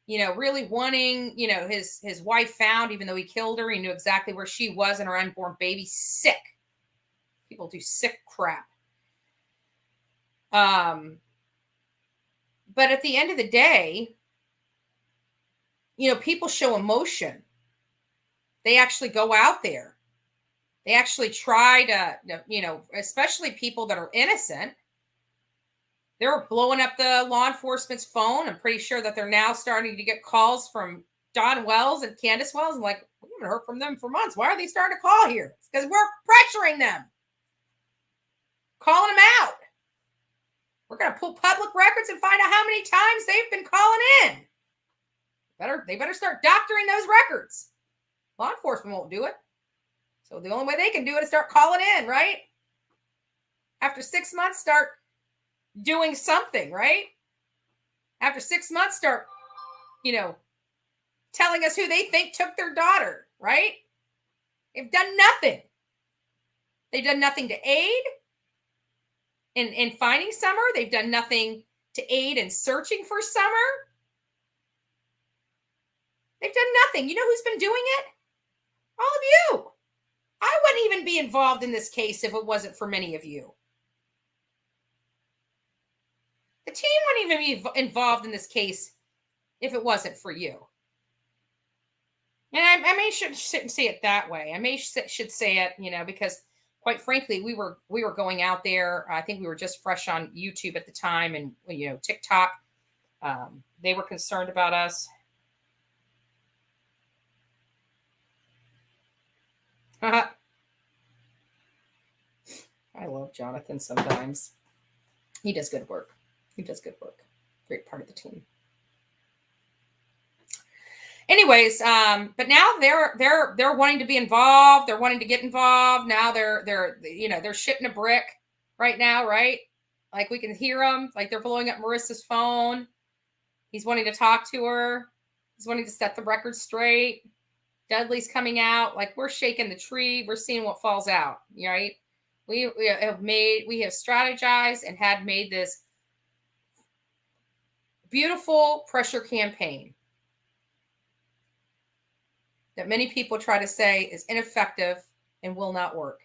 really wanting, his wife found, even though he killed her. He knew exactly where she was and her unborn baby. Sick. People do sick crap. But at the end of the day, people show emotion. They actually go out there. They actually try to, especially people that are innocent. They're blowing up the law enforcement's phone. I'm pretty sure that they're now starting to get calls from Don Wells and Candace Wells. And like, we haven't heard from them for months. Why are they starting to call here? It's because we're pressuring them, calling them out. We're going to pull public records and find out how many times they've been calling in. They better start doctoring those records. Law enforcement won't do it. So the only way they can do it is start calling in, right? After 6 months, start doing something, right? After 6 months, start, telling us who they think took their daughter, right? They've done nothing. They've done nothing to aid in finding Summer. They've done nothing to aid in searching for Summer. They've done nothing. You know who's been doing it? All of you. I wouldn't even be involved in this case if it wasn't for many of you. The team wouldn't even be involved in this case if it wasn't for you. And I shouldn't say it that way. I should say it, because quite frankly, we were going out there. I think we were just fresh on YouTube at the time, and TikTok. They were concerned about us. I love Jonathan sometimes. He does good work. Great part of the team. Anyways, but now they're wanting to be involved. They're wanting to get involved. Now they're shitting a brick right now, right? Like we can hear them. Like they're blowing up Marissa's phone. He's wanting to talk to her. He's wanting to set the record straight. Dudley's coming out. Like we're shaking the tree. We're seeing what falls out, right? We have strategized and had made this beautiful pressure campaign that many people try to say is ineffective and will not work.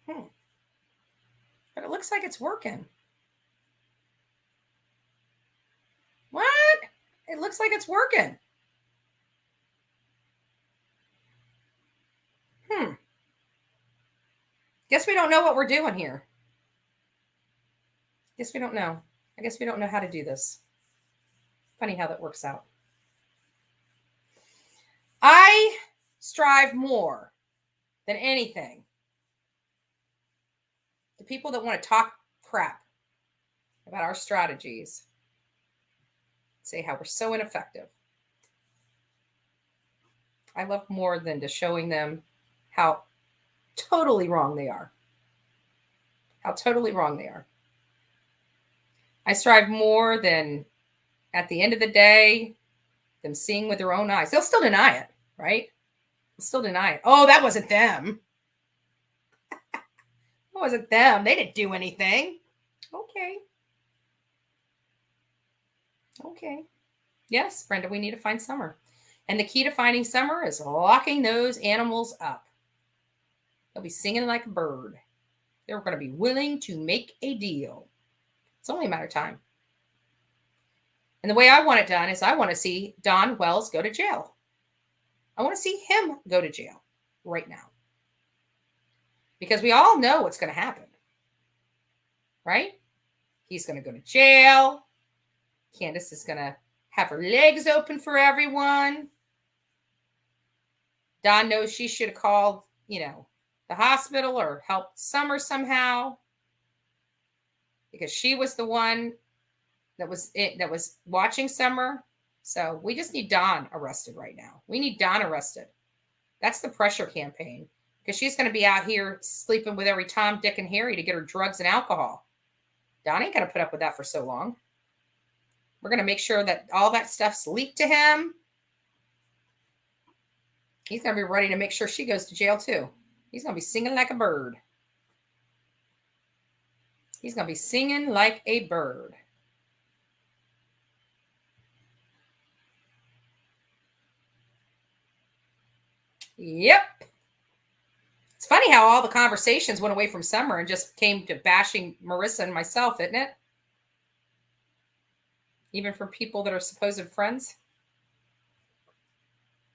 But it looks like it's working. What? It looks like it's working. Guess we don't know what we're doing here. Guess we don't know. I guess we don't know how to do this. Funny how that works out. I strive more than anything. The people that want to talk crap about our strategies, say how we're so ineffective. I love more than to showing them how totally wrong they are. How totally wrong they are. I strive more than, at the end of the day, them seeing with their own eyes. They'll still deny it, right? They'll still deny it. Oh, that wasn't them. That wasn't them. They didn't do anything. Okay. Yes, Brenda, we need to find Summer. And the key to finding Summer is locking those animals up. They'll be singing like a bird. They're going to be willing to make a deal. It's only a matter of time. And the way I want it done is I want to see Don Wells go to jail. I want to see him go to jail right now. Because we all know what's going to happen. Right? He's going to go to jail. Candace is going to have her legs open for everyone. Don knows she should have called, the hospital or helped Summer somehow. Because she was the one that was watching Summer. So we just need Don arrested right now. We need Don arrested. That's the pressure campaign. Because she's going to be out here sleeping with every Tom, Dick, and Harry to get her drugs and alcohol. Don ain't going to put up with that for so long. We're going to make sure that all that stuff's leaked to him. He's going to be ready to make sure she goes to jail too. He's going to be singing like a bird. He's going to be singing like a bird. Yep. It's funny how all the conversations went away from Summer and just came to bashing Marissa and myself, isn't it? Even from people that are supposed friends.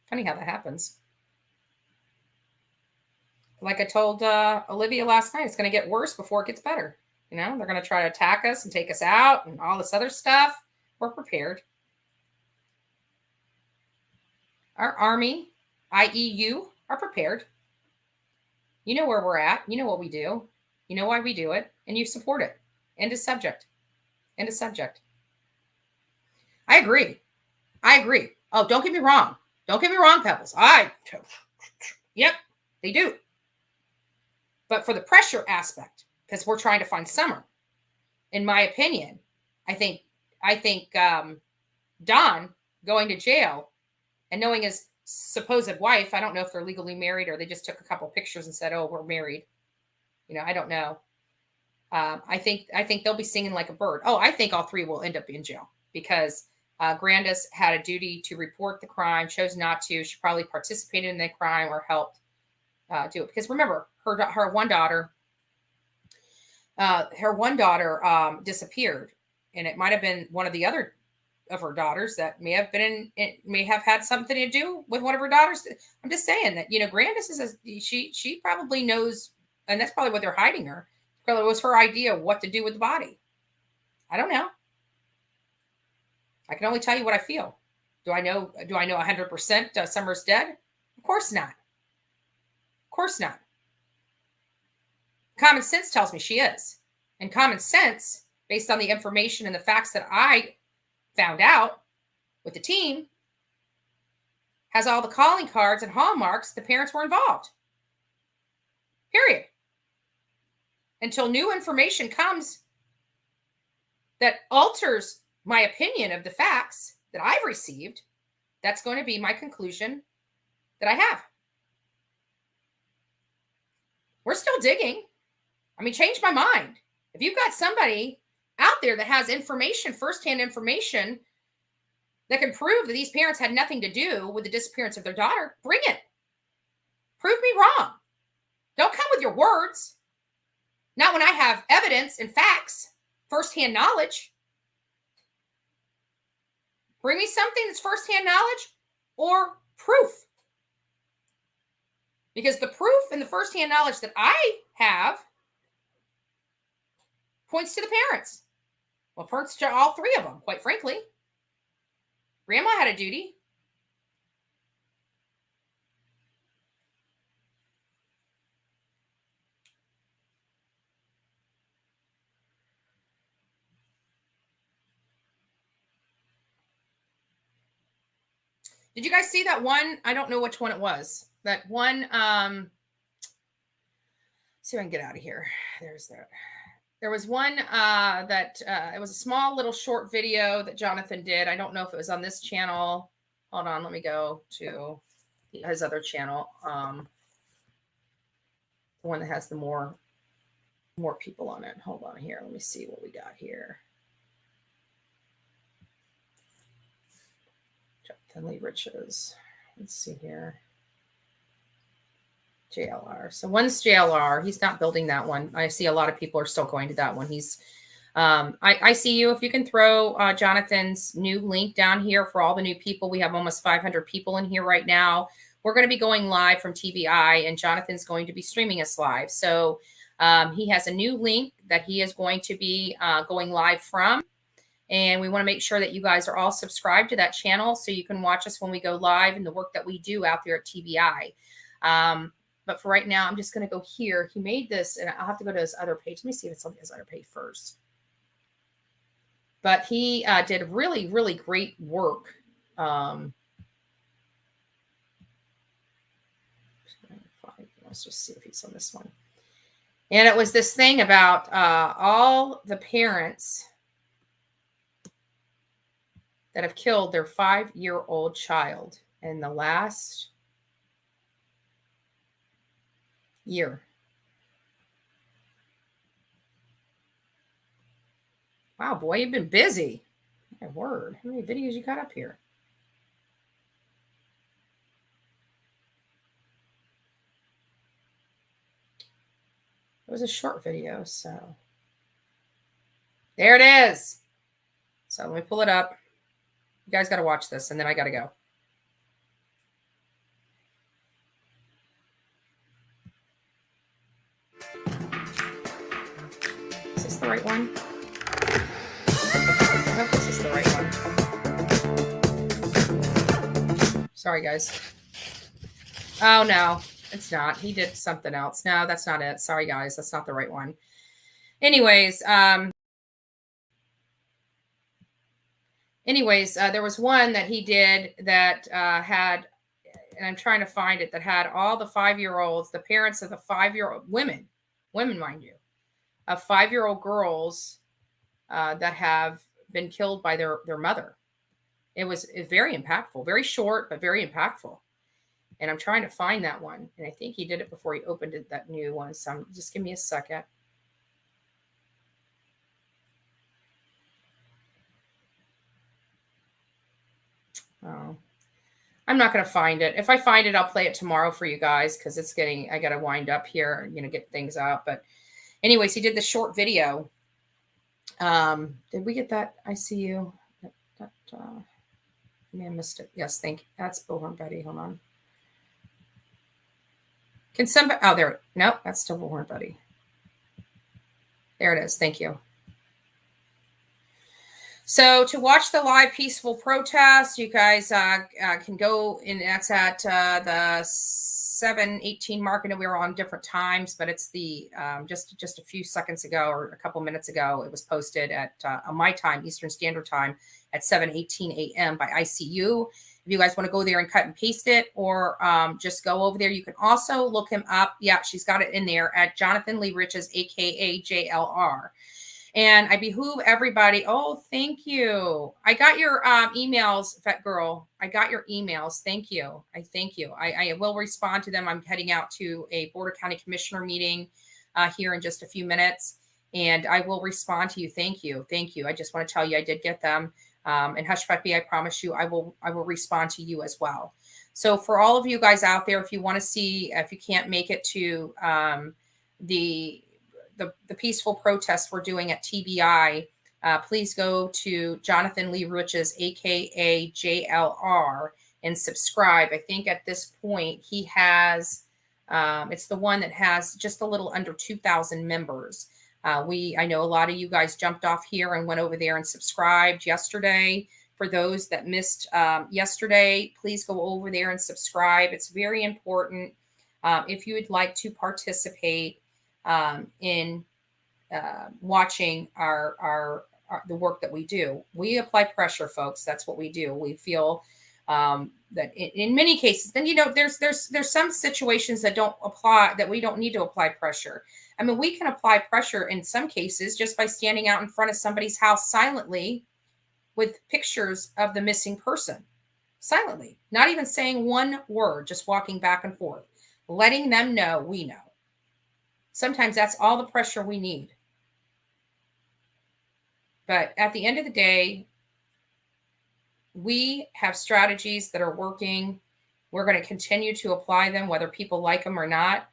Funny how that happens. Like I told Olivia last night, it's going to get worse before it gets better. You know, they're going to try to attack us and take us out and all this other stuff. We're prepared. Our army, i.e. you, are prepared. You know where we're at. You know what we do. You know why we do it. And you support it. End of subject. End of subject. I agree. I agree. Oh, don't get me wrong. Don't get me wrong, Pebbles. Yep, they do. But for the pressure aspect, because we're trying to find Summer, in my opinion, I think Don going to jail and knowing his supposed wife, I don't know if they're legally married or they just took a couple pictures and said, "Oh, we're married." You know, I don't know. I think they'll be singing like a bird. Oh, I think all three will end up in jail because Grandis had a duty to report the crime, chose not to. She probably participated in the crime or helped do it. Because remember, her one daughter disappeared, and it might have been one of the other of her daughters that may have had something to do with one of her daughters. I'm just saying that, you know, Grandis she probably knows, and that's probably what they're hiding her. Probably was her idea of what to do with the body. I don't know. I can only tell you what I feel. Do I know 100% Summer's dead? Of course not. Of course not. Common sense tells me she is. And common sense, based on the information and the facts that I found out with the team, has all the calling cards and hallmarks the parents were involved. Period. Until new information comes that alters my opinion of the facts that I've received, that's going to be my conclusion that I have. We're still digging. I mean, change my mind. If you've got somebody out there that has information, firsthand information, that can prove that these parents had nothing to do with the disappearance of their daughter, bring it. Prove me wrong. Don't come with your words. Not when I have evidence and facts, firsthand knowledge. Bring me something that's firsthand knowledge or proof. Because the proof and the firsthand knowledge that I have points to the parents. Well, points to all three of them, quite frankly. Grandma had a duty. Did you guys see that one? I don't know which one it was. That one, see if I can get out of here. There's that. There was one that it was a small little short video that Jonathan did. I don't know if it was on this channel. Hold on, let me go to his other channel. The one that has the more people on it. Hold on here. Let me see what we got here. Jonathan Lee Riches. Let's see here. JLR. So one's JLR. He's not building that one. I see a lot of people are still going to that one. He's, I see you. If you can throw Jonathan's new link down here for all the new people. We have almost 500 people in here right now. We're going to be going live from TBI, and Jonathan's going to be streaming us live. So he has a new link that he is going to be going live from. And we want to make sure that you guys are all subscribed to that channel so you can watch us when we go live and the work that we do out there at TBI. But for right now, I'm just going to go here. He made this, and I'll have to go to his other page. Let me see if it's on his other page first. But he did really, really great work. Let's just see if he's on this one. And it was this thing about all the parents that have killed their 5-year-old child in the last year. Wow, boy, you've been busy. My word. How many videos you got up here? was a short video, so there it is. So let me pull it up. You guys got to watch this, and then I got to go. Is this the right one? I hope this is the right one. Sorry, guys. Oh, no, it's not. He did something else. No, that's not it. Sorry, guys. That's not the right one. Anyways, there was one that he did that had, and I'm trying to find it, that had all the 5-year-olds, the parents of the 5-year-old women, mind you, of 5-year-old girls that have been killed by their mother. It was very impactful, very short, but very impactful. And I'm trying to find that one. And I think he did it before he opened it, that new one. So just give me a second. Oh, I'm not going to find it. If I find it, I'll play it tomorrow for you guys because it's getting, I got to wind up here, get things out. But anyways, he did the short video. Did we get that? I see you. I may have missed it. Yes, thank you. That's Bullhorn Buddy. Hold on. Can somebody, oh, there, nope, that's still Bullhorn Buddy. There it is. Thank you. So to watch the live peaceful protest, you guys can go in. That's at the 7:18 mark. I know we were on different times, but it's the just a few seconds ago or a couple minutes ago. It was posted at my time, Eastern Standard Time, at 7:18 a.m. by ICU. If you guys want to go there and cut and paste it, or just go over there, you can also look him up. Yeah, she's got it in there at Jonathan Lee Riches, aka JLR. And I behoove everybody. Oh, thank you. I got your emails, Fat Girl. I got your emails. Thank you. I thank you. I will respond to them. I'm heading out to a Board County Commissioner meeting here in just a few minutes, and I will respond to you. Thank you. Thank you. I just want to tell you I did get them. And Hush Puppy, I promise you, I will respond to you as well. So for all of you guys out there, if you want to see, if you can't make it to the peaceful protest we're doing at TBI, please go to Jonathan Lee Riches, aka JLR, and subscribe. I think at this point he has, it's the one that has just a little under 2,000 members. I know a lot of you guys jumped off here and went over there and subscribed yesterday. For those that missed yesterday, please go over there and subscribe. It's very important. If you would like to participate in watching the work that we do, we apply pressure, folks. That's what we do. We feel that in many cases, then there's some situations that don't apply, that we don't need to apply pressure. I mean, we can apply pressure in some cases just by standing out in front of somebody's house silently with pictures of the missing person, silently, not even saying one word, just walking back and forth, letting them know we know. Sometimes that's all the pressure we need. But at the end of the day, we have strategies that are working. We're going to continue to apply them, whether people like them or not.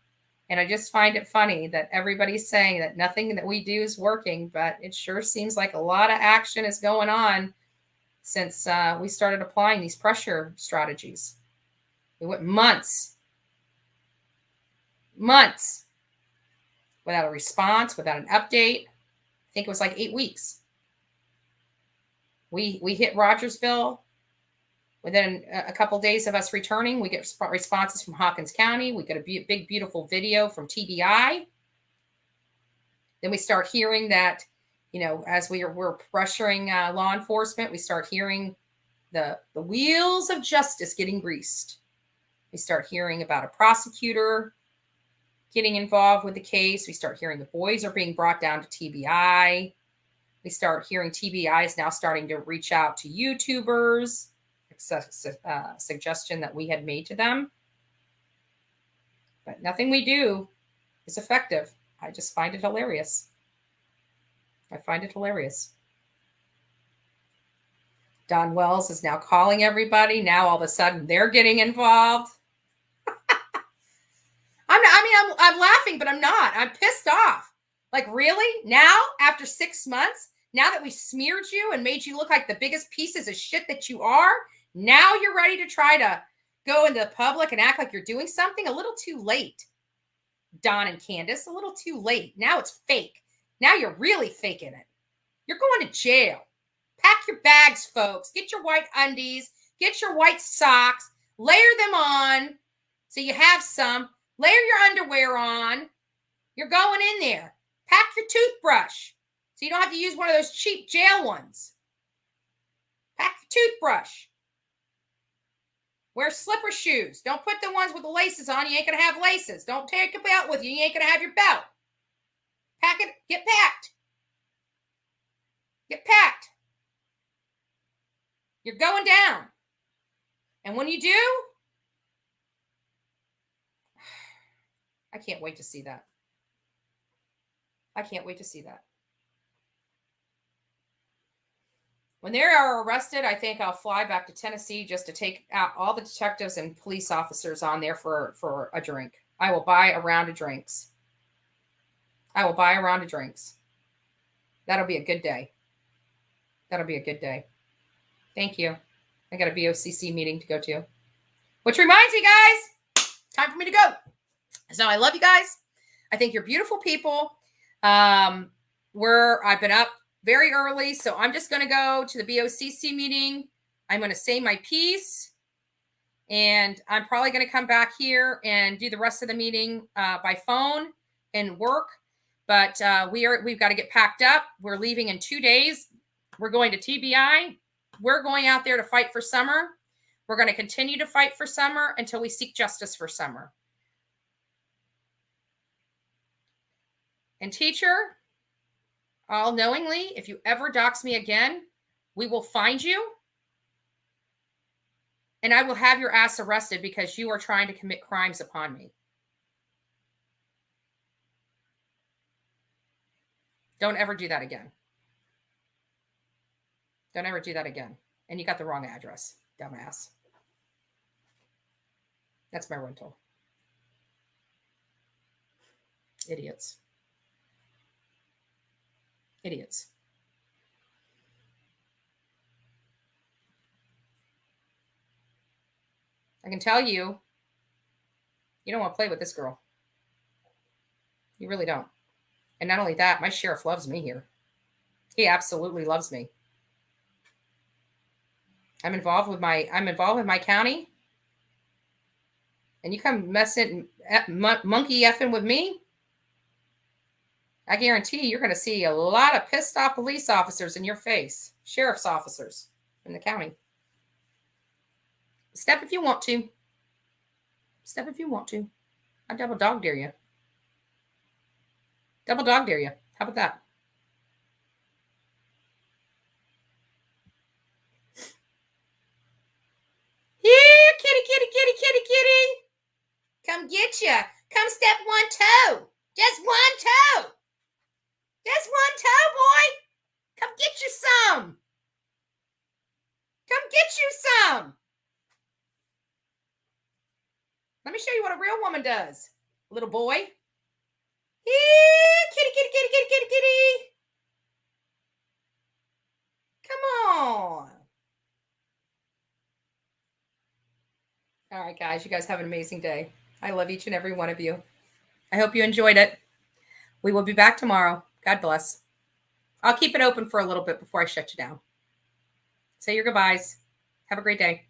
And I just find it funny that everybody's saying that nothing that we do is working, but it sure seems like a lot of action is going on since we started applying these pressure strategies. We went months without a response, without an update. I think it was like 8 weeks. We hit Rogersville. Within a couple of days of us returning, we get responses from Hawkins County. We get a big, beautiful video from TBI. Then we start hearing that, as we're pressuring law enforcement, we start hearing the wheels of justice getting greased. We start hearing about a prosecutor getting involved with the case. We start hearing the boys are being brought down to TBI. We start hearing TBI is now starting to reach out to YouTubers. Suggestion that we had made to them. But nothing we do is effective. I just find it hilarious. I find it hilarious. Don Wells is now calling everybody. Now all of a sudden they're getting involved. I'm I'm laughing, but I'm not. I'm pissed off. Like, really? Now, after 6 months, now that we smeared you and made you look like the biggest pieces of shit that you are, now you're ready to try to go into the public and act like you're doing something? A little too late, Don and Candace. A little too late. Now it's fake. Now you're really faking it. You're going to jail. Pack your bags, folks. Get your white undies. Get your white socks. Layer them on so you have some. Layer your underwear on. You're going in there. Pack your toothbrush so you don't have to use one of those cheap jail ones. Pack your toothbrush. Wear slipper shoes. Don't put the ones with the laces on. You ain't going to have laces. Don't take your belt with you. You ain't going to have your belt. Pack it. Get packed. Get packed. You're going down. And when you do, I can't wait to see that. I can't wait to see that. When they are arrested, I think I'll fly back to Tennessee just to take out all the detectives and police officers on there for a drink. I will buy a round of drinks. I will buy a round of drinks. That'll be a good day. That'll be a good day. Thank you. I got a BOCC meeting to go to. Which reminds me, guys, time for me to go. So I love you guys. I think you're beautiful people. I've been up very early, so I'm just going to go to the BOCC meeting. I'm going to say my piece, and I'm probably going to come back here and do the rest of the meeting by phone and work. But we've got to get packed up. We're leaving in 2 days. We're going to TBI. We're going out there to fight for Summer. We're going to continue to fight for Summer until we seek justice for Summer. And teacher, all knowingly, if you ever dox me again, we will find you. And I will have your ass arrested because you are trying to commit crimes upon me. Don't ever do that again. Don't ever do that again. And you got the wrong address, dumbass. That's my rental. Idiots. Idiots. I can tell you, you don't want to play with this girl. You really don't. And not only that, my sheriff loves me here. He absolutely loves me. I'm involved with my county. And you come messing, monkey effing with me, I guarantee you're going to see a lot of pissed off police officers in your face. Sheriff's officers in the county. Step if you want to. Step if you want to. I double dog dare you. Double dog dare you. How about that? Here, kitty, kitty, kitty, kitty, kitty. Come get ya. Come step one toe. Just one toe. Just one toe, boy. Come get you some. Come get you some. Let me show you what a real woman does, little boy. Here, kitty, kitty, kitty, kitty, kitty, kitty. Come on. All right, guys, you guys have an amazing day. I love each and every one of you. I hope you enjoyed it. We will be back tomorrow. God bless. I'll keep it open for a little bit before I shut you down. Say your goodbyes. Have a great day.